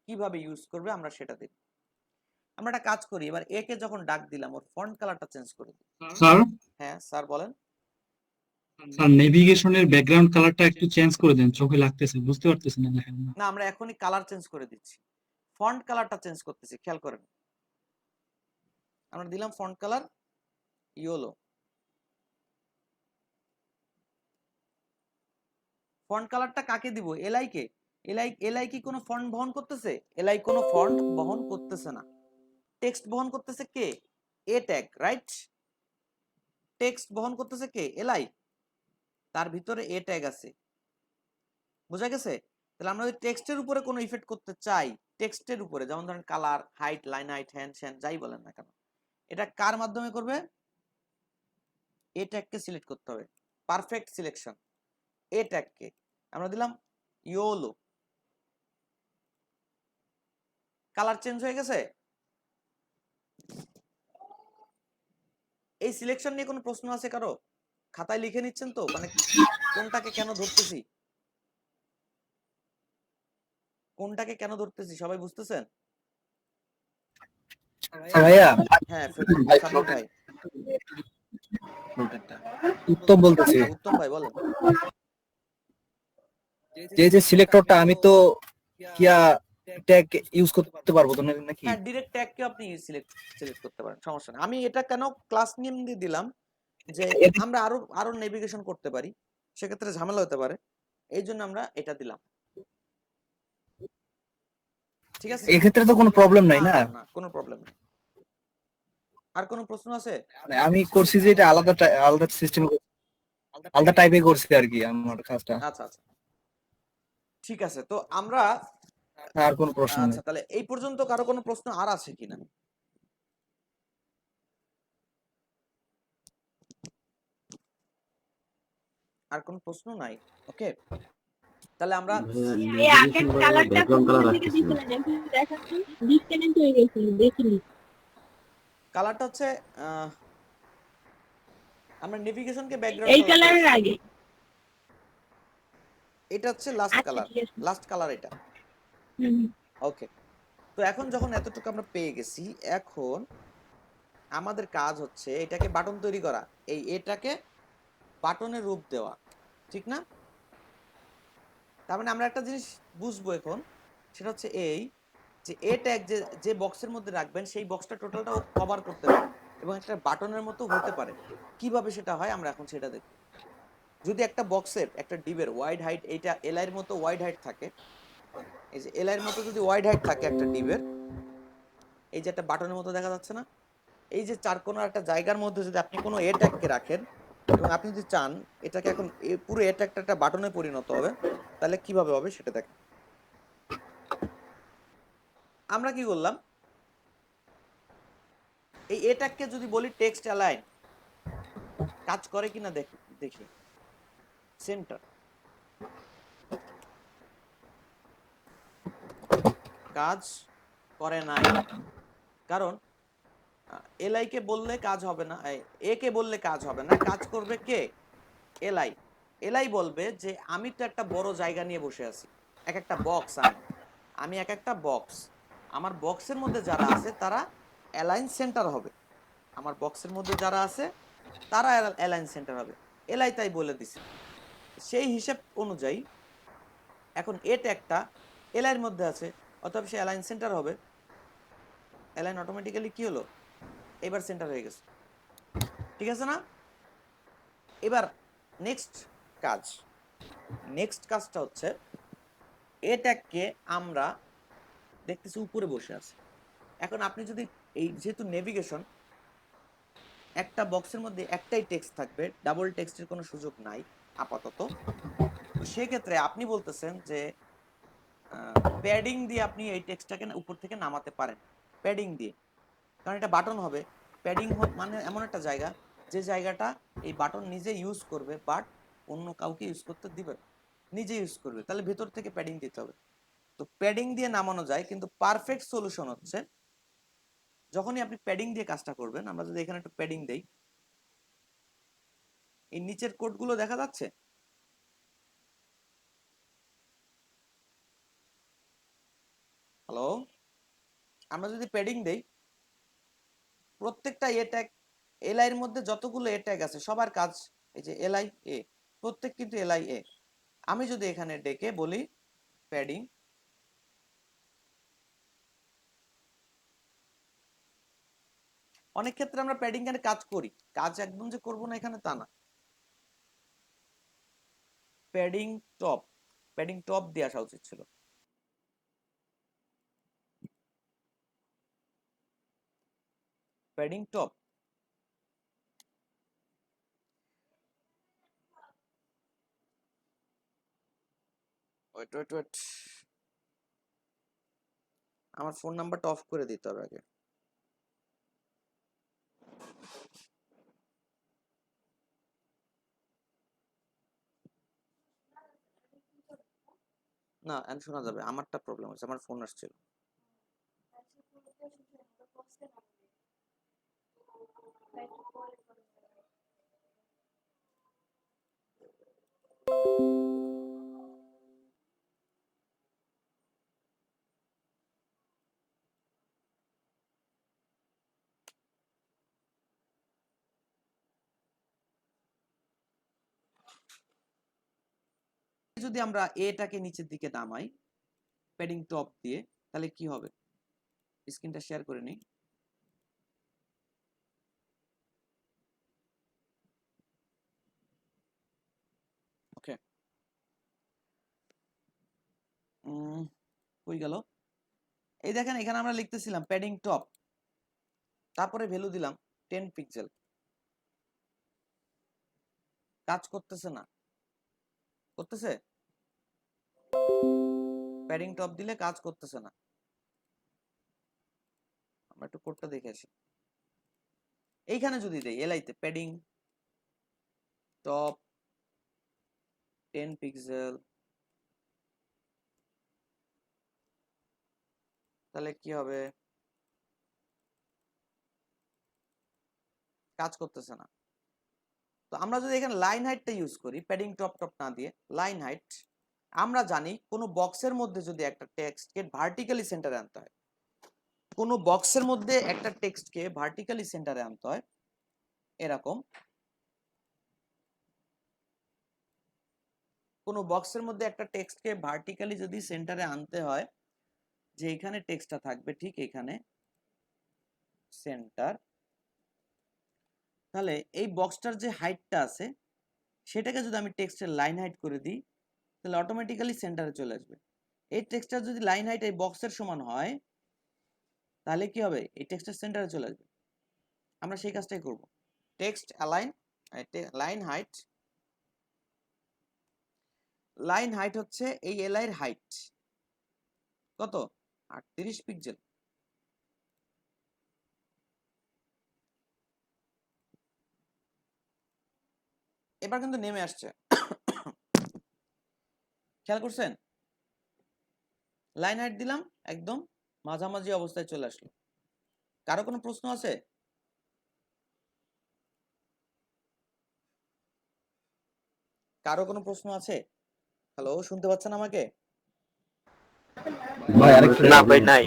কিভাবে ইউজ করবে আমরা সেটা দেখব। আমরা একটা কাজ করি, এবার এ কে যখন ডাক দিলাম ওর ফন্ট কালারটা চেঞ্জ করে দিই। স্যার হ্যাঁ স্যার বলেন। স্যার নেভিগেশনের ব্যাকগ্রাউন্ড কালারটা একটু চেঞ্জ করে দেন, চোখে লাগতেছে, বুঝতে পারতেছি না দেখেন না। না, আমরা এখনই কালার চেঞ্জ করে দিচ্ছি, ফন্ট কালারটা চেঞ্জ করতেছি, খেয়াল করেন। আমরা দিলাম ফন্ট কালার ইয়েলো। ফন্ট কালারটা কাকে দিব? এলআই কে। এলআই কি কোনো ফন্ট বহন করতেছে? এলআই কোনো ফন্ট বহন করতেছে না। টেক্সট বহন করতেছে কে? এ ট্যাগ, রাইট? টেক্সট বহন করতেছে কে? এলআই। তার ভিতরে এ ট্যাগ আছে, বোঝা গেছে? তাহলে আমরা যদি টেক্সটের উপরে কোনো ইফেক্ট করতে চাই, টেক্সটের উপরে যেমন ধরেন কালার, হাইট, লাইন হাইট, হ্যান্ড শ্যান যাই বলেন না কেন, এটা কার মাধ্যমে করবে? এ ট্যাগকে সিলেক্ট করতে হবে, পারফেক্ট সিলেকশন। এ ট্যাগকে আমরা দিলাম ইয়োলো, কালার চেঞ্জ হয়ে গেছে। এই সিলেকশন নিয়ে কোনো প্রশ্ন আছে কারো? খাতায় লিখে নিচ্ছেন তো, মানে কোনটাকে কেন ধরতেছি, কোনটাকে কেন ধরতেছি সবাই বুঝতেছেন? ভাইয়া হ্যাঁ ভাই, উত্তম বলতেছি, উত্তম ভাই বলেন। যে সিলেক্টরটা আমি তো কিয়া ট্যাগ ইউজ করতে পারবো তো নাকি? হ্যাঁ, ডাইরেক্ট ট্যাগকে আপনি সিলেক্ট করতে পারেন, সমস্যা নেই। আমি এটা কেন ক্লাস নেম দিয়ে দিলাম যে আমরা আরো নেভিগেশন করতে পারি, সেক্ষেত্রে ঝামেলা হতে পারে, এই জন্য আমরা এটা দিলাম। ঠিক আছে, এক্ষেত্রে তো কোনো প্রবলেম নাই না? না কোনো প্রবলেম নেই। আর কোনো প্রশ্ন আছে? আমি করছি যে এটা আলাদা সিস্টেম, আলাদা টাইপে করছি আর কি আমার কাজটা। আচ্ছা আচ্ছা, ঠিক আছে। তো আমরা আর কোনো প্রশ্ন নেই। আচ্ছা, তাহলে এই পর্যন্ত কারো কোনো প্রশ্ন আর আছে কিনা? আর কোনো প্রশ্ন নাই? ওকে, তাহলে আমরা এই আগের কালারটা কোন থেকে দিছিলেন একটু দেখাচ্ছি, ডিসকানেক্ট হয়ে গেছিল দেখিনি। কালারটা হচ্ছে আমরা নেভিগেশনকে ব্যাকগ্রাউন্ড এই কালারের আগে এটা হচ্ছে লাস্ট কালার এটা। ওকে, তো এখন যখন এতটুকু আমরা পেয়ে গেছি, এখন আমাদের কাজ হচ্ছে এটাকে বাটন তৈরি করা, এটাকে বাটনের রূপ দেওয়া, ঠিক না? তার মানে আমরা একটা জিনিস বুঝবো এখন, সেটা হচ্ছে এই যে এ ট্যাগ যে বক্সের মধ্যে রাখবেন সেই বক্সটা টোটালটা কভার করতে পারে এবং একটা বাটনের মতো হতে পারে। কিভাবে সেটা হয় আমরা এখন সেটা দেখব। যদি একটা বক্সের একটা ডিবের ওয়াইড হাইট এইটা এলআইয়ের মতো ওয়াইড হাইট থাকে, এই যে এলআইয়ের মতো যদি ওয়াইড হাইট থাকে একটা ডিবের, এই যে একটা বাটনের মতো দেখা যাচ্ছে না, এই যে চার কোণার একটা জায়গার মধ্যে যদি আপনি কোনো এ ট্যাগকে রাখেন এবং আপনি যদি চান এটাকে এখন পুরো এ ট্যাগটা একটা বাটনে পরিণত হবে, তাহলে কিভাবে হবে সেটা দেখেন। আমরা কি করলাম, এই এ ট্যাগকে যদি বলি টেক্সট অ্যালাইন, কাজ করে কিনা দেখি। সেন্টার কাজ করে নাই, কারণ এলআই কে বললে কাজ হবে না, এ কে বললে কাজ হবে না, কাজ করবে কে? এলআই। এলআই বলবে যে আমি তো একটা বড় জায়গা নিয়ে বসে আছি, এক একটা বক্স, আমি এক একটা বক্স, আমার বক্সের মধ্যে যারা আছে তারা অ্যালাইন সেন্টার হবে, আমার বক্সের মধ্যে যারা আছে তারা অ্যালাইন সেন্টার হবে, এলআই তাই বলে দিছে। সেই হিসাব অনুযায়ী এখন এ ট্যাগটা এলআইয়ের মধ্যে আছে, অতএব সে অ্যালাইন সেন্টার হবে। অ্যালাইন অটোমেটিক্যালি কি হলো, এবার সেন্টার হয়ে গেছে, ঠিক আছে না? এবার নেক্সট কাজটা হচ্ছে এ ট্যাগকে আমরা দেখতেছি উপরে বসে আছে। এখন আপনি যদি এই যেহেতু নেভিগেশন, একটা বক্সের মধ্যে একটাই টেক্সট থাকবে, ডাবল টেক্সটের কোনো সুযোগ নাই আপাতত, তো সেক্ষেত্রে আপনি বলতেছেন যে প্যাডিং দিয়ে আপনি এই টেক্সটটাকে উপর থেকে নামাতে পারেন, প্যাডিং দিয়ে, কারণ এটা বাটন হবে। প্যাডিং মানে এমন একটা জায়গা যে জায়গাটা এই বাটন নিজে ইউজ করবে, বাট অন্য কাউকে ইউজ করতে দিবে না, নিজে ইউজ করবে, তাহলে ভেতর থেকে প্যাডিং দিতে হবে। তো প্যাডিং দিয়ে নামানো যায়, কিন্তু পারফেক্ট সলিউশন হচ্ছে যখনই আপনি প্যাডিং দিয়ে কাজটা করবেন। আমরা যদি এখানে একটু প্যাডিং দেই, এই নিচের কোডগুলো দেখা যাচ্ছে, হ্যালো, আমরা যদি প্যাডিং দেই, প্রত্যেকটা এ ট্যাগ এলআই এর মধ্যে যতগুলো এ ট্যাগ আছে সবার কাজ, এই যে এলআই এ, প্রত্যেক কিন্তু এলআই এ। আমি যদি এখানে ডেকে বলি প্যাডিং, অনেক ক্ষেত্রে আমরা প্যাডিং এর কাজ করি, কাজ একদম যে করব না এখানে তা না। প্যাডিং টপ দিয়ে আসা উচিত ছিল। প্যাডিং টপ, ওয়েট, আমার ফোন নাম্বারটা অফ করে দিতে হবে আগে। না এখন শোনা যাবে, আমারটা প্রবলেম হচ্ছে, আমার ফোন আসছিল। যদি আমরা এটাকে নিচের দিকে নামাই প্যাডিং টপ দিয়ে, তাহলে কি হবে? স্ক্রিনটা শেয়ার করে নিই। ওকে, কই গেল? এই দেখেন এখানে আমরা লিখতেছিলাম প্যাডিং টপ, তারপরে ভ্যালু দিলাম 10 পিক্সেল, কাজ করতেছে না, করতেছে? প্যাডিং টপ দিলে কাজ করতেছে না, আমরা একটু কোডটা দেখে আসি। এইখানে যদি দেই এলআইতে প্যাডিং টপ 10 পিক্সেল, তাহলে কি হবে? কাজ করতেছে না। তো আমরা যদি এখানে লাইন হাইটটা ইউজ করি, প্যাডিং টপ না দিয়ে লাইন হাইট, আমরা জানি কোনো বক্সের মধ্যে যদি একটা টেক্সটকে ভার্টিক্যালি সেন্টারে আনতে হয়, কোনো বক্সের মধ্যে একটা টেক্সটকে ভার্টিক্যালি সেন্টারে আনতে হয়, এরকম কোনো বক্সের মধ্যে একটা টেক্সটকে ভার্টিক্যালি যদি সেন্টারে আনতে হয়, যে এখানে টেক্সটটা থাকবে ঠিক এখানে সেন্টার, তাহলে এই বক্সটার যে হাইটটা আছে সেটাকে যদি আমি টেক্সটের লাইন হাইট করে দিই তাহলে অটোমেটিক্যালি সেন্টারে চলে আসবে। এই টেক্সটটা যদি লাইন হাইট এই বক্সের সমান হয় তাহলে কি হবে, এই টেক্সটের সেন্টারে চলে আসবে। আমরা সেই কাজটাই করব। টেক্সট অ্যালাইন লাইন হাইট হচ্ছে এই এলআই এর হাইট কত, 38 পিক্সেল। এবার কিন্তু নেমে আসছে, খেয়াল করছেন? লাইন হাইট দিলাম, একদম মাঝামাঝি অবস্থায় চলে আসলো। কারো কোনো প্রশ্ন আছে? কারো কোনো প্রশ্ন আছে? হ্যালো, শুনতে পাচ্ছেন আমাকে? ভাই আরেকটু না ভাই নাই।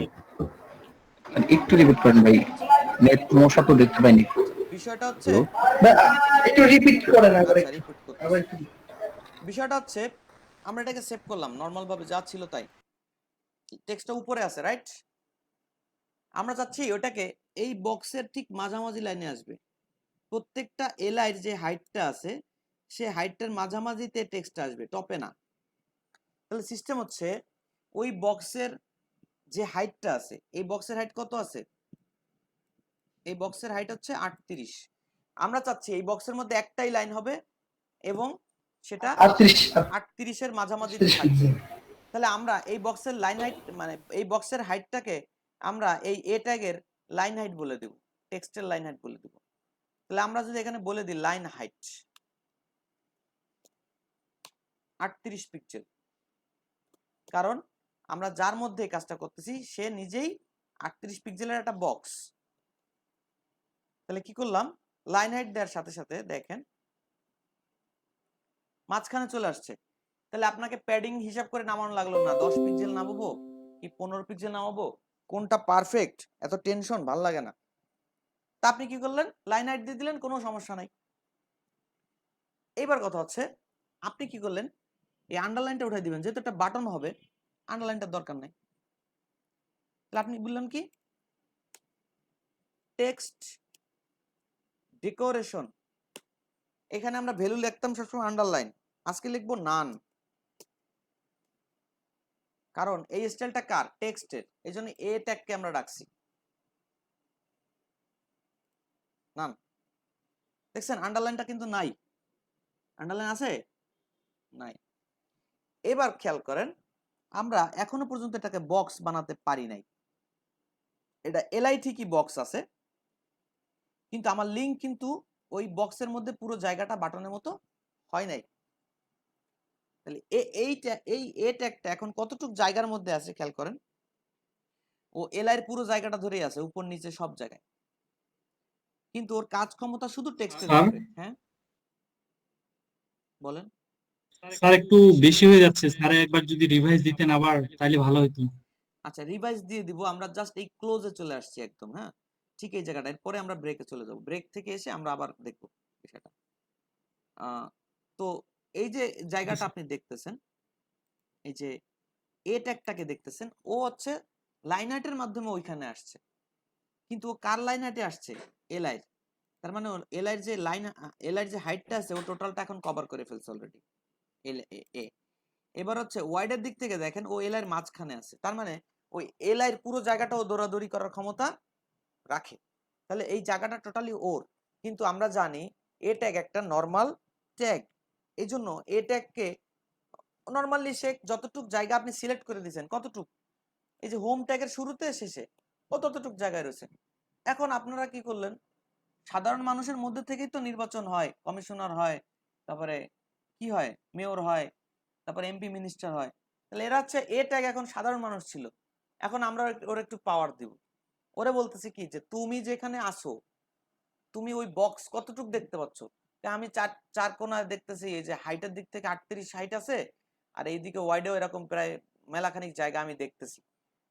একটু রিপিট করেন ভাই, নেট সমস্যা তো দেখতে পাইনি। বিষয়টা হচ্ছে একটু রিপিট করেন আচ্ছা, রিপিট করতেছি। বিষয়টা হচ্ছে আমরা এটাকে সেভ করলাম নরমাল ভাবে যা ছিল তাই, টেক্সটটা উপরে আছে, রাইট? আমরা চাচ্ছি ওটাকে এই বক্সের ঠিক মাঝামাঝি লাইনে আসবে। প্রত্যেকটা এলআই এর যে হাইটটা আছে সে হাইটটার মাঝামাঝিতে টেক্সটটা আসবে, টপে না। তাহলে সিস্টেম হচ্ছে ওই বক্সের যে হাইটটা আছে, এই বক্সের হাইট কত আছে? এই বক্সের হাইট হচ্ছে 38। আমরা চাচ্ছি এই বক্সের মধ্যে একটাই লাইন হবে এবং সেটা 38 এর মাঝামাঝিতে থাকবে। তাহলে আমরা এই বক্সের লাইন হাইট মানে এই বক্সের হাইটটাকে আমরা এই এ ট্যাগের লাইন হাইট বলে দেব, টেক্সটের লাইন হাইট বলে দেব। তাহলে আমরা যদি এখানে বলে দিই লাইন হাইট 38 পিক্সেল, কারণ আমরা যার মধ্যে এই কাজটা করতেছি সে নিজেই 38 পিক্সেলের একটা বক্স। তাহলে কি করলাম, লাইন হাইট দেওয়ার সাথে সাথে দেখেন মাঝখানে চলে আসছে। তাহলে আপনাকে প্যাডিং হিসাব করে নামানো লাগলো না, 10 পিক্সেল নামাবো কি 15 পিক্সেল নামাবো, কোনটা পারফেক্ট, এত টেনশন ভাল লাগে না। তা আপনি কি করলেন, লাইন হাইট দিয়ে দিলেন, কোনো সমস্যা নাই। এইবার কথা হচ্ছে আপনি কি করলেন, এই আন্ডারলাইনটা উঠাই দিবেন, যেহেতু একটা বাটন হবে আন্ডারলাইনটার দরকার নাই। তাহলে আপনি বললেন কি, টেক্সট ডেকোরেশন, এখানে আমরা ভ্যালু লিখতাম সবসময় আন্ডারলাইন, আজকে লিখবো নান, কারণ এই স্টাইলটা কার, টেক্সটের, এই জন্য এ ট্যাগকে আমরা রাখছি নান। দেখছেন আন্ডারলাইনটা কিন্তু নাই, আন্ডারলাইন আছে নাই। এবার খেয়াল করেন আমরা এখনো পর্যন্ত এটাকে বক্স বানাতে পারি নাই। এটা এলআই ঠিকই বক্স আছে, কিন্তু আমার লিঙ্ক কিন্তু ওই বক্সের মধ্যে পুরো জায়গাটা বাটনের মতো হয় নাই। তাহলে এই এ ট্যাগটা এখন কতটুকু জায়গার মধ্যে আছে খেয়াল করেন, ও এলআই এর পুরো জায়গাটা ধরেই আছে, উপর নিচে সব জায়গায়, কিন্তু ওর কাজ ক্ষমতা শুধু টেক্সটের উপরে। হ্যাঁ বলেন। স্যার একটু বেশি হয়ে যাচ্ছে, স্যার একবার যদি রিভাইজ দিতেন আবার তাহলে ভালো হতো। আচ্ছা রিভাইজ দিয়ে দিব, আমরা জাস্ট এই ক্লোজে চলে আসছি একদম। হ্যাঁ ঠিক এই জায়গাটা, এরপরে আমরা ব্রেকে চলে যাব, ব্রেক থেকে এসে আমরা আবার দেখব বিষয়টা। তো এই যে জায়গাটা আপনি দেখতেছেন, এই যে এ ট্যাগটাকে দেখতেছেন, ও হচ্ছে লাইন হাইটের মাধ্যমে ওইখানে আসছে, কিন্তু ও কার লাইন হাইটে আসছে, এলআই এর। তার মানে এলআই এর যে লাইন, এলআই এর যে হাইটটা আছে ও টোটালটা এখন কভার করে ফেলছে অলরেডি এ। এবার হচ্ছে ওয়াইড এর দিক থেকে দেখেন ও এলআই এর মাঝখানে আছে, তার মানে ওই এলআই এর পুরো জায়গাটাও দৌড়াদৌড়ি করার ক্ষমতা রাখে। তাহলে এই জায়গাটা টোটালি ওর, কিন্তু আমরা জানি এ ট্যাগ একটা নরমাল ট্যাগ, এই জন্য এ ট্যাগকে নরমালি সে যতটুক জায়গা আপনি সিলেক্ট করে দিয়েছেন, কতটুক, এই যে হোম ট্যাগের শুরুতে শেষে ও ততটুক জায়গায় রয়েছে। এখন আপনারা কি করলেন, সাধারণ মানুষের মধ্যে থেকেই তো নির্বাচন হয়, কমিশনার হয়, তারপরে কি হয়, মেয়র হয়, তারপরে এমপি মিনিস্টার হয়। তাহলে এরা হচ্ছে এ ট্যাগ এখন সাধারণ মানুষ ছিল, এখন আমরা ওর একটু পাওয়ার দিব। ওরে বলতেছি কি, যে তুমি যেখানে আসো তুমি ওই বক্স কতটুক দেখতে পাচ্ছ, আমি চার কোনায় দেখতেছি এই যে হাইটের দিক থেকে 38 হাইট আছে, আর এইদিকে ওয়াইডেও এরকম প্রায় মেলাখানিক জায়গা আমি দেখতেছি,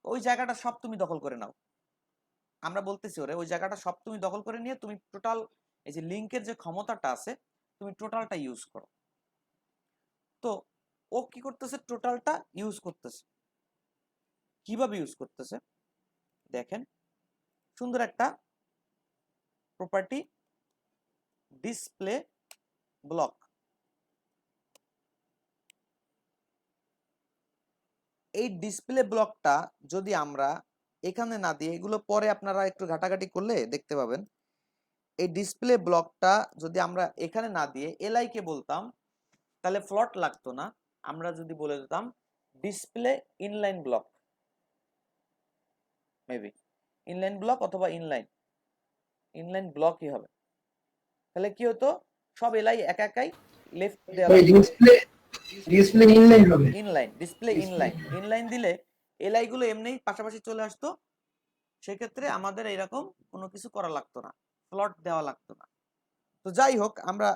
ওই জায়গাটা সব তুমি দখল করে নাও। আমরা বলতেছি ওরে ওই জায়গাটা সব তুমি দখল করে নিয়ে তুমি টোটাল এই যে লিংকের যে ক্ষমতাটা আছে তুমি টোটালটা ইউজ করো। তো ও কি করতেছে, টোটালটা ইউজ করতেছে। কিভাবে ইউজ করতেছে দেখেন, সুন্দর একটা প্রপার্টি ডিসপ্লে ব্লক, এই ডিসপ্লে ব্লকটা যদি আমরা এখানে না দিয়ে, এগুলো পরে আপনারা একটু ঘাটাঘাটি করলে দেখতে পাবেন, এই ডিসপ্লে ব্লকটা যদি আমরা এখানে না দিয়ে এলআই কে বলতাম তাহলে ফ্লট লাগতো না। আমরা যদি বলে দিতাম display inline block, maybe inline block অথবা ইনলাইন ব্লকই হবে, তাহলে কি হতো, সব এলআই একা একাই লেফট দেওয়া ওই ডিসপ্লে ইনলাইন হবে। ডিসপ্লে ইনলাইন দিলে এলআই গুলো এমনি পাশাপাশি চলে আসতো, সেক্ষেত্রে আমাদের এরকম কোনো কিছু করা লাগতো না, ফ্লট দেওয়া লাগতো না। তো যাই হোক, আমরা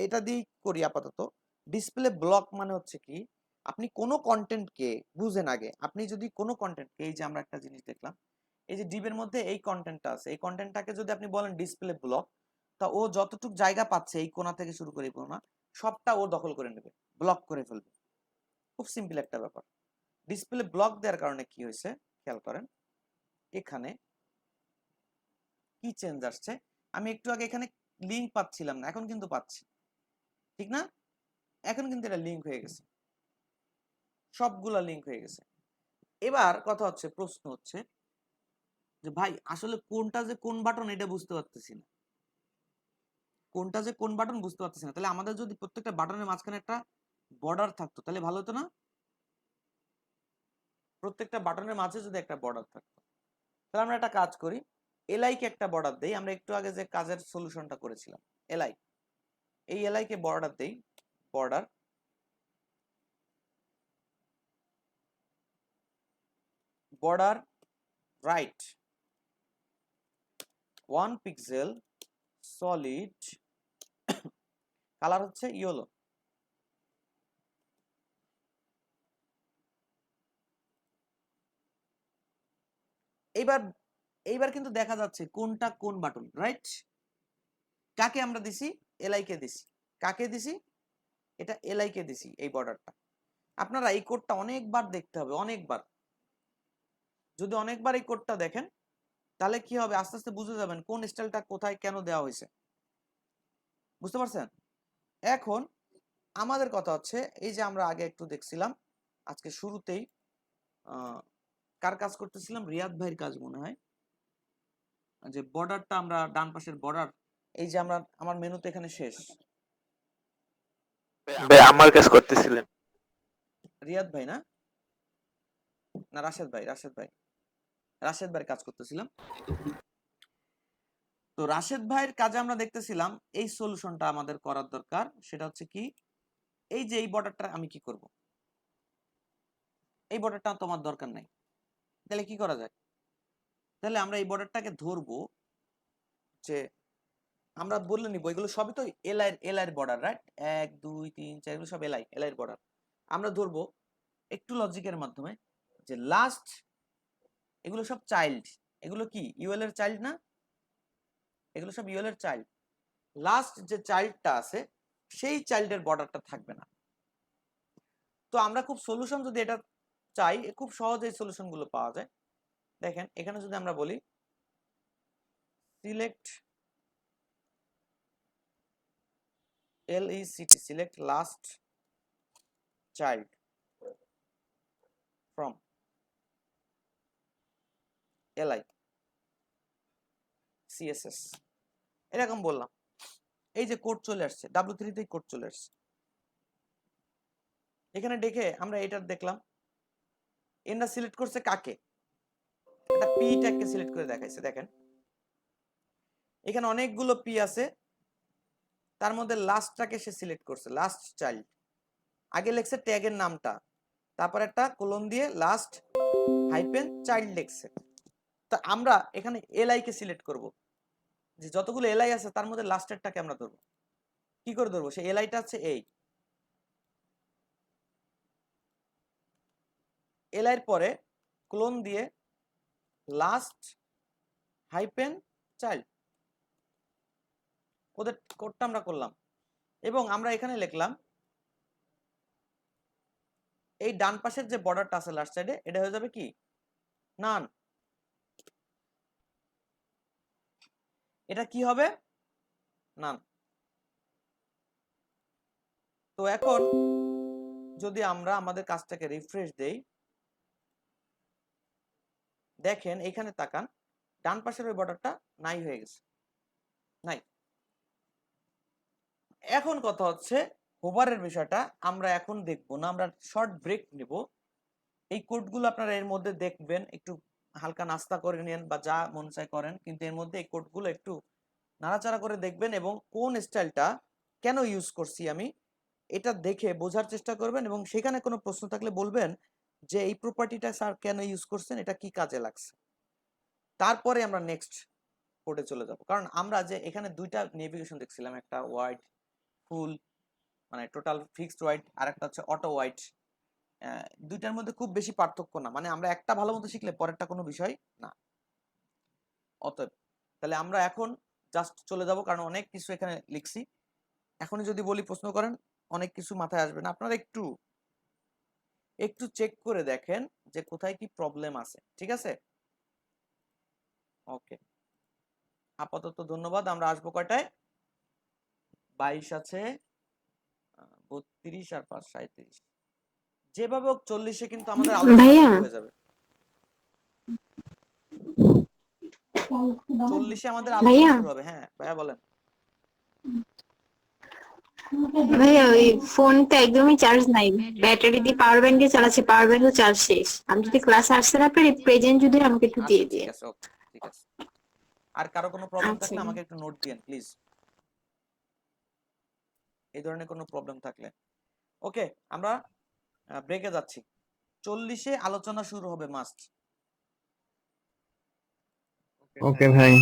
এটা দিয়েই করি আপাতত। ডিসপ্লে ব্লক মানে হচ্ছে কি, আপনি কোনো কন্টেন্টকে বুঝেন আগে, আপনি যদি কোনো কন্টেন্টকে, এই যে আমরা একটা জিনিস দেখলাম, এই যে ডিবের মধ্যে এই কন্টেন্টটা আছে, এই কন্টেন্টটাকে যদি আপনি বলেন ডিসপ্লে ব্লক, তা ও যতটুকু জায়গা পাচ্ছে এই কোণা থেকে শুরু করে এই কোণা, সবটা ও দখল করে নেবে, ব্লক করে ফেলবে। খুব সিম্পল একটা ব্যাপার। ডিসপ্লে ব্লক দেওয়ার কারণে কি হয়েছে খেয়াল করেন, এখানে কি চেঞ্জ আসছে। আমি একটু আগে এখানে লিঙ্ক পাচ্ছিলাম না, এখন কিন্তু পাচ্ছি, ঠিক না? এখন কিন্তু এটা লিঙ্ক হয়ে গেছে, সবগুলা লিঙ্ক হয়ে গেছে। এবার কথা হচ্ছে, প্রশ্ন হচ্ছে যে ভাই আসলে কোনটা যে কোন বাটন এটা বুঝতে পারতেছি না, কোনটা যে কোন বাটন বুঝতে পারতেছি না। তাহলে আমাদের যদি প্রত্যেকটা বাটনের মাঝখানে একটা বর্ডার থাকতো তাহলে ভালো হতো না? প্রত্যেকটা বাটনের মাঝে যদি একটা বর্ডার থাকতো, তাহলে আমরা একটা কাজ করি, এলআই কে একটা বর্ডার দেই। আমরা একটু আগে যে কাজের সলিউশনটা করেছিলাম, এলআই, এই এলআই কে বর্ডার দেই, border right 1 pixel solid, colour হচ্ছে ইয়েলো। এইবার কিন্তু দেখা যাচ্ছে কোনটা কোন বাটন, রাইট? কাকে আমরা দিছি? এলআই কে দিছি। কাকে দিছি? এটা এলআই কে দিছি, এই বর্ডারটা। আপনারা এই কোডটা অনেকবার দেখতে হবে, অনেকবার। যদি অনেকবার এই কোডটা দেখেন তাহলে কি হবে, আস্তে আস্তে বুঝে যাবেন কোন স্টাইলটা কোথায় কেন দেওয়া হয়েছে। বুঝতে পারছেন? এখন আমাদের কথা হচ্ছে, এই যে আমরা আগে একটু দেখছিলাম, আজকে শুরুতেই কার কাজ করতেছিলাম, রিয়াদ ভাইয়ের কাজ মনে হয়, যে বর্ডারটা আমরা ডান পাশের বর্ডার, এই যে আমরা, আমার মেনুতে এখানে শেষ। ভাই আমার কাজ করতেছিলেন। রিয়াদ ভাই না, না রাশেদ ভাইয়ের কাজ করতেছিলাম। তো রাশেদ ভাইয়ের কাজে আমরা দেখতেছিলাম এই সলিউশনটা আমাদের করার দরকার। সেটা হচ্ছে কি, এই যে এই বর্ডারটা আমি কি করব, এই বর্ডারটা তোমার দরকার নাই, তাহলে কি করা যায়? তাহলে আমরা এই বর্ডারটাকে ধরবো, যে আমরা বললে নিব এগুলো সবই তো এলআই বর্ডার, রাইট? 1 2 3 4 এগুলো সব এলআই বর্ডার। আমরা ধরবো একটু লজিকের মাধ্যমে, যে লাস্ট, এগুলো সব চাইল্ড, এগুলো কি ইউএল এর চাইল্ড না? এগুলো সব ইউএল এর চাইল্ড। লাস্ট যে চাইল্ডটা আছে সেই চাইল্ডের বর্ডারটা থাকবে না। তো আমরা খুব সলিউশন যদি এটা চাই, খুব সহজে এই সলিউশন গুলো পাওয়া যায়। দেখেন এখানে যদি আমরা বলি select LECT, select last child from LI CSS, এরকম বললাম, এই যে কোড চলে আসছে, W3 তে কোড চলে আসছে। এখানে দেখে আমরা এটা দেখলাম, এন্ডা সিলেক্ট করছে কাকে, এটা পি ট্যাগকে সিলেক্ট করে দেখাইছে। দেখেন এখানে অনেকগুলো পি আছে, তার মধ্যে লাস্টটাকে সে সিলেক্ট করছে, লাস্ট চাইল্ড। আগে লেখছে ট্যাগের নামটা, তারপর একটা কোলন দিয়ে লাস্ট হাইপেন চাইল্ড লেখছে। তা আমরা এখানে এলআই কে সিলেক্ট করব, যে যতগুলো এলআই আছে তার মধ্যে লাস্টেরটাকে আমরা ধরবো। কি করে ধরবো? সেই এলআইটা আছে এই এলআই এর পরে ক্লোন দিয়ে লাস্ট হাইপেন চাইল্ড, ওদের কোডটা আমরা করলাম, এবং আমরা এখানে লিখলাম এই ডান পাশের যে বর্ডারটা আছে লাস্ট সাইডে, এটা হয়ে যাবে কি নান। এটা কি হবে? নান। তো এখন যদি আমরা আমাদের কাজটাকে রিফ্রেশ দেই, দেখেন এখানে তাকান, ডান পাশের ওই বর্ডারটা নাই হয়ে গেছে, নাই। এখন কথা হচ্ছে হোভারের বিষয়টা আমরা এখন দেখবো না, আমরা শর্ট ব্রেক নিব। এই কোডগুলো আপনারা এর মধ্যে দেখবেন, একটু হালকা নাস্তা করে নেন বা যা মন চায় করেন, কিন্তু এর মধ্যে এই কোডগুলো একটু নাড়াচাড়া করে দেখবেন এবং কোন স্টাইলটা কেন ইউজ করছি আমি এটা দেখে বোঝার চেষ্টা করবেন, এবং সেখানে কোনো প্রশ্ন থাকলে বলবেন যে এই প্রপার্টিটা স্যার কেন ইউজ করছেন, এটা কি কাজে লাগছে। তারপরে আমরা নেক্সট কোডে চলে যাব, কারণ আমরা যে এখানে দুইটা নেভিগেশন দেখছিলাম, একটা ওয়াইড ফুল মানে টোটাল ফিক্সড ওয়াইড, আর একটা হচ্ছে অটো ওয়াইড। দুইটার মধ্যে খুব বেশি পার্থক্য না, মানে আমরা একটা ভালো মতো শিখলে পরেরটা কোনো বিষয় না। অতএব তাহলে আমরা এখন জাস্ট চলে যাব, কারণ অনেক কিছু এখানে লিখছি। এখনই যদি বলি প্রশ্ন করেন অনেক কিছু মাথায় আসবে না, আপনারা একটু একটু চেক করে দেখেন যে কোথায় কি প্রবলেম আছে, ঠিক আছে? ওকে, আপাতত ধন্যবাদ। আমরা আসবো কয়টায়? 22 আছে, 32 আর 5 37, যেভাবে হোক 40-এ কিন্তু আমাদের আলোচনা ভাইয়া শুরু হয়ে যাবে। 40-এ আমাদের আলোচনা ভাইয়া শুরু হবে। হ্যাঁ ভাইয়া বলেন। ভাইয়া ওই ফোনটা একদমই চার্জ নাই, ব্যাটারি দিয়ে পাওয়ার ব্যাংক দিয়ে চালাচ্ছে, পাওয়ার ব্যাংকও চার্জ শেষ। আমি যদি ক্লাসে আসতে না পারি প্রেজেন্ট যদি আমাকে একটু দিয়ে আচ্ছা ঠিক দিয়ে। আছে, ওকে ঠিক আছে। আর কারো কোনো প্রবলেম আচ্ছা থাকলে আমাকে একটু নোট দিয়েন প্লিজ, এই ধরনের কোনো প্রবলেম থাকলে। ওকে, আমরা ব্রেকে যাচ্ছি। 40-এ আলোচনা শুরু হবে মাস্ট। ওকে ভাই।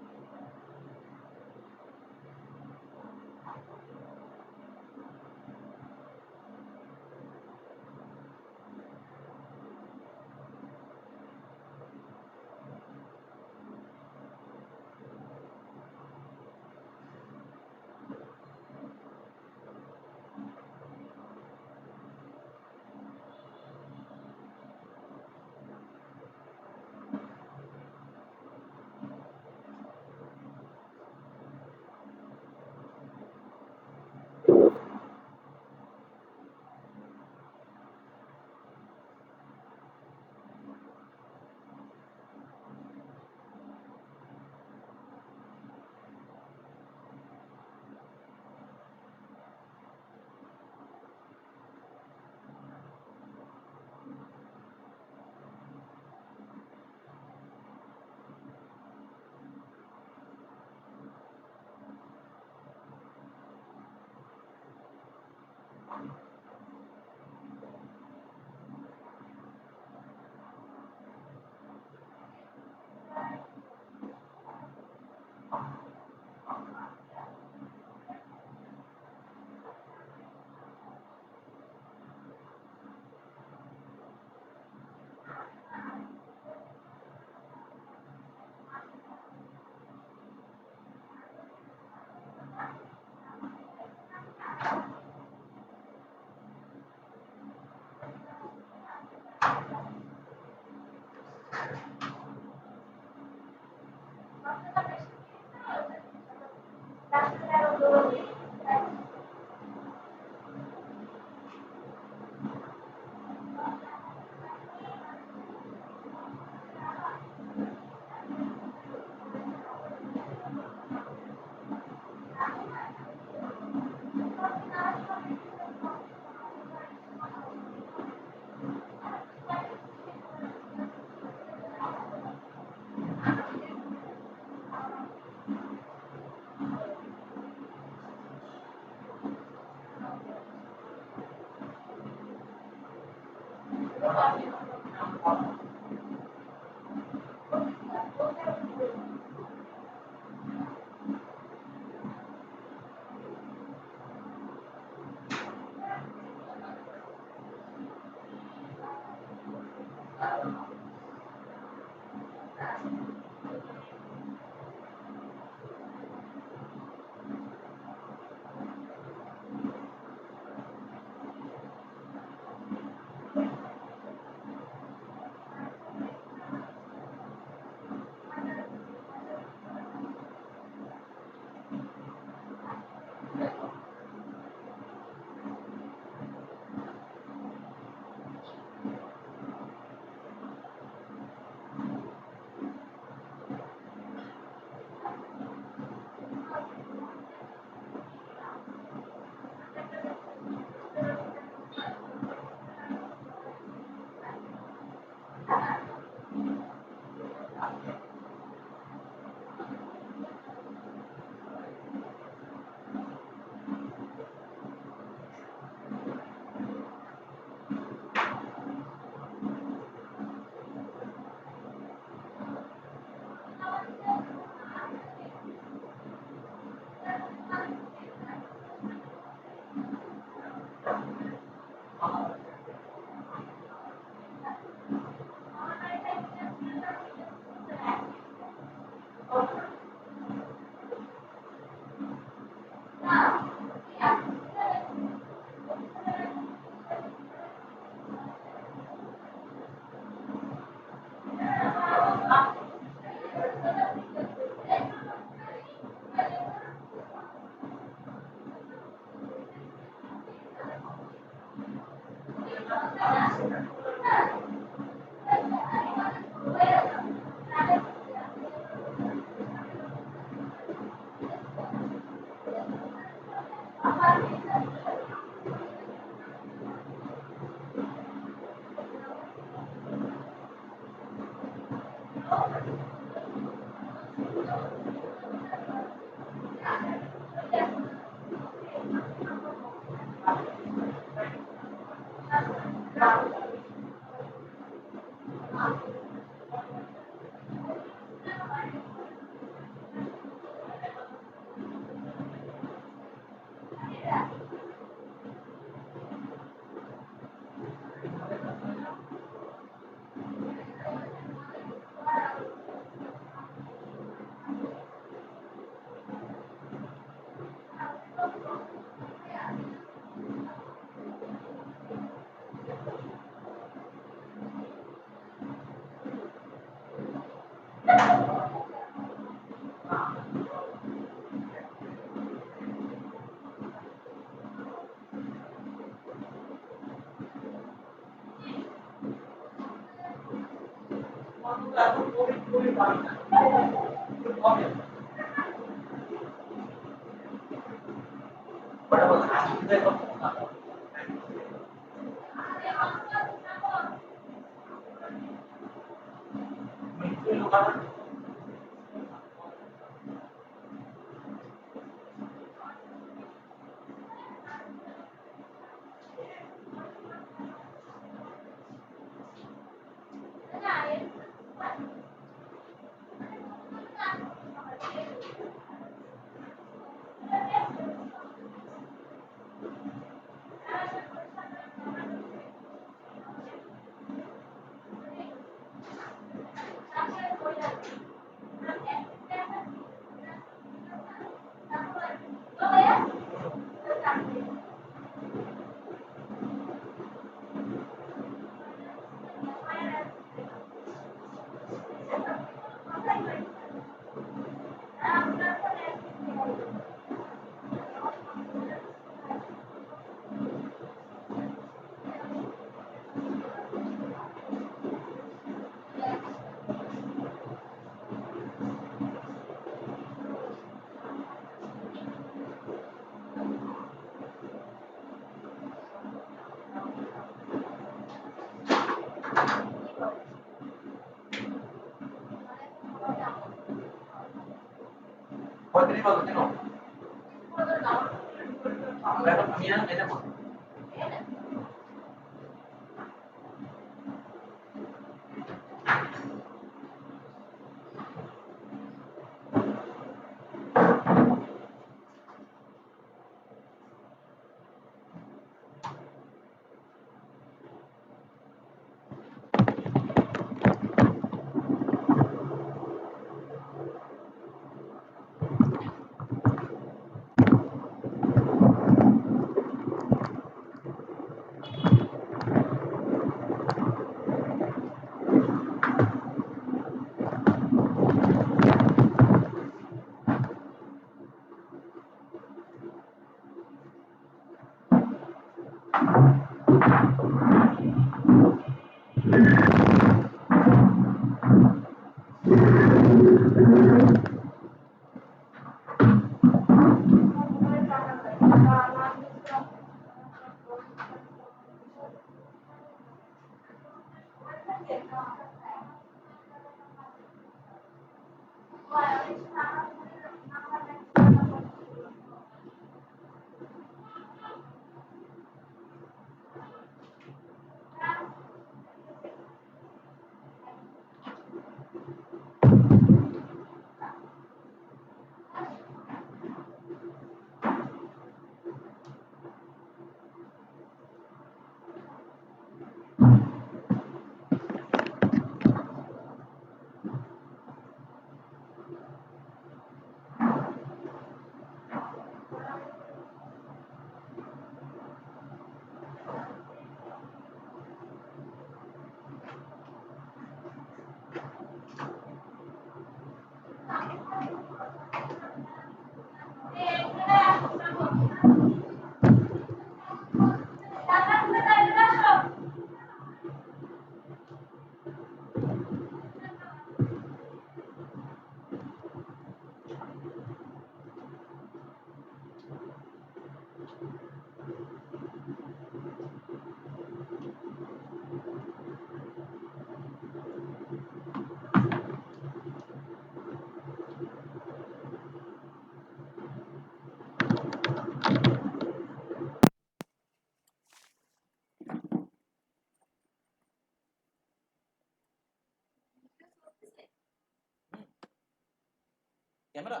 ক্যামেরা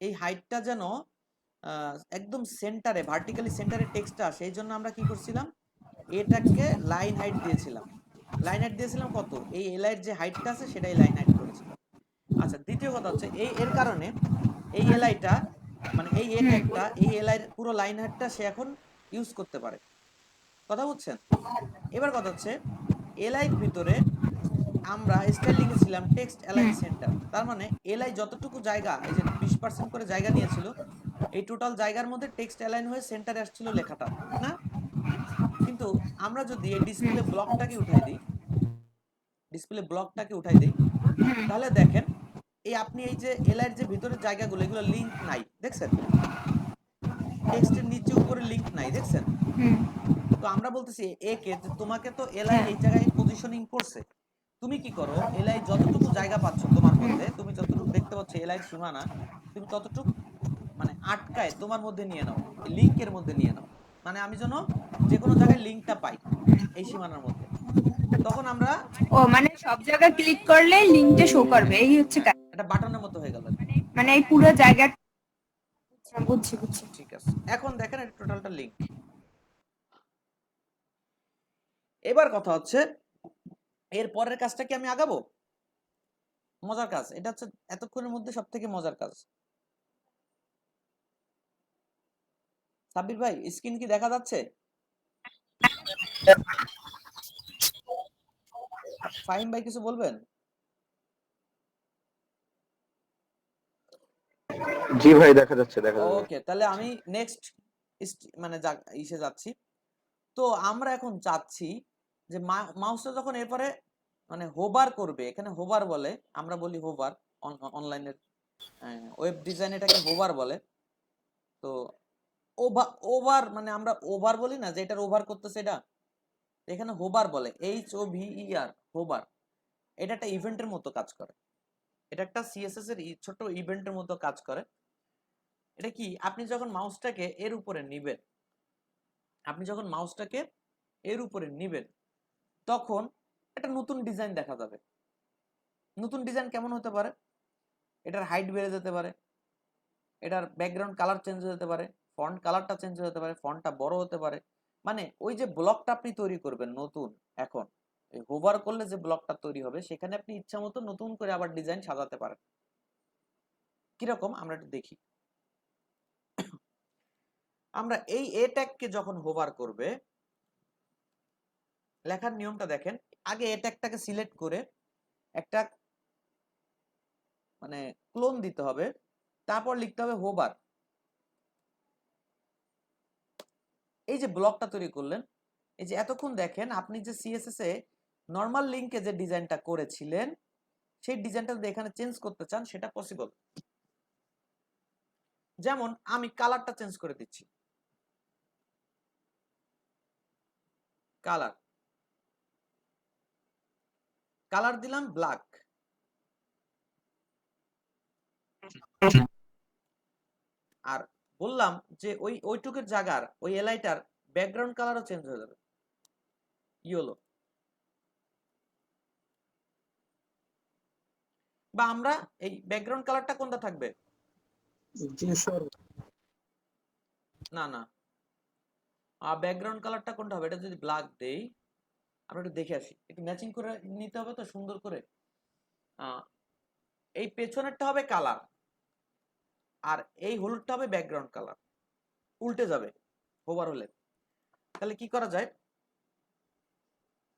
এই হাইটটা যেন একদম সেন্টারে ভার্টিক্যালি সেন্টারে টেক্সটটা আসে, এই জন্য আমরা কি করছিলাম, এটাকে লাইন হাইট দিয়েছিলাম। লাইন হাইট দিয়েছিলাম কত, এই এলাইয়ের যে হাইটটা আছে সেটাই লাইন হাইট করেছিলাম। আচ্ছা, দ্বিতীয় কথা হচ্ছে এর কারণে এই এলাইটা মানে এই এ ট্যাগটা এই এলাইয়ের পুরো লাইন হাইটটা সে এখন ইউজ করতে পারে। কথা বুঝছেন? এবার কথা হচ্ছে এলাইয়ের ভিতরে আমরা স্টাইল লিখেছিলাম টেক্সট অ্যালাইন সেন্টার, তার মানে এলআই যতটুকু জায়গা, এই যে 20% করে জায়গা নিয়েছিল, এই টোটাল জায়গার মধ্যে টেক্সট অ্যালাইন হয়ে সেন্টারে আসছিল লেখাটা, ঠিক না? কিন্তু আমরা যদি এই ডিসপ্লে ব্লকটাকে উঠাই দিই, তাহলে দেখেন এই আপনি এই যে এলআই এর যে ভিতরের জায়গাগুলো, এগুলো লিংক নাই, দেখছেন? টেক্সটের নিচে উপরে লিংক নাই, দেখছেন? তো আমরা বলতেছি একে তোমাকে তো এলআই এই জায়গায় পজিশনিং করছে, তুমি কি করো, এলআই যতটুকু জায়গা পাচ্ছ তোমার মধ্যে, তুমি যতটুকু দেখতে পাচ্ছ এলআই সীমানা, তুমি ততটুকু মানে আটকায় তোমার মধ্যে নিয়ে নাও, লিংকের মধ্যে নিয়ে নাও, মানে আমি যেন যে কোনো জায়গায় লিংকটা পাই এই সীমানার মধ্যে। তখন আমরা মানে সব জায়গায় ক্লিক করলে লিংকটা শো করবে, এই হচ্ছে কাজ। এটা বাটনের মতো হয়ে গেল, মানে এই পুরো জায়গা। বুঝছি। ঠিক আছে, এখন দেখেন এটা টোটালটা লিংক। এবার কথা হচ্ছে এর পরের কাজটা কি আমি আগাবো? মজার কাজ, এটা হচ্ছে এতক্ষণের মধ্যে সব থেকে মজার কাজ। সাব্বির ভাই স্ক্রিন কি দেখা যাচ্ছে? ফাহিম ভাই কিছু বলবেন? জি ভাই, দেখা যাচ্ছে। ওকে, তাহলে আমি নেক্সট মানে ইসে যাচ্ছি। তো আমরা এখন চাচ্ছি যে মাউসটা যখন এরপরে মানে হোভার করবে, এখানে হোভার বলে, আমরা বলি হোভার, অনলাইনের ওয়েব ডিজাইন এটাকে হোভার বলে। তো ওভার মানে আমরা ওভার বলি না, যে এটার ওভার করতেছে, এটা এখানে হোভার বলে, HOVER, হোভার। এটা একটা ইভেন্টের মতো কাজ করে। এটা একটা সিএসএস এর ছোট ইভেন্টের মতো কাজ করে। এটা কি, আপনি যখন মাউসটাকে এর উপরে নিবেন, তখন একটা নতুন ডিজাইন দেখা যাবে। নতুন ডিজাইন কেমন হতে পারে? এটার হাইট বেড়ে যেতে পারে, এটার ব্যাকগ্রাউন্ড কালার চেঞ্জ হতে পারে, ফন্ট কালারটা চেঞ্জ হতে পারে, ফন্টটা বড় হতে পারে। মানে ওই যে ব্লকটা আপনি তৈরি করবেন নতুন, এখন এই হোভার করলে যে ব্লকটা তৈরি হবে সেখানে আপনি ইচ্ছা মতো নতুন করে আবার ডিজাইন সাজাতে পারেন। কিরকম আমরা একটু দেখি। আমরা এই এ ট্যাগকে যখন হোভার করবে, লেখার নিয়মটা দেখেন। আগে এ ট্যাগটাকে সিলেক্ট করে একটা মানে ক্লোন দিতে হবে, তারপর লিখতে হবে হোভার। এই যে ব্লকটা তৈরি করলেন, এই যে এতক্ষণ দেখেন আপনি যে সিএসএস এ নরমাল লিংকে যে ডিজাইনটা করেছিলেন সেই ডিজাইনটা যদি এখানে চেঞ্জ করতে চান সেটা পসিবল। যেমন আমি কালারটা চেঞ্জ করে দিচ্ছি, কালার দিলাম ব্ল্যাক, আর বললাম যে ওইটুকের জায়গার ওই এলাইটার ব্যাকগ্রাউন্ড কালারও চেঞ্জ হয়ে যাবে, ইয়েলো। বা আমরা এই ব্যাকগ্রাউন্ড কালারটা কোনটা থাকবে? না না, ব্যাকগ্রাউন্ড কালারটা কোনটা হবে? এটা যদি ব্ল্যাক দেই, আমরা একটু দেখে আসি, একটু ম্যাচিং করে নিতে হবে তো সুন্দর করে। এই পেছনেরটা হবে কালার, আর এই হলুদটা হবে ব্যাকগ্রাউন্ড কালার, উল্টে যাবে হোভার হলে। তাহলে কি করা যায়?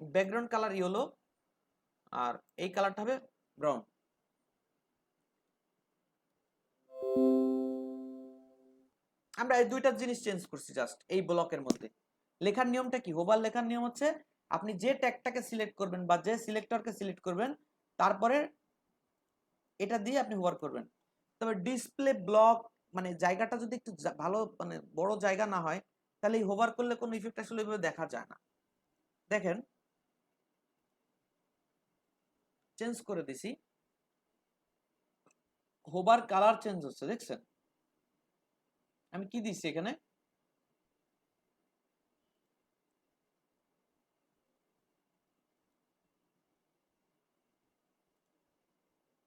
ব্যাকগ্রাউন্ড কালার ইয়েলো আর এই কালারটা হবে ব্রাউন। আমরা এই দুইটা জিনিস চেঞ্জ করছি জাস্ট এই ব্লকের মধ্যে। লেখার নিয়মটা কি? হোভার লেখার নিয়ম হচ্ছে আপনি যে ট্যাগটাকে সিলেক্ট করবেন বা যে সিলেক্টরকে সিলেক্ট করবেন, তারপরে এটা দিয়ে আপনি হোভার করবেন। তবে ডিসপ্লে ব্লক মানে জায়গাটা যদি একটু ভালো মানে বড় জায়গা না হয়, তাহলে এই হোভার করলে কোনো ইফেক্ট আসলে এভাবে দেখা যায় না। দেখেন চেঞ্জ করে দিছি, হোভার কালার চেঞ্জ হচ্ছে, দেখছেন? আমি কি দিচ্ছি এখানে?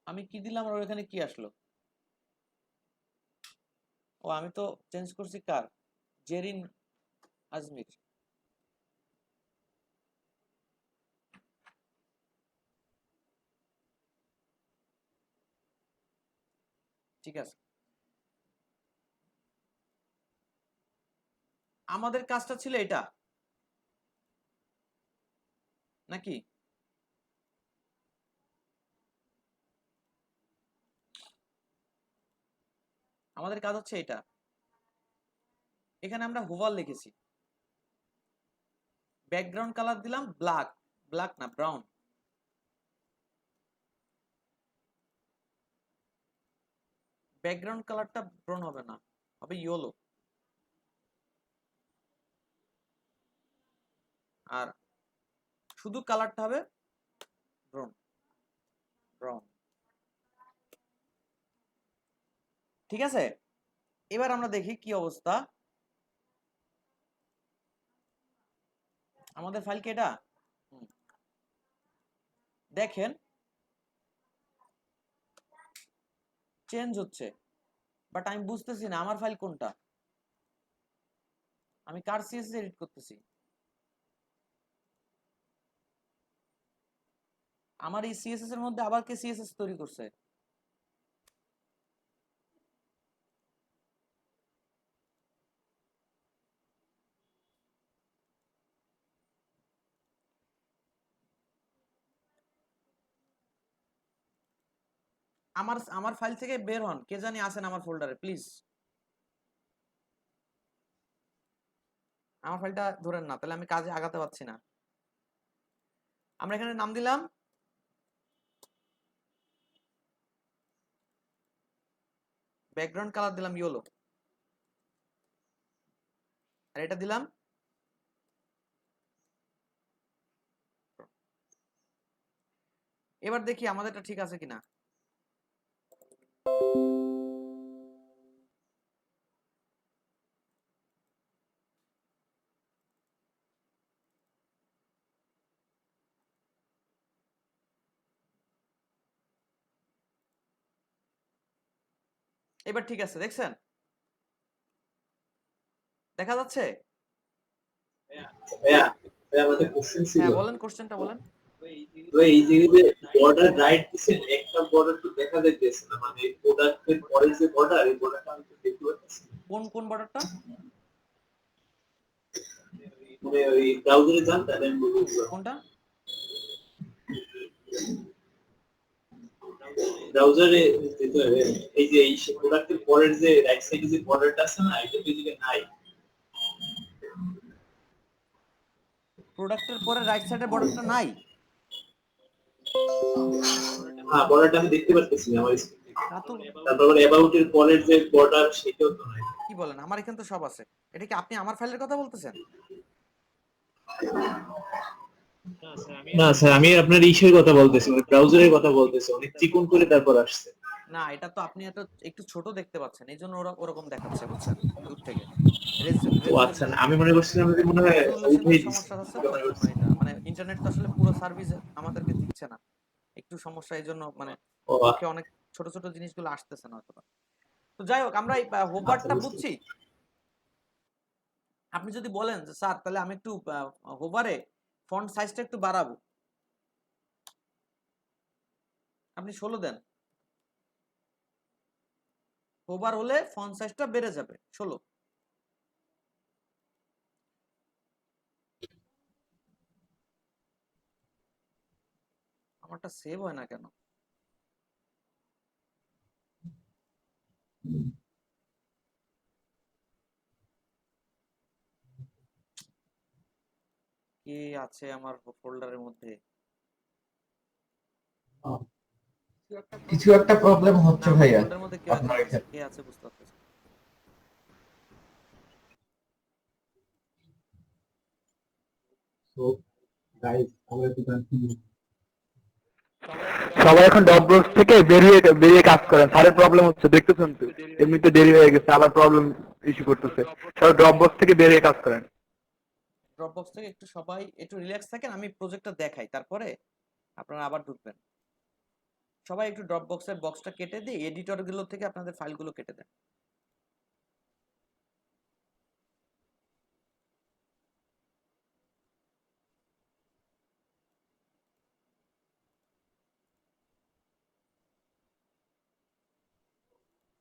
আমি কি দিলাম আর এখানে কি আসলো? ও আমি তো চেঞ্জ করছি কার? জেরিন আজমির। ঠিক আছে, আমাদের কাজটা ছিল এটা নাকি? আমাদের কাজ হচ্ছে এটা। এখানে আমরা হোভার লিখেছি, ব্যাকগ্রাউন্ড কালার দিলাম ব্ল্যাক, ব্ল্যাক না ব্রাউন। ব্যাকগ্রাউন্ড কালারটা ব্রাউন হবে না, হবে ইয়েলো। আর শুধু কালারটা হবে ব্রাউন, ব্রাউন। ঠিক আছে, এবার আমরা দেখি কি অবস্থা। আমাদের ফাইল কি এটা? দেখেন চেঞ্জ হচ্ছে, বাট আমি বুঝতেছি না আমার ফাইল কোনটা। আমি কার সিএসএস এডিট করতেছি? আমার এই সিএসএস এর মধ্যে আবার কে সিএসএস তৈরি করছে? আমার আমার ফাইল থেকে বের হন, কে জানি আছেন আমার ফোল্ডারে, প্লিজ। আমার ফাইলটা ধরেন না, তাহলে আমি কাজে আগাতে পারছি না। আমরা এখানে নাম দিলাম ব্যাকগ্রাউন্ড কালার, দিলাম ইয়েলো, আর এটা দিলাম এবার দেখি আমাদেরটা ঠিক আছে কিনা। এবার ঠিক আছে, দেখছেন? দেখা যাচ্ছে? আমাদের কোশ্চেন ছিল হ্যাঁ বলেন, কোশ্চেনটা বলেন। তো এই যে বর্ডার রাইট দিচ্ছেন, একটা বর্ডার তো দেখা যাইতেছে না, মানে প্রোডাক্টের পরে যে বর্ডার, এই বর্ডারটা আমি তো দেখতে পাচ্ছি না। কোন বর্ডারটা? মানে ওই ব্রাউজারে যান তাহলে আমি বলবো কোনটা? ব্রাউজারে যেতে হবে। এই যে এই প্রোডাক্টের পরের যে রাইট সাইডে যে বর্ডারটা আছে না, এটা পেজে নাই। প্রোডাক্টের পরে রাইট সাইডে বর্ডারটা নাই? হ্যাঁ, বর্ডারটা আমি দেখতে পাচ্ছি না আমার স্ক্রিনে। তা তো তারপর অ্যাবাউট এর পরের যে বর্ডার, সেটাও তো নাই। কি বলেন, আমার এখানে তো সব আছে। এটা কি আপনি আমার ফাইলের কথা বলতেছেন? না স্যার, আমি আপনার ইস্যুর কথা বলতেছি, মানে ব্রাউজারের কথা বলতেছি, অনেক চিকন করে তারপর আসছে। না, এটা তো আপনি একটু ছোট দেখতে পাচ্ছেন, এই জন্য ওরকম দেখাচ্ছে, বুঝছেন, দূর থেকে। ও আচ্ছা, আমি মনে করছিলাম যে মনে হয় উঠেই দিছে। সমস্যা হচ্ছে তো, এই জন্য এটা মানে ইন্টারনেট তো আসলে পুরো সার্ভিস আমাদেরকে দিচ্ছে না, একটু সমস্যা, এই জন্য মানে ও ওকে অনেক ছোট ছোট জিনিসগুলো আসতেছে না হয়তো। তো যাই হোক, আমরা এই হোভারটা বুঝছি। আপনি যদি বলেন যে স্যার তাহলে আমি একটু হোভারে ফন্ট সাইজটা একটু বাড়াবো, আপনি 16 দেন, হোভার হলে ফন্ট সাইজটা বেড়ে যাবে 16। আমারটা সেভ হয় না কেন? কে আছে আমার ফোল্ডারের মধ্যে? কিছু একটা প্রবলেম হচ্ছে না, ভাইয়া ফোল্ডারের মধ্যে আপনার এখানে। কে আছে বুঝতে পারতেছি। সবাই এখন ডট বক্স থেকে বেরিয়ে বেরিয়ে কাজ করেন, স্যারের প্রবলেম হচ্ছে দেখতেছেন তো, এমনিতে দেরি হয়ে গেছে, আবার প্রবলেম ইস্যু করতেছে। সবাই ড্রপ বক্স থেকে বেরিয়ে কাজ করেন। ড্রপবক্স থেকে একটু সবাই একটু রিল্যাক্স থাকেন, আমি প্রজেক্টটা দেখাই, তারপরে আপনারা আবার ঢুকবেন। সবাই একটু ড্রপবক্সের বক্সটা কেটে দিয়ে এডিটর গুলো থেকে আপনাদের ফাইলগুলো কেটে দেন।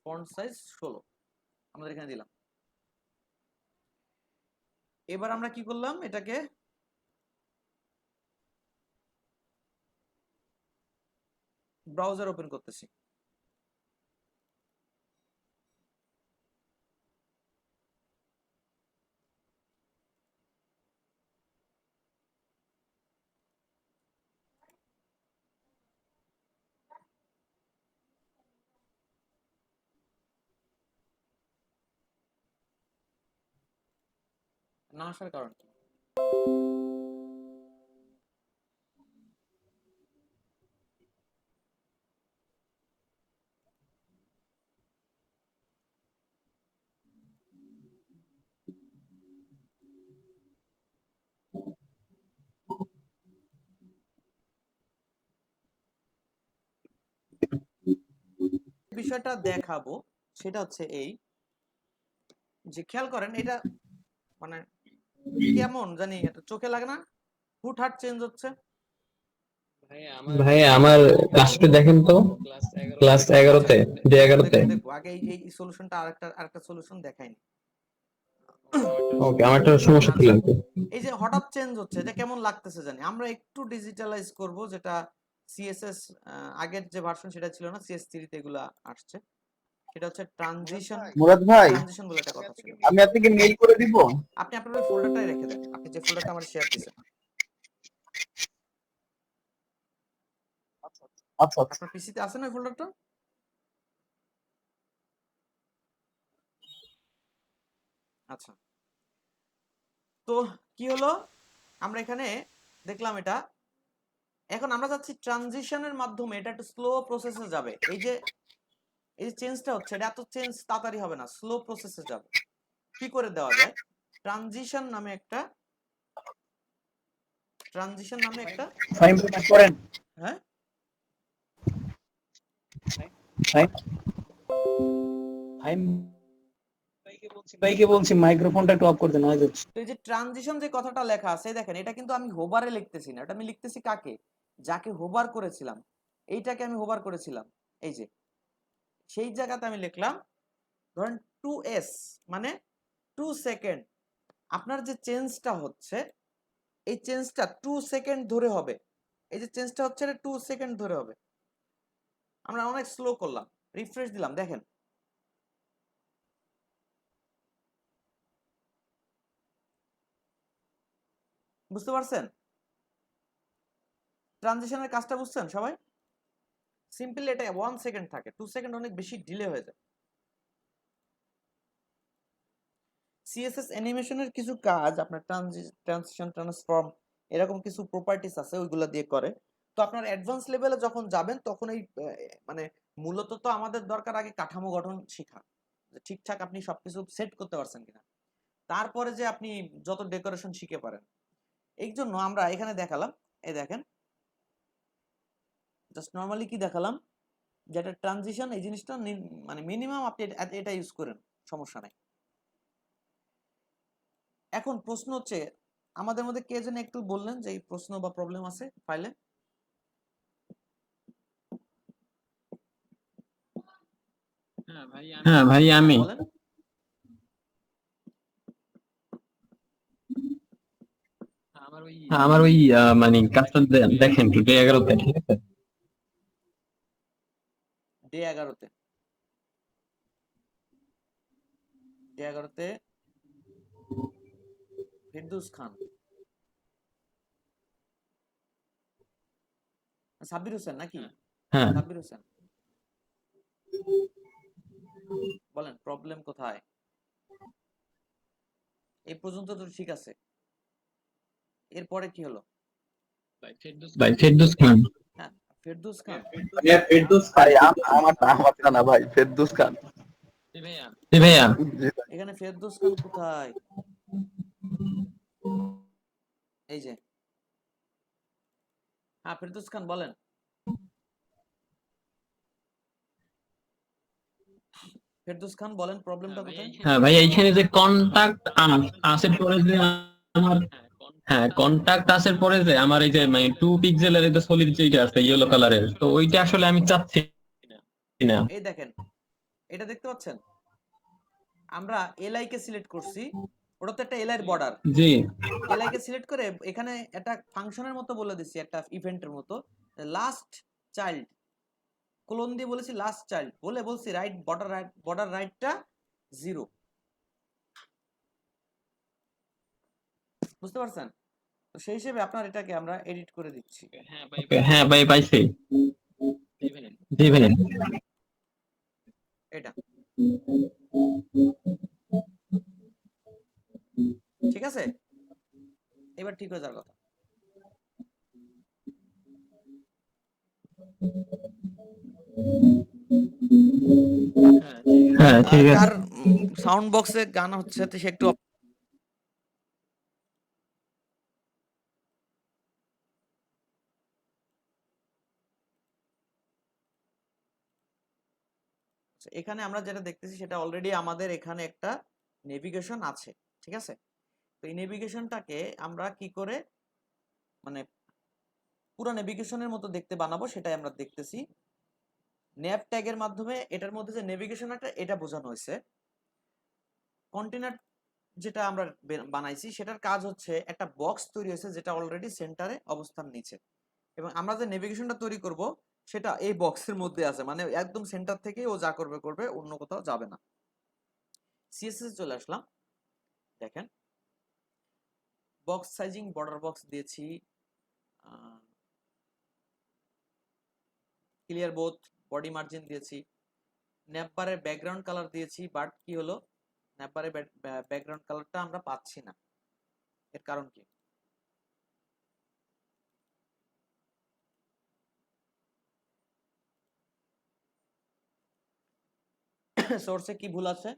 ফন্ট সাইজ 16 আমাদের এখানে দিলাম। এবার আমরা কি করলাম, এটাকে ব্রাউজার ওপেন করতেছি। না আসার কারণ কি? বিষয়টা দেখাবো সেটা হচ্ছে এই যে, খেয়াল করেন এটা মানে কেমন জানি, এটা চোখে লাগে না, হুটহাট চেঞ্জ হচ্ছে। ভাই আমার কাজটা দেখেন তো, ক্লাস 11তে, ডে 11তে। দেখবো আগে এই সলিউশনটা, আরেকটা সলিউশন দেখাইনি। ওকে, আমার একটা সমস্যা ছিল আর কি। এই যে হঠাৎ চেঞ্জ হচ্ছে, এটা কেমন লাগতেছে জানি। আমরা একটু ডিজিটালাইজ করব, যেটা সিএসএস আগের যে ভার্সন সেটা ছিল না, CS3 তে এগুলা আসছে। সেটা হচ্ছে ট্রানজিশন। মুরাদ ভাই, ট্রানজিশন বলে একটা কথা ছিল। আমি আপনাকে মেইল করে দিব। আপনি আপনার ওই ফোল্ডারটাই রেখে দেন, আপনি যে ফোল্ডারটা আমার শেয়ার দিয়েছেন। আচ্ছা আচ্ছা। আপনার পিসিতে আছে না ওই ফোল্ডারটা? আচ্ছা, তো কি হলো, আমরা এখানে দেখলাম এটা। এখন আমরা যাচ্ছি ট্রানজিশনের মাধ্যমে, এটা একটু স্লো প্রসেসে যাবে। এই যে এই যে চেঞ্জটা হচ্ছে, এটা এত চেঞ্জ তাড়াতাড়ি হবে না, স্লো প্রসেসে যাবে। কি করে দেওয়া যায়? ট্রানজিশন নামে একটা ফাইন করেন হ্যাঁ ফাইন ফাইন ভাইকে বলছি মাইক্রোফোনটা একটু অফ করতে নয় যাচ্ছে। তো এই যে ট্রানজিশন যে কথাটা লেখা আছে দেখেন, এটা কিন্তু আমি হোভারে লিখতেছি না, এটা আমি লিখতেছি কাকে, যাকে হোভার করেছিলাম, এইটাকে আমি হোভার করেছিলাম, এই যে সেই জায়গাতে আমি লিখলাম ধরেন 2s মানে 2 সেকেন্ড। আপনার যে চেঞ্জটা হচ্ছে এই চেঞ্জটা 2 সেকেন্ড ধরে হবে, এই যে চেঞ্জটা হচ্ছে এটা 2 সেকেন্ড ধরে হবে। আমরা অনেক স্লো করলাম, রিফ্রেশ দিলাম, দেখেন বুঝতে পারছেন? ট্রানজিশনের কাজটা বুঝছেন সবাই? সিম্পলি এটা 1 সেকেন্ড থাকে, 2 সেকেন্ড অনেক বেশি ডিলে হয়ে যায়। সিএসএস অ্যানিমেশনের কিছু কাজ আপনার ট্রানজিশন, ট্রান্সফর্ম এরকম কিছু প্রপার্টিস আছে, ওইগুলা দিয়ে করে। তো আপনার অ্যাডভান্স লেভেলে যখন যাবেন তখন এই মানে মূলত তো আমাদের দরকার আগে কাঠামো গঠন শেখা, ঠিকঠাক আপনি সবকিছু সেট করতে পারছেন কিনা, তারপরে যে আপনি যত ডেকোরেশন শিখে পারেন। এই জন্য আমরা এখানে দেখালাম, এই দেখেন জাস্ট নরমালি কি দেখালাম, যেটা ট্রানজিশন, এই জিনিসটা মানে মিনিমাম আপনি এটা ইউজ করেন, সমস্যা নাই। এখন প্রশ্ন হচ্ছে, আমাদের মধ্যে কে যেন একটু বললেন যে এই প্রশ্ন বা প্রবলেম আছে ফাইলে? হ্যাঁ ভাই আমি বলেন। আমার ওই মানে কাজটা দেখেন একটু ডে 11-তে, ঠিক আছে? ডে 11-তে, ডে 11-তে ফেরদৌস খান, সাব্বির হোসেন নাকি? হ্যাঁ সাব্বির হোসেন, বলেন প্রবলেম কোথায়? এই পর্যন্ত তো ঠিক আছে, এরপরে কি হলো? ভাই ফেরদৌস খান। হ্যাঁ ফেরদৌস খান, ফেরদৌস ভাই আমার না ভাই ফেরদৌস খান। জি ভাইয়া। এখানে ফেরদৌস খান কোথায়? এই যে, হ্যাঁ ফেরদৌস খান বলেন। ফেরদৌস খান বলেন প্রবলেমটা কোথায়? হ্যাঁ ভাই এইখানে যে কন্টাক্ট আসার পরে যে আমার, হ্যাঁ কন্টাক্ট আসার পরে যে আমার এই যে মানে 2 পিক্সেলের এই যে সলিড যেটা আছে ইয়েলো কালারের, তো ওইটা আসলে আমি চাচ্ছি না। এই দেখেন, এটা দেখতে পাচ্ছেন, আমরা এলআই কে সিলেক্ট করছি, ওটা তো একটা এলআই এর বর্ডার, জি এলআই কে সিলেক্ট করে এখানে একটা ফাংশনের মতো বলে দিছি, একটা ইভেন্টের মতো, লাস্ট চাইল্ড কোলন দিয়ে বলেছি লাস্ট চাইল্ড, বলছি রাইট বর্ডার রাইটটা 0, বুঝতে পারছেন? তো সেই হিসেবে আপনার এটাকে আমরা এডিট করে দিচ্ছি। হ্যাঁ ভাই পাইছি। জি ভাই এটা ঠিক আছে, এবার ঠিক হয়ে যাওয়ার কথা। হ্যাঁ ঠিক আছে। আর সাউন্ড বক্সে গান হচ্ছে, তো সে একটু এখানে আমরা যেটা দেখতেছি সেটা অলরেডি আমাদের এখানে একটা নেভিগেশন আছে, ঠিক আছে? তো এই নেভিগেশনটাকে আমরা কি করে মানে পুরো নেভিগেশনের মতো দেখতে বানাবো সেটাই আমরা দেখতেছি। ন্যাভ ট্যাগের মাধ্যমে এটার মধ্যে যে নেভিগেশনটা এটা বোঝানো হয়েছে। কন্টেনার যেটা আমরা বানাইছি সেটার কাজ হচ্ছে একটা বক্স তৈরি হয়েছে যেটা অলরেডি সেন্টারে অবস্থান নিচ্ছে, এবং আমরা যে নেভিগেশনটা তৈরি করব সেটা এই বক্সের মধ্যে আছে, মানে একদম সেন্টার থেকে ও যা করবে করবে, অন্য কোথাও যাবে না। সিএসএস চলে আসলাম, দেখেন বক্স সাইজিং বর্ডার বক্স দিয়েছি, ক্লিয়ার বোথ বডি মার্জিন দিয়েছি, ন্যাপবারের ব্যাকগ্রাউন্ড কালার দিয়েছি, বাট কি হলো ন্যাপবারের ব্যাকগ্রাউন্ড কালারটা আমরা পাচ্ছি না, এর কারণ কি? সোর্সে কি ভুল আছে?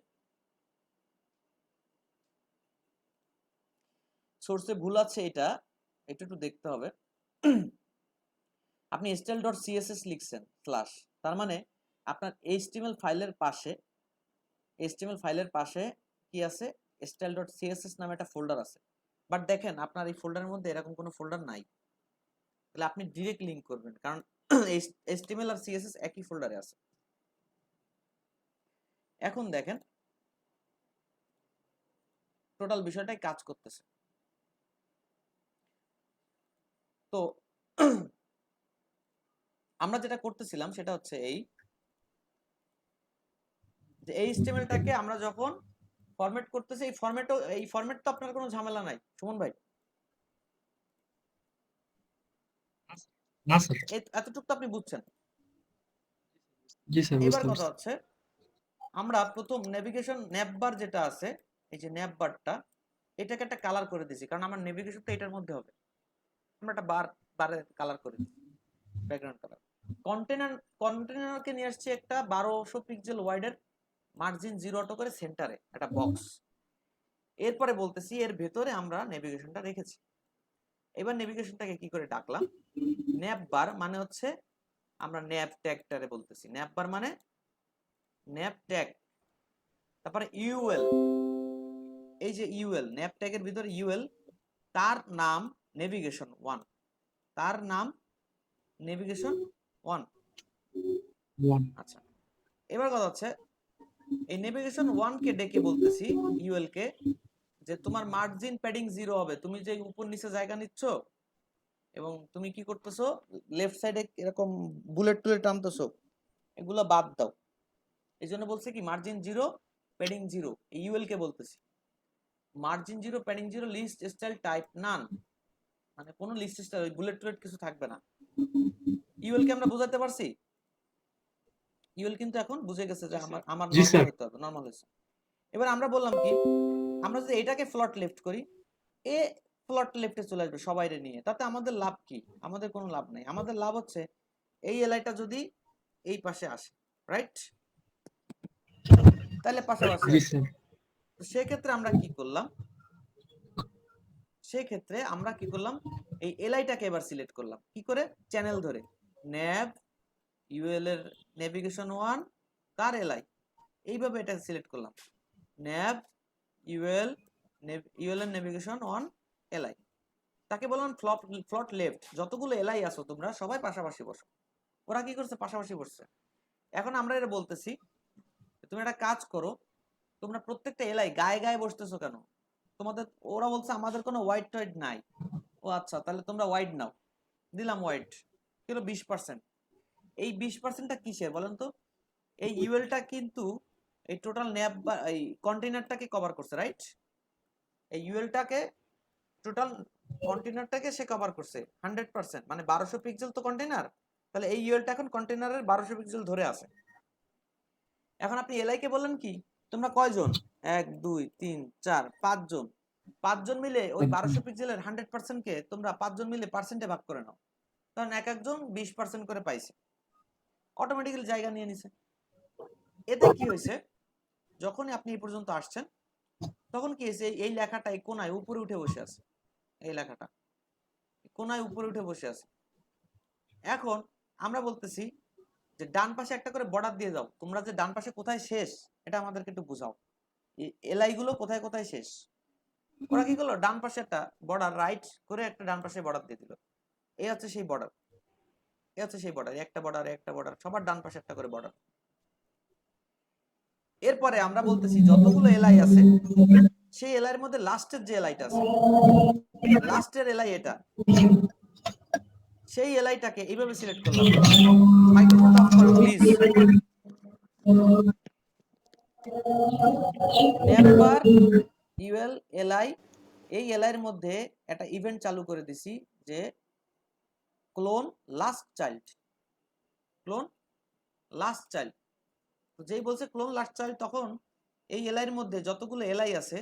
সোর্সে ভুল আছে এটা একটু একটু দেখতে হবে। আপনি style.css লিখছেন স্ল্যাশ, তার মানে আপনার HTML ফাইলের পাশে কি আছে? style.css নামে একটা ফোল্ডার আছে। বাট দেখেন আপনার এই ফোল্ডারের মধ্যে এরকম কোনো ফোল্ডার নাই, তাহলে আপনি ডিরেক্ট লিংক করবেন, কারণ HTML আর CSS একই ফোল্ডারে আছে। এখন দেখেন টোটাল বিষয়টাই কাজ করতেছে। তো আমরা যেটা করতেছিলাম সেটা হচ্ছে এই যে HTML-টাকে আমরা যখন ফরম্যাট করতেছি, এই ফরম্যাট তো আপনার কোনো ঝামেলা নাই সুমন ভাই, না স্যার। এতটুকু তো আপনি বুঝছেন। জি স্যার, এবার বুঝতে কথা পারছি। হচ্ছে আমরা প্রথম নেভিগেশন ন্যাপবার যেটা আছে, এই যে ন্যাপবারটা, এটাকে একটা কালার করে দিয়েছি, কারণ আমার নেভিগেশন তো এটার মধ্যে হবে। আমরা একটা বারে কালার করে দিচ্ছি, ব্যাকগ্রাউন্ড কালার। কন্টেনারকে নিয়ে আসছি একটা 1200 পিক্সেল ওয়াইডের মার্জিন 0 অটো করে সেন্টারে একটা বক্স। এরপরে বলতেছি এর ভেতরে আমরা নেভিগেশনটা রেখেছি। এবার নেভিগেশনটাকে কি করে ডাকলাম? ন্যাপবার মানে হচ্ছে আমরা ন্যাপ ট্যাগটারে বলতেছি, ন্যাপবার মানে ন্যাপ ট্যাগ, তারপরে ইউএল, এই যে ইউএল ন্যাপ ট্যাগের ভিতরে ইউএল, তার নাম নেভিগেশন 1, তার নাম নেভিগেশন 1। আচ্ছা, এবার কথা হচ্ছে এই নেভিগেশন 1 কে ডেকে বলতেছি ইউএল কে যে তোমার মার্জিন প্যাডিং 0 হবে, তুমি যে উপর নিচে জায়গা নিচ্ছ এবং তুমি কি করতেছো লেফট সাইডে এরকম বুলেট টুলেট টানতেছো, এগুলো বাদ দাও। এই জন্য বলছে কি মার্জিন 0 প্যাডিং 0, ইউএল কে বলতেছি margin 0 padding 0 list style type none, মানে কোনো লিস্ট স্টাইল ওই বুলেট টুলেট কিছু থাকবে না। ইউএল কে আমরা বুঝাতে পারছি? ইউএল কিন্তু এখন বুঝে গেছে যে আমার জি নরমাল স্যার। হতে হবে, নরমাল হয়েছে। এবার আমরা বললাম কি, আমরা যদি এটাকে ফ্লট লেফট করি, এ ফ্লট লেফটে চলে আসবে সবাইরে নিয়ে, তাতে আমাদের লাভ কি? আমাদের কোনো লাভ নাই। আমাদের লাভ হচ্ছে এই এলাইটা যদি এই পাশে আসে, রাইট? তাহলে পাশাপাশি জি আসবে। স্যার। তো সেক্ষেত্রে আমরা কি করলাম? সেক্ষেত্রে আমরা কি করলাম? এই এলাইটাকে এবার সিলেক্ট করলাম কি করে? চ্যানেল ধরে ন্যাভ ইউএল এর নেভিগেশন 1 কার এলাই, এইভাবে এটা সিলেক্ট করলাম ন্যাভ ইউএল এর নেভিগেশন 1 এলাই। তাকে বললাম ফ্লট লেফট, যতগুলো এলাই আসো তোমরা সবাই পাশাপাশি বসো। ওরা কি করছে? পাশাপাশি বসছে। এখন আমরা এটা বলতেছি তুমি একটা কাজ করো, তোমরা প্রত্যেকটা এলাই গায়ে গায়ে বসতেছো কেন? তোমাদের ওরা বলছে আমাদের কোনো হোয়াইট টয়েড নাই। ও আচ্ছা, তাহলে তোমরা হোয়াইট নাও, দিলাম হোয়াইট, কিলো 20%। এই 20%টা কিসের বলেন তো? এই ইউএলটা কিন্তু এই টোটাল ন্যাপ বা এই কন্টেইনারটাকে কভার করছে, রাইট? এই ইউএলটাকে টোটাল কন্টেইনারটাকে সে কভার করছে 100%, মানে 1200 পিক্সেল তো কন্টেইনার, তাহলে এই ইউএলটা এখন কন্টেইনারের 1200 পিক্সেল ধরে আছে। এখন আপনি এলআই কে বললেন কি তোমরা কয়জন? 1 2 3 4 5 জন, 5 জন মিলে ওই 1200 পিক্সেলের 100% কে তোমরা 5 জন মিলে পার্সেন্টে ভাগ করে নাও, কারণ এক একজন 20% করে পাইছে, অটোমেটিক্যালি জায়গা নিয়ে নিছে। এতে কি হয়েছে? যখনই আপনি এই পর্যন্ত আসছেন তখন কি হয়েছে? এই লেখাটা এই কোনায় উপরে উঠে বসে আছে, এই লেখাটা কোনায় উপরে উঠে বসে আছে। এখন আমরা বলতেছি যে ডান পাশে একটা করে বর্ডার দিয়ে দাও, তোমরা যে ডান পাশে কোথায় শেষ এটা আমাদেরকে একটু বুঝাও, এই এলআই গুলো কোথায় কোথায় শেষ। ওরা কি করলো? ডান পাশে একটা বর্ডার রাইট করে একটা ডান পাশে বর্ডার দিয়ে দিল। এই হচ্ছে সেই বর্ডার, এই হচ্ছে সেই বর্ডার, একটা বর্ডার একটা বর্ডার, সবার ডান পাশে একটা করে বর্ডার। এরপরে আমরা বলতেছি যতগুলো এলআই আছে সেই এলআই এর মধ্যে লাস্টের যে এলআইটা আছে, লাস্টের এলআই এটা, সেই এলআইটাকে এইভাবে সিলেক্ট করলাম। মাইক্রোফোনটা অফ করো প্লিজ। ন্যাপবার ইউএল এলআই, এই এলআই এর মধ্যে একটা ইভেন্ট চালু করে দিছি যে clone last child, clone last child. তো যেই বলছে ক্লোন লাস্ট চাইল্ড, তখন এই এলআই এর মধ্যে যতগুলো এলআই আছে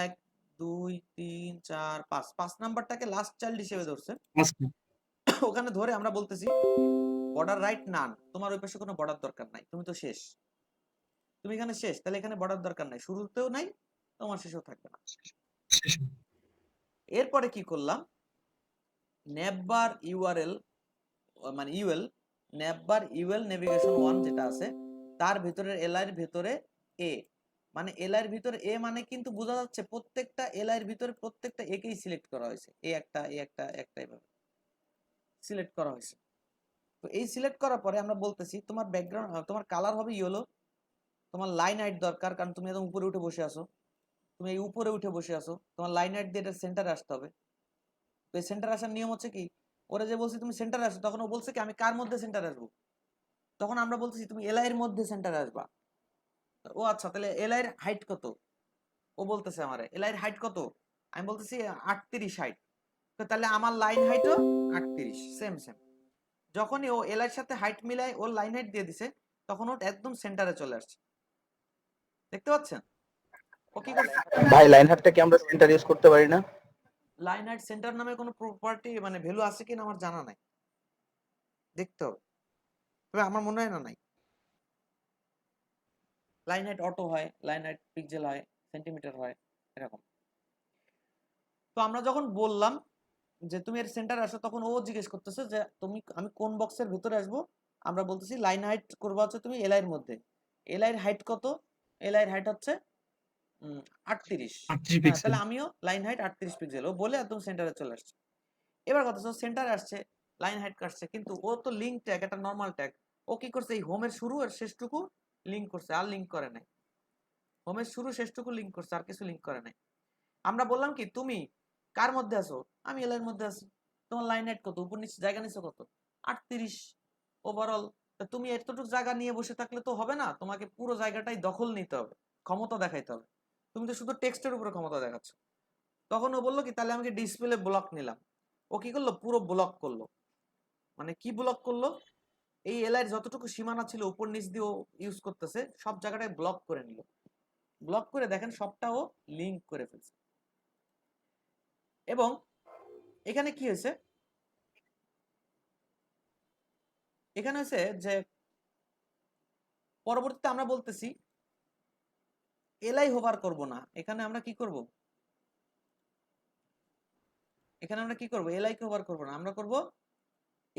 1 2 3 4 5 নাম্বারটাকে লাস্ট চাইল্ড হিসেবে ধরছে। ওখানে ধরে আমরা বলতেছি বর্ডার রাইট নান, তোমার ওই পাশে কোনো বর্ডার দরকার নাই, তুমি তো শেষ, তুমি এখানে শেষ, তাহলে এখানে বর্ডার দরকার নাই, শুরুতেও নাই, তোমার শেষেও থাকবে না। শেষ হবে। এরপরে কি করলাম, নেভবার ইউআরএল মানে ইউএল, নেভবার ইউএল নেভিগেশন 1 যেটা আছে তার ভিতরে এলআই এর ভিতরে এ, মানে এলআই এর ভিতরে এ মানে কিন্তু বোঝা যাচ্ছে প্রত্যেকটা এলআই এর ভিতরে প্রত্যেকটা একেই সিলেক্ট করা হয়েছে, এ একটা এভাবে সিলেক্ট করা হয়েছে। তো এই সিলেক্ট করার পরে আমরা বলতেছি তোমার ব্যাকগ্রাউন্ড, তোমার কালার হবে ইয়েলো, তোমার লাইন হাইট দরকার, কারণ তুমি একদম উপরে উঠে বসে আছো, তুমি এই উপরে উঠে বসে আছো, তোমার লাইন হাইট দিয়ে এটা সেন্টারে আসতে হবে। তো এই সেন্টার আসার নিয়ম হচ্ছে কি, ওরা যে বলছে তুমি সেন্টারে আসো, তখন ও বলছে কি আমি কার মধ্যে সেন্টারে আসবো, তখন আমরা বলতেছি তুমি এলআই এর মধ্যে সেন্টারে আসবা। ও আচ্ছা, তাহলে এলআই এর হাইট কত, ও বলতেছে আমারে এলআই এর হাইট কত, আমি বলতেছি 38 হাইট, তো তাহলে আমার লাইন হাইটও 38, সেম সেম। যখনই ও এলআই এর সাথে হাইট মিলায় ওর লাইন হাইট দিয়ে দিছে, তখন ও একদম সেন্টারে চলে আসছে, দেখতে পাচ্ছেন ও কি করছে। ভাই লাইন হারটা কি আমরা সেন্টার ইউজ করতে পারি না? লাইন হাইট সেন্টার নামে কোনো প্রপার্টি মানে ভ্যালু আছে কিনা আমার জানা নাই, দেখতে হবে, তবে আমার মনে হয় না নাই। লাইন হাইট অটো হয়, লাইন হাইট পিক্সেল হয়, সেন্টিমিটার হয়, এরকম। তো আমরা যখন বললাম যে তুমি এর সেন্টারে আসো, তখন ও জিজ্ঞেস করতেছে যে আমি কোন বক্সের ভিতরে আসবো, আমরা বলতেছি লাইন হাইট করবা হচ্ছে তুমি এলআই এর মধ্যে, এলআই এর হাইট কত, এলআই এর হাইট হচ্ছে 38, 38 হ্যাঁ, পিক্সেল। তাহলে আমিও লাইন হাইট 38 পিক্সেল, ও বলে একদম সেন্টারে চলে আসছে। এবার কথা হচ্ছে সেন্টারে আসছে, লাইন হাইট কাটছে, কিন্তু ও তো লিঙ্ক ট্যাগ, একটা নরমাল ট্যাগ, ও কি করছে এই হোমের শুরু আর শেষটুকু লিঙ্ক করছে, আর লিঙ্ক করে নাই, হোমের শুরু শেষটুকু লিঙ্ক করছে, আর কিছু লিঙ্ক করে নাই। আমরা বললাম কি তুমি কার মধ্যে আছো, আমি এল এর মধ্যে আছি, তোমার লাইন হাইট কত, উপর নিচে জায়গা নিচে কত, 38 ওভারঅল। তুমি এতটুকু জায়গা নিয়ে বসে থাকলে তো হবে না, তোমাকে পুরো জায়গাটাই দখল নিতে হবে, ক্ষমতা দেখাইতে হবে, তুমি তো শুধু টেক্সটের উপরে ক্ষমতা দেখাচ্ছ। তখন ও বললো কি তাহলে আমাকে ডিসপ্লে ব্লক নিলাম, ও কি করলো পুরো ব্লক করলো, মানে কি ব্লক করলো, এই এলআই এর যতটুকু সীমানা ছিল উপর নিচ দিয়ে ও ইউজ করতেছে সব জায়গাটায় ব্লক করে নিল, ব্লক করে দেখেন সবটা ও লিংক করে ফেলছে। এবং এখানে কি হয়েছে, এখানে হয়েছে যে পরবর্তীতে আমরা বলতেছি এলআই হোভার করব না, এখানে আমরা কি করব, এখানে আমরা কি করব, এলআই কে হোভার করব না, আমরা করব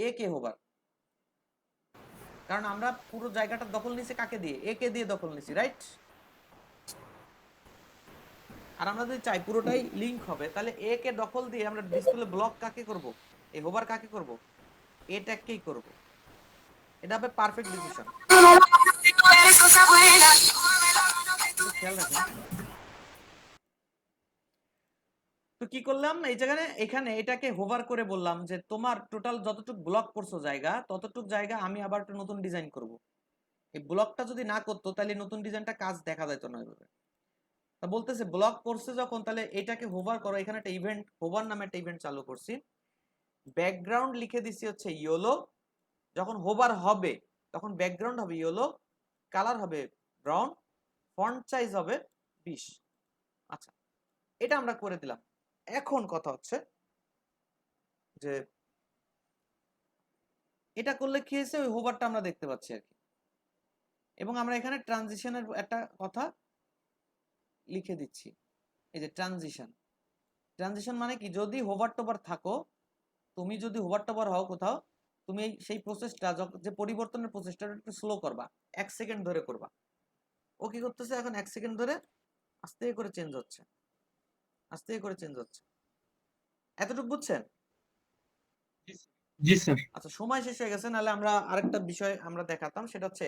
এ কে হোভার, কারণ আমরা পুরো জায়গাটা দখল নিছি কাকে দিয়ে, এ কে দিয়ে দখল নিছি, রাইট। আর আমরা যদি চাই পুরোটাই লিংক হবে, তাহলে এ কে দখল দিয়ে আমরা ডিসপ্লে ব্লক কাকে করব, এই হোভার কাকে করব, এ ট্যাগকেই করব, এটা হবে পারফেক্ট ডিসিশন। খেয়াল রাখেন। তো কি করলাম এই জায়গায়, এখানে এটাকে হোভার করে বললাম যে তোমার টোটাল যতটুকু ব্লক করছো জায়গা, ততটুকু জায়গা আমি আবার একটা নতুন ডিজাইন করব। এই ব্লকটা যদি না করতো তাহলে নতুন ডিজাইনটা কাজ দেখা যেত না এভাবে। তা বলতেছে ব্লক করছে যখন, তাহলে এটাকে হোভার করো, এখানে একটা ইভেন্ট হোভার নামে একটা ইভেন্ট চালু করছি, ব্যাকগ্রাউন্ড লিখে দিছি হচ্ছে ইয়েলো, যখন হোভার হবে তখন ব্যাকগ্রাউন্ড হবে ইয়েলো, কালার হবে ব্রাউন, ফন্ট সাইজ হবে 20। আচ্ছা, এটা আমরা করে দিলাম। এখন কথা হচ্ছে যে এটা করলে কি হয়েছে, ওই হোভারটা আমরা দেখতে পাচ্ছি আর কি। এবং আমরা এখানে ট্রানজিশনের একটা কথা লিখে দিচ্ছি, এই যে ট্রানজিশন, ট্রানজিশন মানে কি, যদি হোভার টোভার থাকো, তুমি যদি হোভার টোভার হও কোথাও, তুমি সেই প্রসেসটা যে পরিবর্তনের প্রসেসটা একটু স্লো করবা, 1 সেকেন্ড ধরে করবা। ও কি করতেছে এখন 1 সেকেন্ড ধরে আস্তে করে চেঞ্জ হচ্ছে, আস্তে করে চেঞ্জ হচ্ছে, এতটুকু বুঝছেন? জি স্যার। আচ্ছা, সময় শেষ হয়ে গেছে, নাহলে আমরা আরেকটা বিষয় আমরা দেখাতাম, সেটা হচ্ছে